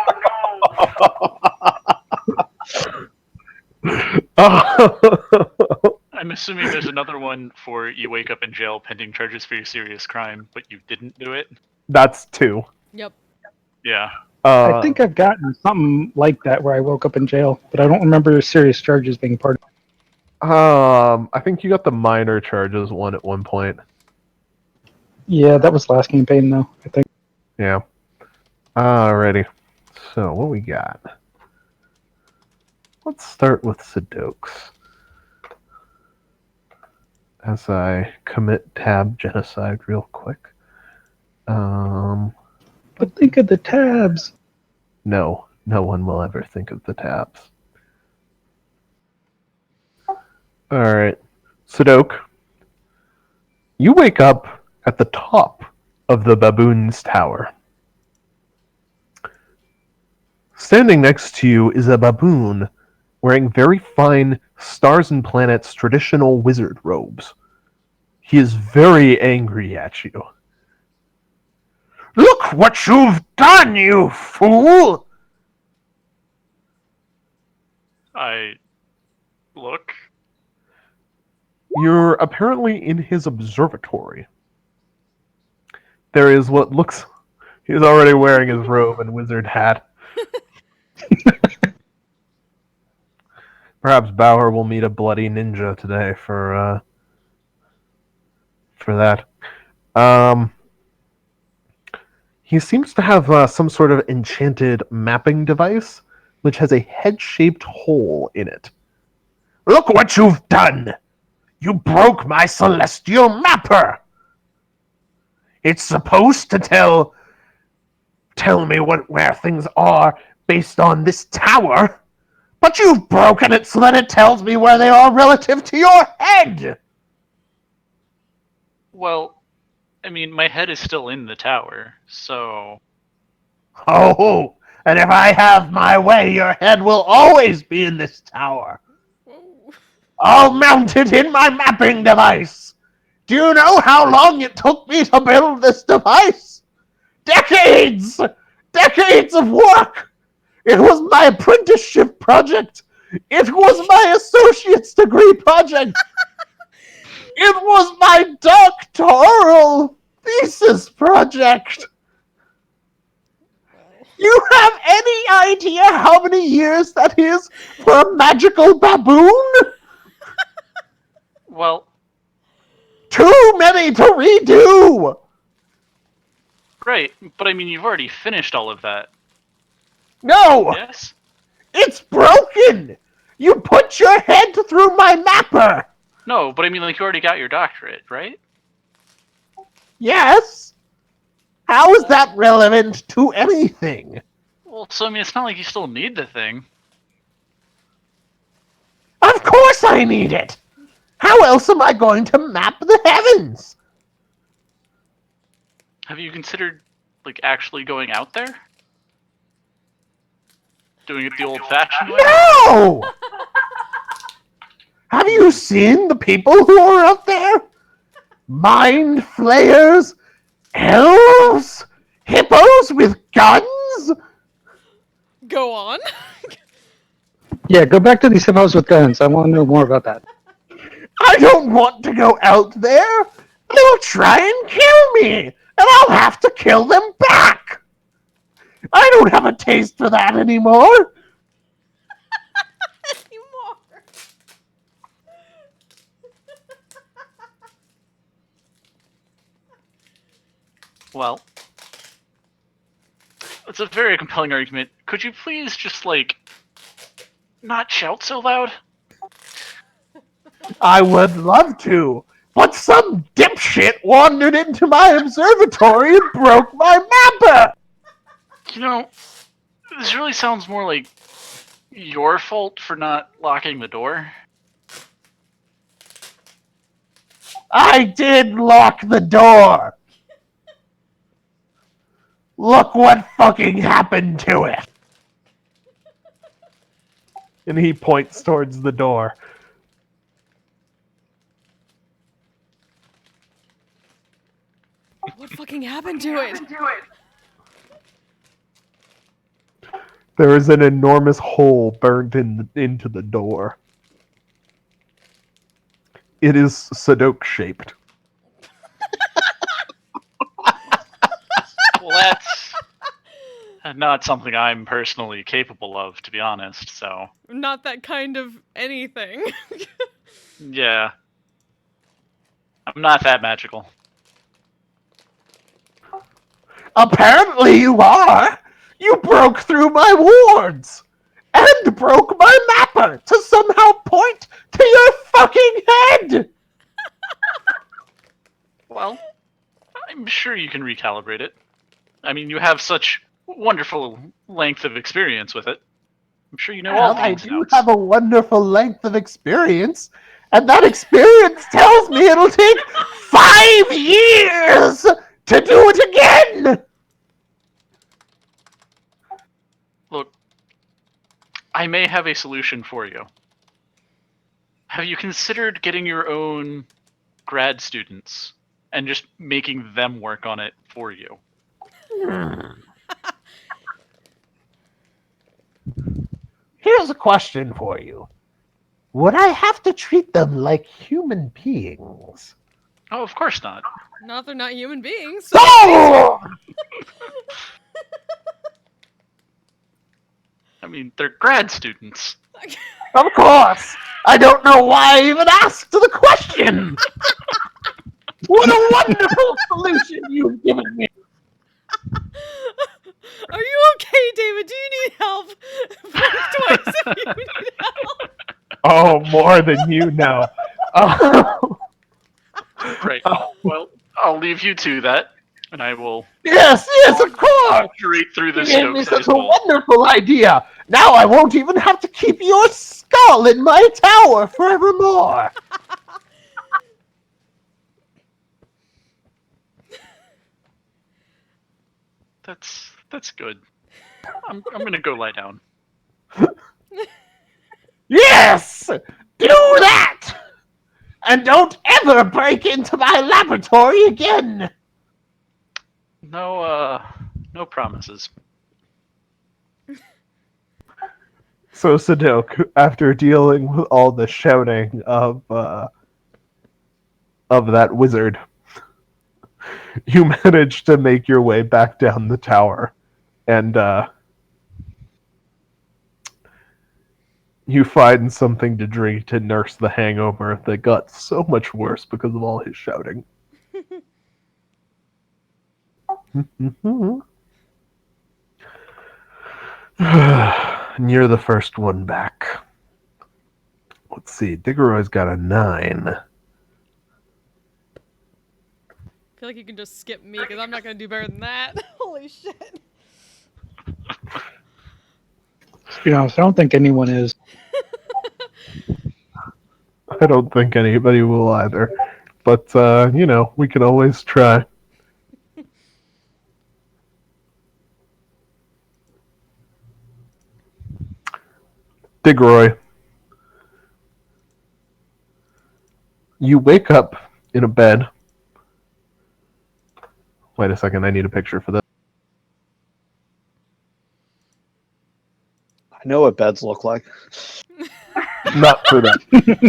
I'm assuming there's another one for you wake up in jail pending charges for your serious crime, but you didn't do it. That's 2. Yep. Yeah. I think I've gotten something like that where I woke up in jail, but I don't remember serious charges being part of it. I think you got the minor charges one at one point. Yeah, that was last campaign, though, I think. Yeah. Alrighty. So, what we got? Let's start with Sudokus. As I commit tab genocide real quick. But think of the tabs. No one will ever think of the tabs. Alright. Sudoku. You wake up at the top of the baboon's tower. Standing next to you is a baboon wearing very fine Stars and Planets traditional wizard robes. He is very angry at you. Look what you've done, you fool! I look. You're apparently in his observatory. There is what looks... He's already wearing his robe and wizard hat. Perhaps Bauer will meet a bloody ninja today for that. He seems to have some sort of enchanted mapping device, which has a head-shaped hole in it. Look what you've done! You broke my celestial mapper! It's supposed to tell me where things are based on this tower, but you've broken it so that it tells me where they are relative to your head! Well, I mean, my head is still in the tower, so... Oh, and if I have my way, your head will always be in this tower. I'll mount it in my mapping device. Do you know how long it took me to build this device? Decades! Decades of work! It was my apprenticeship project. It was my associate's degree project. It was my doctoral thesis project. You have any idea how many years that is for a magical baboon? Well, Too many to redo! right, but I mean, you've already finished all of that. No! Yes? It's broken! You put your head through my mapper! No, but I mean, like, you already got your doctorate, right? Yes? How is that relevant to anything? Well, so I mean, it's not like you still need the thing. Of course I need it! How else am I going to map the heavens? have you considered, like, actually going out there? Doing it the old-fashioned way? No! Have you seen the people who are out there? Mind flayers? Elves? Hippos with guns? Go on. Yeah, go back to these hippos with guns. I want to know more about that. I don't want to go out there. They'll try and kill me, and I'll have to kill them back. I don't have a taste for that anymore. Well, it's a very compelling argument. Could you please just, like, not shout so loud? I would love to, but some dipshit wandered into my observatory and broke my mapper. You know, this really sounds more like your fault for not locking the door. I did lock the door. Look what fucking happened to it. And he points towards the door. What fucking happened to it? There is an enormous hole burned into the door. It is Sadok shaped. Well, that's not something I'm personally capable of, to be honest, so... Not that kind of anything. Yeah. I'm not that magical. Apparently you are! You broke through my wards! And broke my mapper to somehow point to your fucking head! Well, I'm sure you can recalibrate it. I mean, you have such wonderful length of experience with it. I'm sure you know all Well, I things do have a wonderful length of experience, and that experience tells me it'll take 5 years to do it again! Look, I may have a solution for you. Have you considered getting your own grad students and just making them work on it for you? Here's a question for you. Would I have to treat them like human beings? Oh, of course not. No, they're not human beings. So Oh! I mean, they're grad students. Of course! I don't know why I even asked the question! What a wonderful solution you've given me! Are you okay, David? Do you need help? Blink twice if you need help. Oh, more than you know. Oh. Right. Well, I'll leave you to that, and I will Yes, of course! straight through You this gave me scope such a wonderful idea! Now I won't even have to keep your skull in my tower forevermore! That's good. I'm gonna go lie down. Yes! Do that! And don't ever break into my laboratory again! No promises. So Sadok, after dealing with all the shouting of that wizard, you manage to make your way back down the tower, and you find something to drink to nurse the hangover that got so much worse because of all his shouting. And you're the first one back. Let's see, Diggeroy's got a 9. I feel like you can just skip me because I'm not going to do better than that. Holy shit. To be honest, I don't think anyone is. I don't think anybody will either. But, we can always try. Digroy, you wake up in a bed. Wait a second, I need a picture for this. I know what beds look like. Not for that.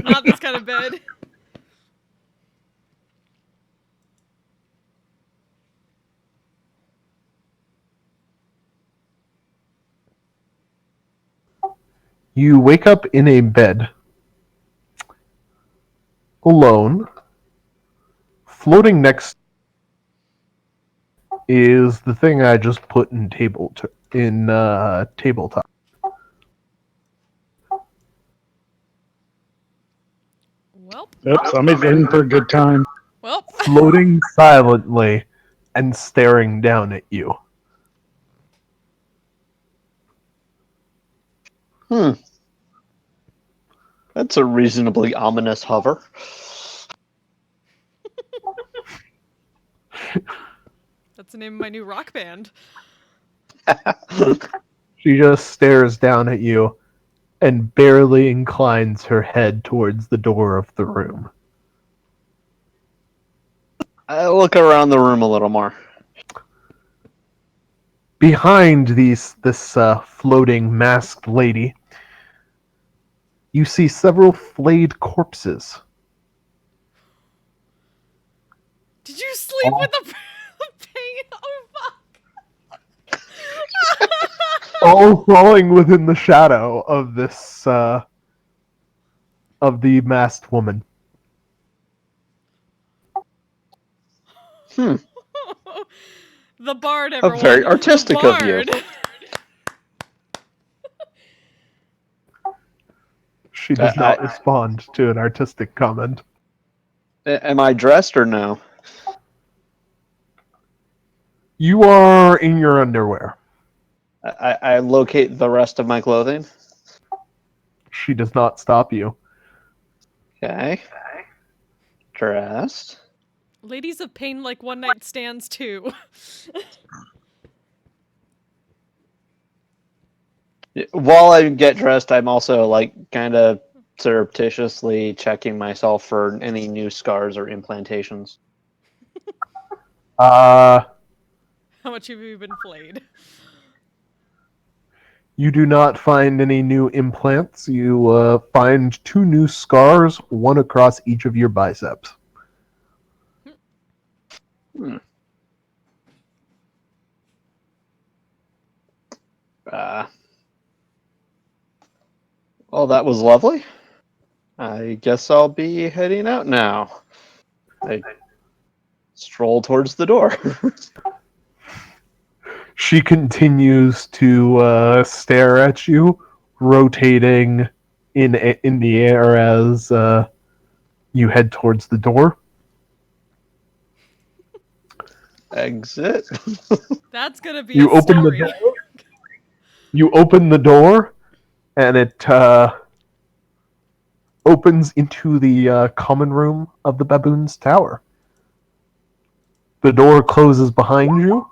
Not this kind of bed. You wake up in a bed, alone. Floating next is the thing I just put in tabletop. Welp. Yep, somebody's in for a good time. Welp. Floating silently and staring down at you. That's a reasonably ominous hover. That's the name of my new rock band. She just stares down at you and barely inclines her head towards the door of the room. I look around the room a little more. Behind this floating masked lady, you see several flayed corpses. Did you sleep with the pain? Oh, fuck. All falling within the shadow of this of the masked woman. The bard, How everyone. very artistic the of you. bard. She does not respond to an artistic comment. Am I dressed or no? You are in your underwear. I locate the rest of my clothing. She does not stop you. Okay. Dressed. Ladies of pain like one night stands too. While I get dressed, I'm also kind of surreptitiously checking myself for any new scars or implantations. How much have you been flayed? You do not find any new implants. You find 2 new scars, one across each of your biceps. Well, that was lovely. I guess I'll be heading out now. I stroll towards the door. She continues to stare at you, rotating in the air as you head towards the door. Exit. That's gonna be You a open the story. door. You open the door, and it opens into the common room of the baboon's tower. The door closes behind you,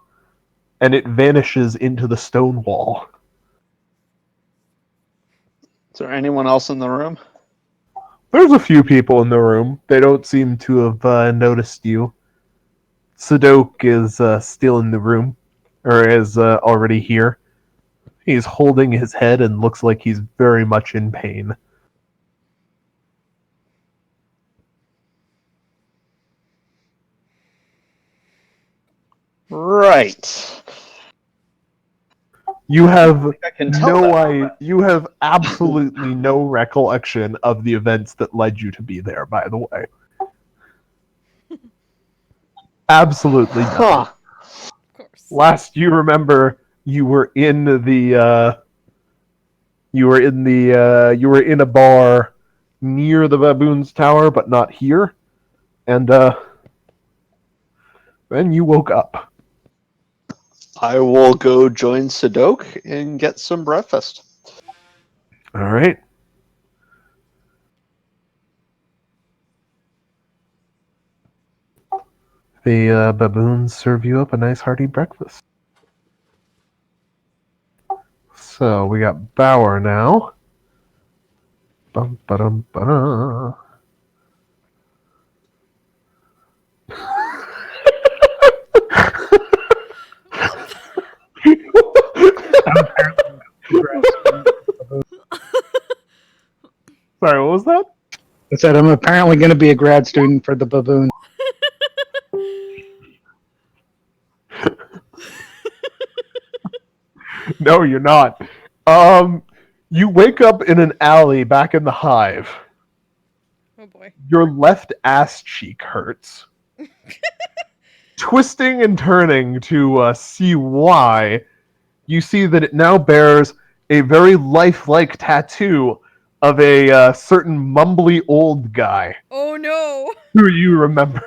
and it vanishes into the stone wall. Is there anyone else in the room? There's a few people in the room. They don't seem to have noticed you. Sadok is still in the room, or is already here. He's holding his head and looks like he's very much in pain. Right. You have I can tell you have absolutely no recollection of the events that led you to be there, by the way. Absolutely none. Huh. Of course. Last you remember, you were in a bar near the baboon's tower, but not here. And then you woke up. I will go join Sadok and get some breakfast. All right. The baboons serve you up a nice hearty breakfast. So we got Bauer now. Bum, ba-dum, ba-da. I'm apparently a grad student. Sorry, what was that? I said I'm apparently going to be a grad student for the baboon. No, you're not. You wake up in an alley back in the hive. Oh boy. Your left ass cheek hurts. Twisting and turning to see why, you see that it now bears a very lifelike tattoo of a certain mumbly old guy Oh no. who you remember.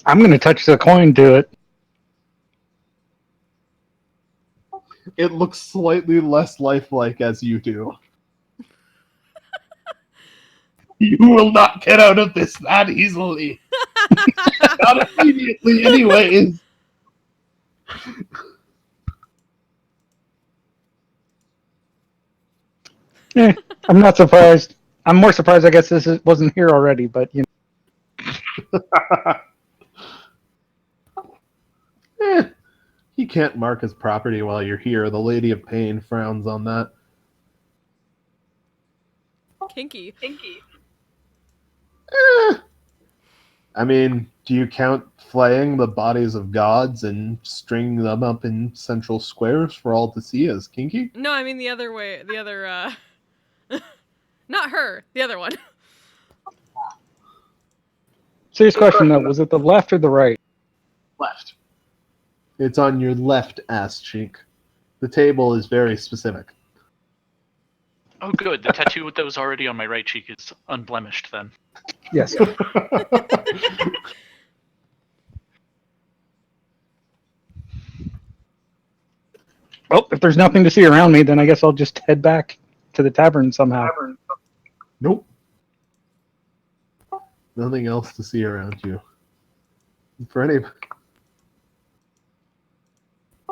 I'm going to touch the coin to it. It looks slightly less lifelike as you do. You will not get out of this that easily. Not immediately, anyways. I'm not surprised. I'm more surprised, I guess, wasn't here already, but you know. He can't mark his property while you're here. The Lady of Pain frowns on that. Kinky. I mean, do you count flaying the bodies of gods and stringing them up in central squares for all to see as kinky? No, I mean the other way. The other, not her. The other one. Serious question, though. Was it the left or the right? Left. It's on your left ass cheek. The table is very specific. Oh, good. The tattoo that was already on my right cheek is unblemished then. Yes. Well, if there's nothing to see around me, then I guess I'll just head back to the tavern somehow. Nope. Nothing else to see around you. For any...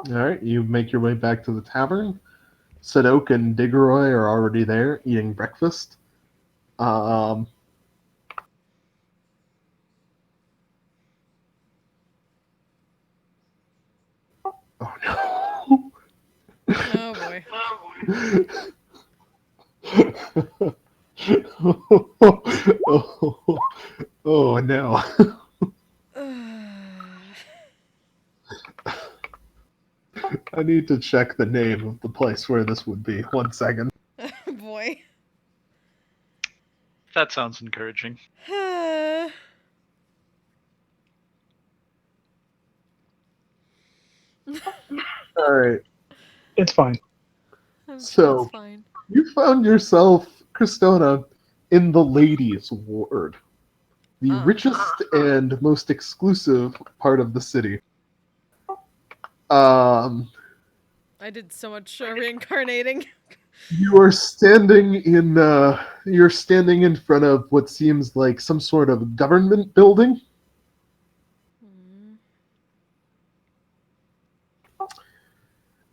Alright, you make your way back to the tavern. Sadok and Diggeroy are already there eating breakfast. Oh no. Oh boy. Oh no. I need to check the name of the place where this would be. 1 second. Oh boy. That sounds encouraging. Alright. It's fine. I'm So- sure it's fine. You found yourself, Christona, in the ladies' ward. The Ah. richest and most exclusive part of the city. I did so much reincarnating. You are standing in you're standing in front of what seems like some sort of government building.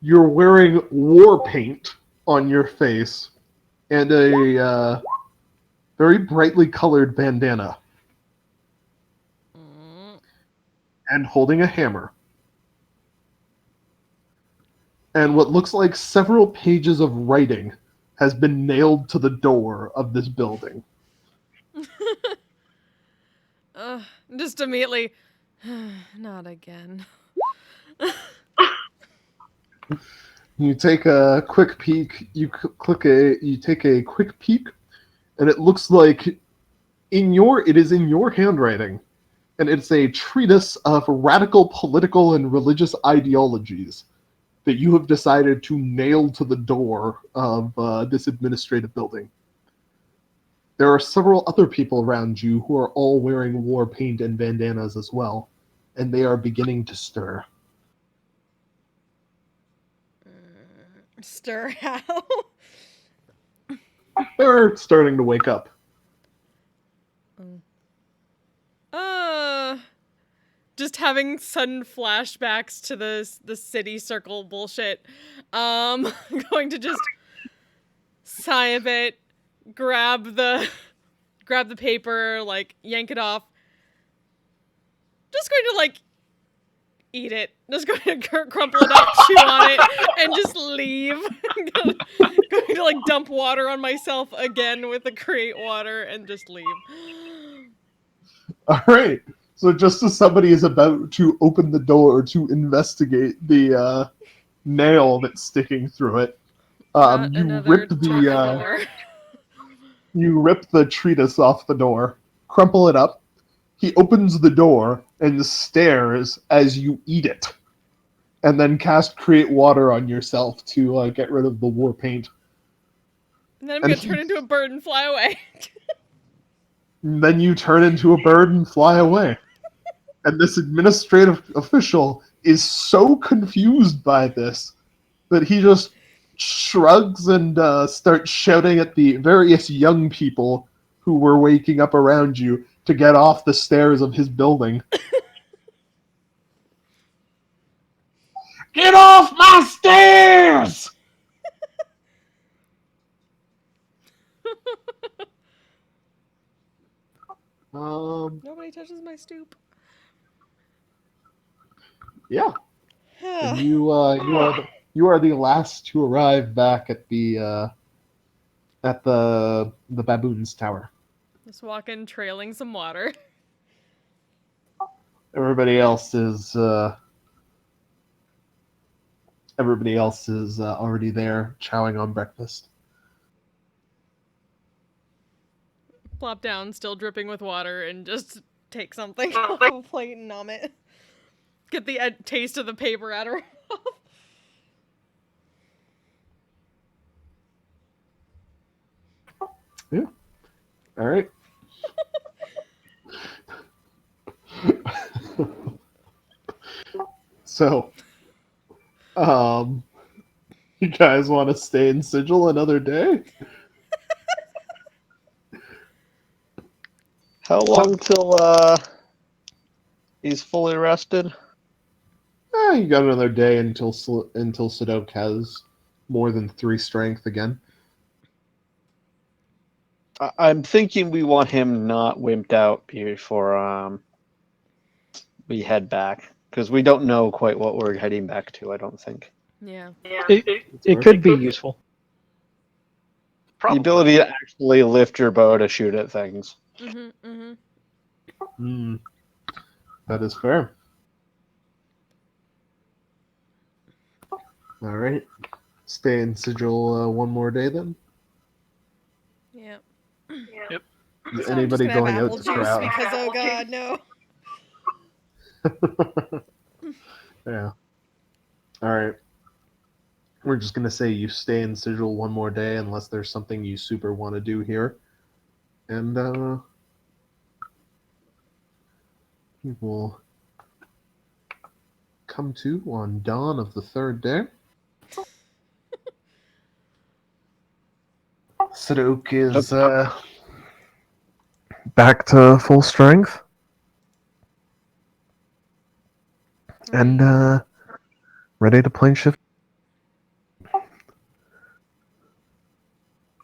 You're wearing war paint on your face and a very brightly colored bandana and holding a hammer. And what looks like several pages of writing has been nailed to the door of this building. Just immediately. Not again. You take a quick peek. You take a quick peek, and it looks like it is in your handwriting, and it's a treatise of radical political and religious ideologies that you have decided to nail to the door of this administrative building. There are several other people around you who are all wearing war paint and bandanas as well, and they are beginning to stir. Stir how? They're starting to wake up. Just how having sudden flashbacks to the city circle bullshit. Going to just sigh a bit, grab the paper, like yank it off. Just going to like eat it. Just going to crumple it up, chew on it, and just leave. Going to like dump water on myself again with the create water and just leave. All right. So just as somebody is about to open the door to investigate the nail that's sticking through it, Not you another rip turkey the door. you rip the treatise off the door, crumple it up. He opens the door and stares as you eat it, and then cast create water on yourself to get rid of the war paint. And then I'm And gonna turn into a bird and fly away. And then you turn into a bird and fly away. And this administrative official is so confused by this that he just shrugs and starts shouting at the various young people who were waking up around you to get off the stairs of his building. Get off my stairs! Nobody touches my stoop. Yeah. And you are the last to arrive back at the baboon's tower. Just walking, trailing some water. Everybody else is already there, chowing on breakfast. Plop down, still dripping with water, and just take something off a plate and nom it. Get the taste of the paper out of her mouth. Yeah. All right. So, you guys want to stay in Sigil another day? How long till he's fully rested? You got another day until Sadok has more than 3 strength again. I'm thinking we want him not wimped out before we head back, because we don't know quite what we're heading back to, I don't think. Yeah. It could be useful. Probably. The ability to actually lift your bow to shoot at things. That is fair. All right. Stay in Sigil one more day then. Yep. Yep. Is So anybody I'm just gonna going have out apple to juice grab? because oh god, no. Yeah. All right. We're just gonna say you stay in Sigil one more day unless there's something you super want to do here, and we will come to on dawn of the 3rd day. Sadok is back to full strength and ready to plane shift.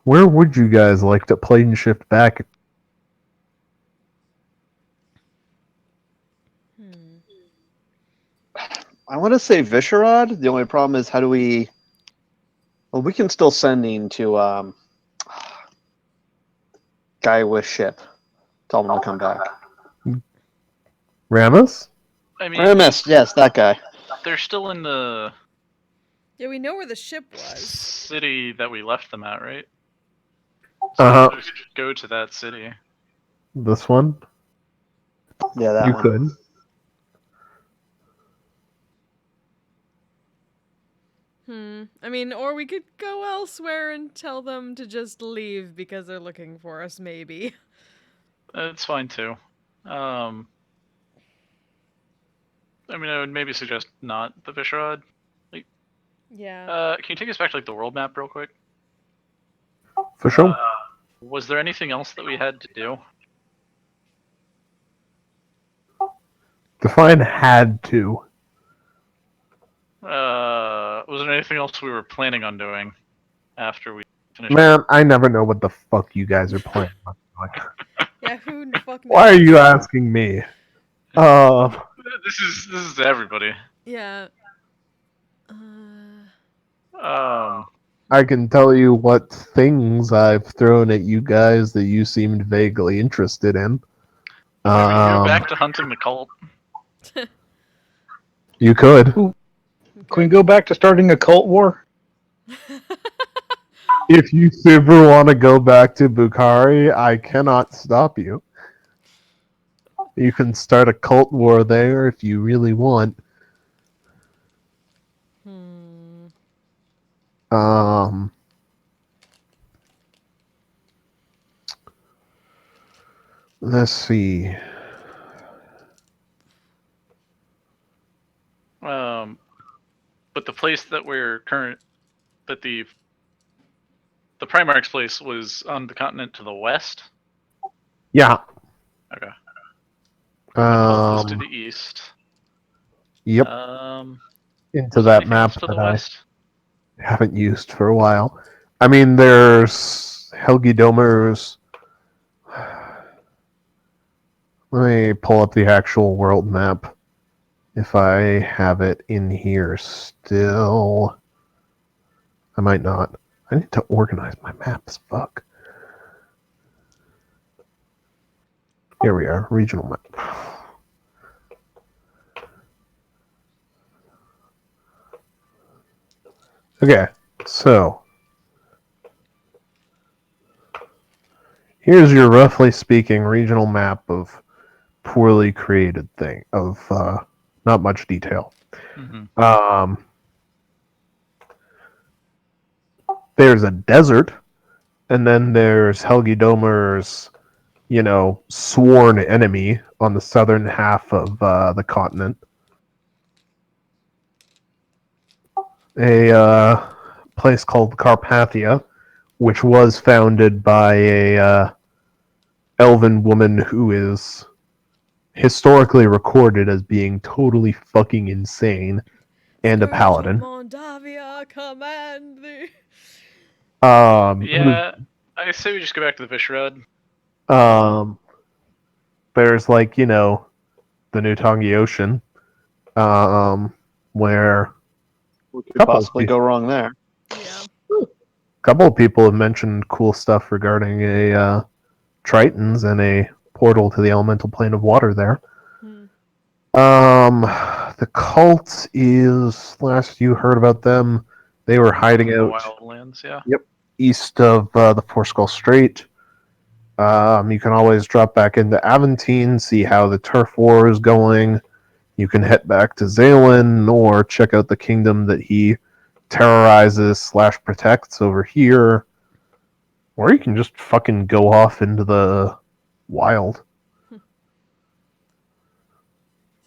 Where would you guys like to plane shift back? I want to say Visherad. The only problem is how do we... Well, we can still send him to guy with ship. Tell him to come back. Ramus? I mean, Ramus, yes, that guy. they're still in the Yeah, we know where the ship was. city that we left them at, right? Just go to that city. This one? Yeah, that You one. could. I mean, or we could go elsewhere and tell them to just leave because they're looking for us, maybe. That's fine too. I mean, I would maybe suggest not the Visherad. Yeah. Can you take us back to like the world map real quick? For sure. Was there anything else that we had to do? Define had to. Was there anything else we were planning on doing after we finished? Man, I never know what the fuck you guys are planning on doing. Yeah, who fuck knows? Why are you asking me? This is everybody. Yeah. I can tell you what things I've thrown at you guys that you seemed vaguely interested in. Maybe go back to hunting the cult. You could. Can we go back to starting a cult war? If you super want to go back to Bukhari, I cannot stop you. You can start a cult war there if you really want. Let's see. But the place that the Primarch's place was on the continent to the west. Yeah. Okay. Was to the east. Yep. Into that map to the that west? I haven't used for a while. I mean, there's Helgi Domer's. Let me pull up the actual world map. If I have it in here still. I might not. I need to organize my maps. Fuck. Here we are. Regional map. Okay. So. Here's your roughly speaking regional map of poorly created thing. Of not much detail. Mm-hmm. There's a desert, and then there's Helgi Domer's, sworn enemy on the southern half of the continent. A place called Carpathia, which was founded by a elven woman who is historically recorded as being totally fucking insane and a paladin. Moldavia, command thee. Yeah, I say we just go back to the fish road. There's the Nutongi Ocean, where what could possibly go wrong there? Yeah. A couple of people have mentioned cool stuff regarding a Tritons and a portal to the elemental plane of water there. The cult is, last you heard about them, they were hiding out Wildlands, yeah. Yep, east of the Four Skull Strait. You can always drop back into Aventine, see how the turf war is going. You can head back to Zalen or check out the kingdom that he terrorizes / protects over here. Or you can just fucking go off into the wild.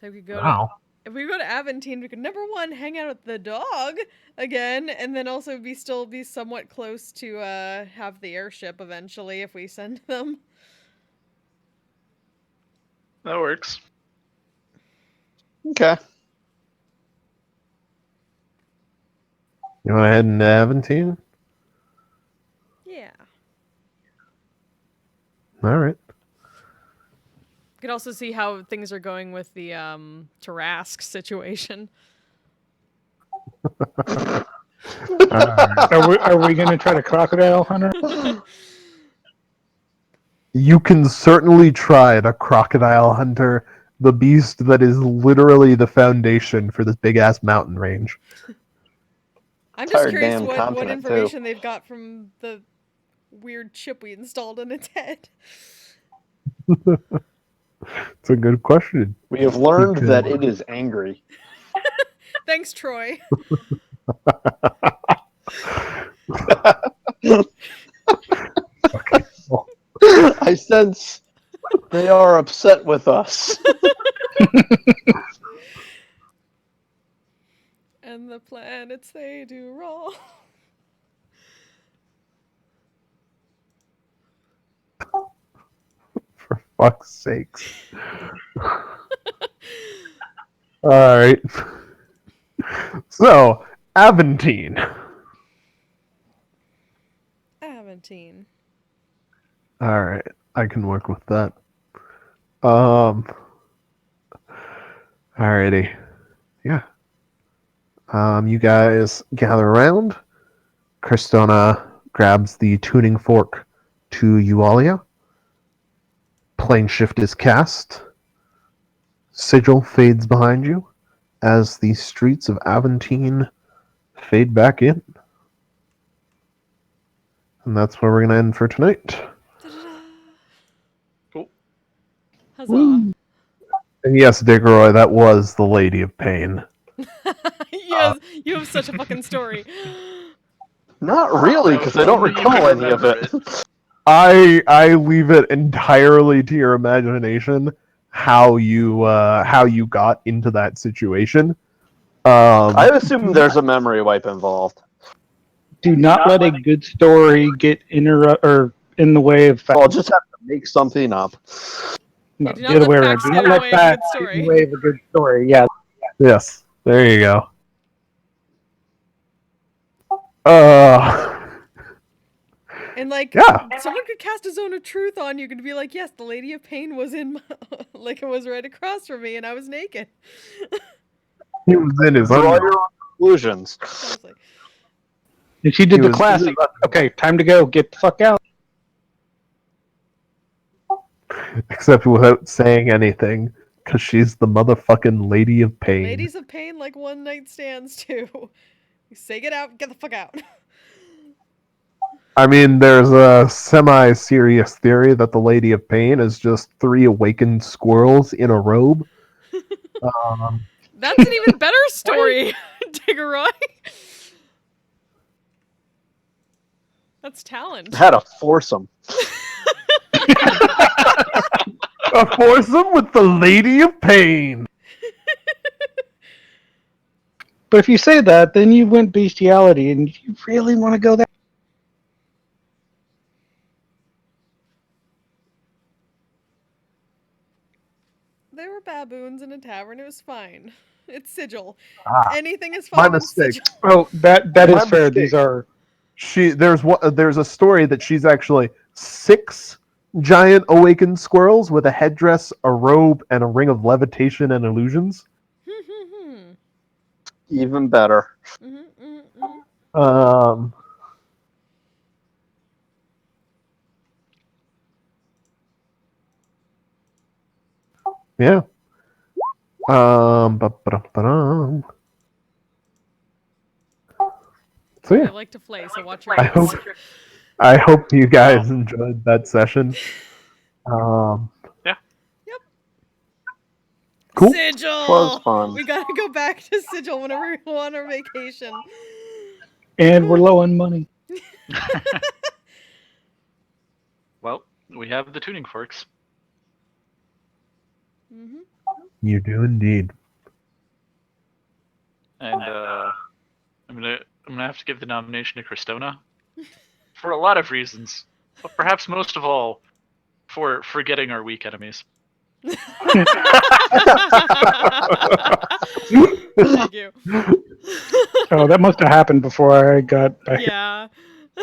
So we go if we go to Aventine, we could number one hang out with the dog again, and then also still be somewhat close to have the airship eventually if we send them. That works. Okay. You want to head into Aventine? Yeah. All right. You can also see how things are going with the Tarask situation. Are we going to try to crocodile hunter? You can certainly try the crocodile hunter, the beast that is literally the foundation for this big ass mountain range. I'm just curious what information they've got from the weird chip we installed in its head. It's a good question. We have learned that it is angry. Thanks, Troy. Okay. I sense they are upset with us. And the planets they do roll. For fuck's sakes. Alright. So, Aventine. Aventine. Alright, I can work with that. Alrighty. Yeah. You guys gather around. Kristona grabs the tuning fork to Yualia. Plane shift is cast. Sigil fades behind you as the streets of Aventine fade back in. And that's where we're going to end for tonight. Da-da-da. Cool. Huzzah. Woo. And yes, Diggeroy, that was the Lady of Pain. Yes, you have such a fucking story. Not really, because I don't Only you recall can any of remember it. I leave it entirely to your imagination how you got into that situation. I assume there's a memory wipe involved. Do not let a good story get in the way of I'll facts. just have to make something up. No, do the not other let way around. facts Do get not in the let way of a good facts get in story. the way of a good story. Yeah. Yes, there you go. Uh, And like, yeah. someone could cast a zone of truth on you and be like, yes, the Lady of Pain was in my, like, it was right across from me and I was naked. He was in his Draw own. your own conclusions. Honestly. And she did He the was- classic. Okay, time to go. Get the fuck out. Except without saying anything, because she's the motherfucking Lady of Pain. Ladies of Pain like one night stands too. You say get out, get the fuck out. I mean, there's a semi-serious theory that the Lady of Pain is just 3 awakened squirrels in a robe. That's an even better story, Diggeroy. That's talent. Had to force them. A foursome with the Lady of Pain. But if you say that, then you went bestiality, and you really want to go there? There were baboons in a tavern. It was fine. It's Sigil. Ah, Anything is my fine in mistake. Sigil. Oh, that My is fair. mistake. These are There's a story that she's actually 6 giant awakened squirrels with a headdress, a robe, and a ring of levitation and illusions. Even better. Um, yeah. Ba-ba-dum-ba-dum. So I yeah, like to flay, so watch your I ass. hope you guys enjoyed that session. Yeah. Yep. Cool. Sigil! Was fun. We gotta go back to Sigil whenever we go on our vacation. and we're low on money. Well, we have the tuning forks. Mm-hmm. You do indeed. And I'm gonna have to give the nomination to Kristona for a lot of reasons, but perhaps most of all for forgetting our weak enemies. Thank you. Oh, that must have happened before I got back. Yeah.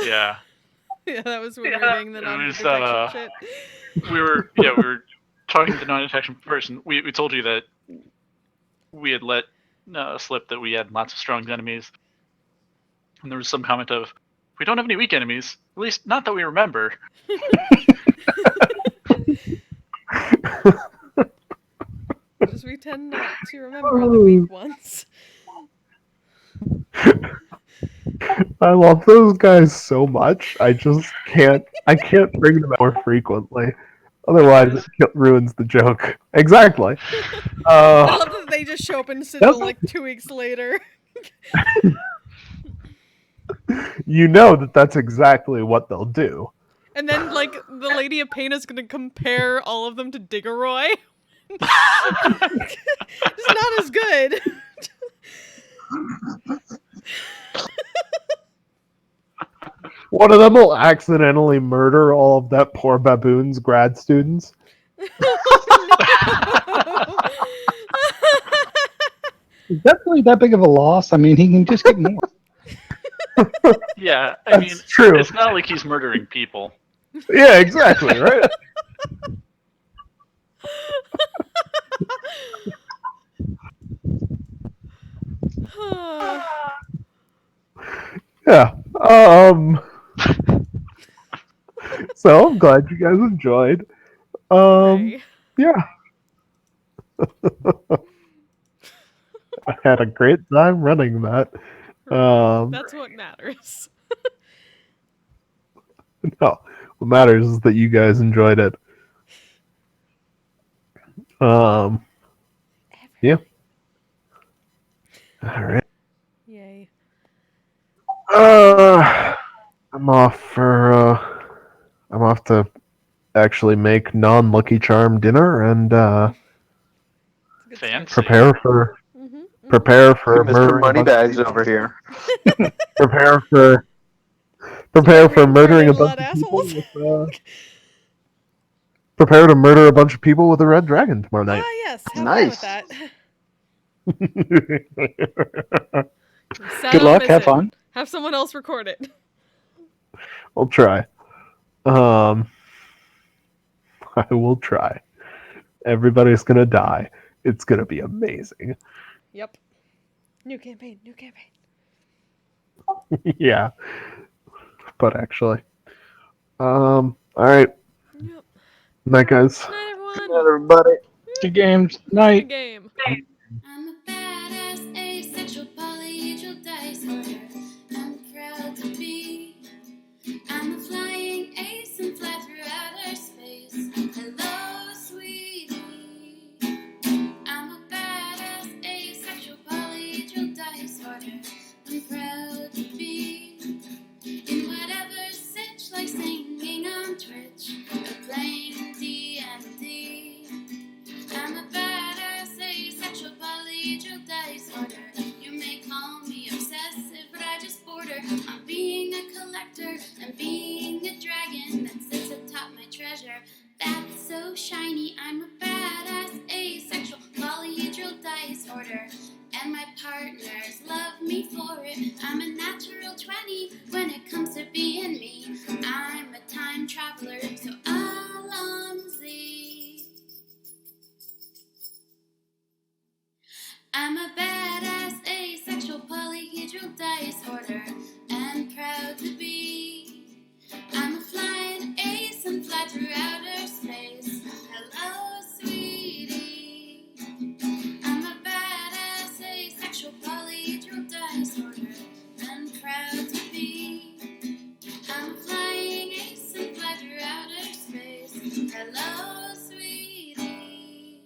Yeah, Yeah, that was when we were doing the It non-detection was, shit. we were talking to the non-detection person. We told you that we had let slip that we had lots of strong enemies, and there was some comment of, "We don't have any weak enemies, at least not that we remember." Just we tend not to remember the weak ones. I love those guys so much. I just can't. I can't bring them out more frequently. Otherwise, it ruins the joke. Exactly. I love that they just show up in Sigil like 2 weeks later. You know that that's exactly what they'll do. And then, like, the Lady of Pain is gonna compare all of them to Diggeroy. It's not as good. One of them will accidentally murder all of that poor baboon's grad students. Is that really that big of a loss? I mean, he can just get more. Yeah, I mean, That's true. it's not like he's murdering people. Yeah, exactly, right? Yeah. So I'm glad you guys enjoyed. Hooray. Yeah. I had a great time running that. Hooray. That's what matters. No, what matters is that you guys enjoyed it. Yeah. All right. Yay. I'm off for. I'm off to actually make non-Lucky Charm dinner and It's a good Fancy. start. prepare for Mr. murdering a bunch of Moneybags people. over here. Prepare for murdering a bunch of people with. Prepare to murder a bunch of people with a red dragon tomorrow night. Ah, yes. Have Nice. fun with that. Good luck. Have fun. Have someone else record it. I'll try. I will try. Everybody's gonna die. It's gonna be amazing. Yep. New campaign. New campaign. Yeah. But actually. All right. Yep. Night, guys. Night, everyone. Everybody. Good games. Good Night. game. I'm a badass, asexual, polyhedral dice holder. I'm proud to be. I'm a flying ace and fly through outer space. Hello, sweetie. I'm a badass, asexual, polyhedral dice holder. I'm proud to be. In whatever sitch, like singing on Twitch or playing D&D. I'm a badass, asexual, polyhedral dice holder. You may call me obsessive, but I just border on being a collector and being a dragon that sits atop my treasure. That's so shiny. I'm a badass, asexual, polyhedral dice holder. And my partners love me for it. I'm a natural 20 when it comes to being me. I'm a time traveler, so Alonzi. I'm a badass, asexual, polyhedral dice holder, and proud to be. I'm a flying ace and fly through outer space. Hello, sweetie. I'm a badass, asexual, polyhedral dice holder, and proud to be. I'm a flying ace and fly through outer space. Hello, sweetie.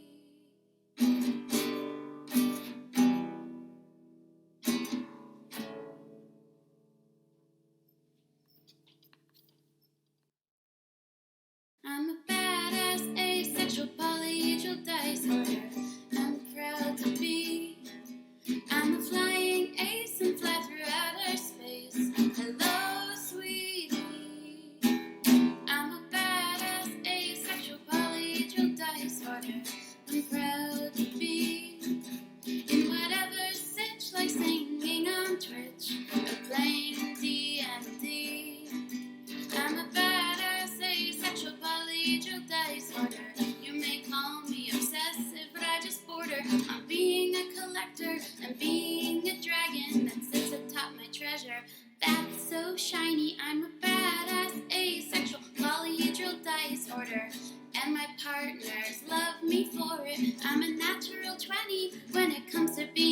I'm a badass, asexual, polyhedral dice holder. I'm proud to be. I'm a flying ace and fly through outer space. Hello, sweetie. I'm a badass, asexual, polyhedral dice holder. I'm proud to be. In whatever sitch, like singing on Twitch or playing D&D. I'm a badass, asexual, polyhedral dice holder. You may call me obsessive, but I just border on being a collector and being a dragon that sits atop my treasure. That's so shiny. I'm a badass, asexual, polyhedral dice holder. And my partners love me for it. I'm a natural 20 when it comes to being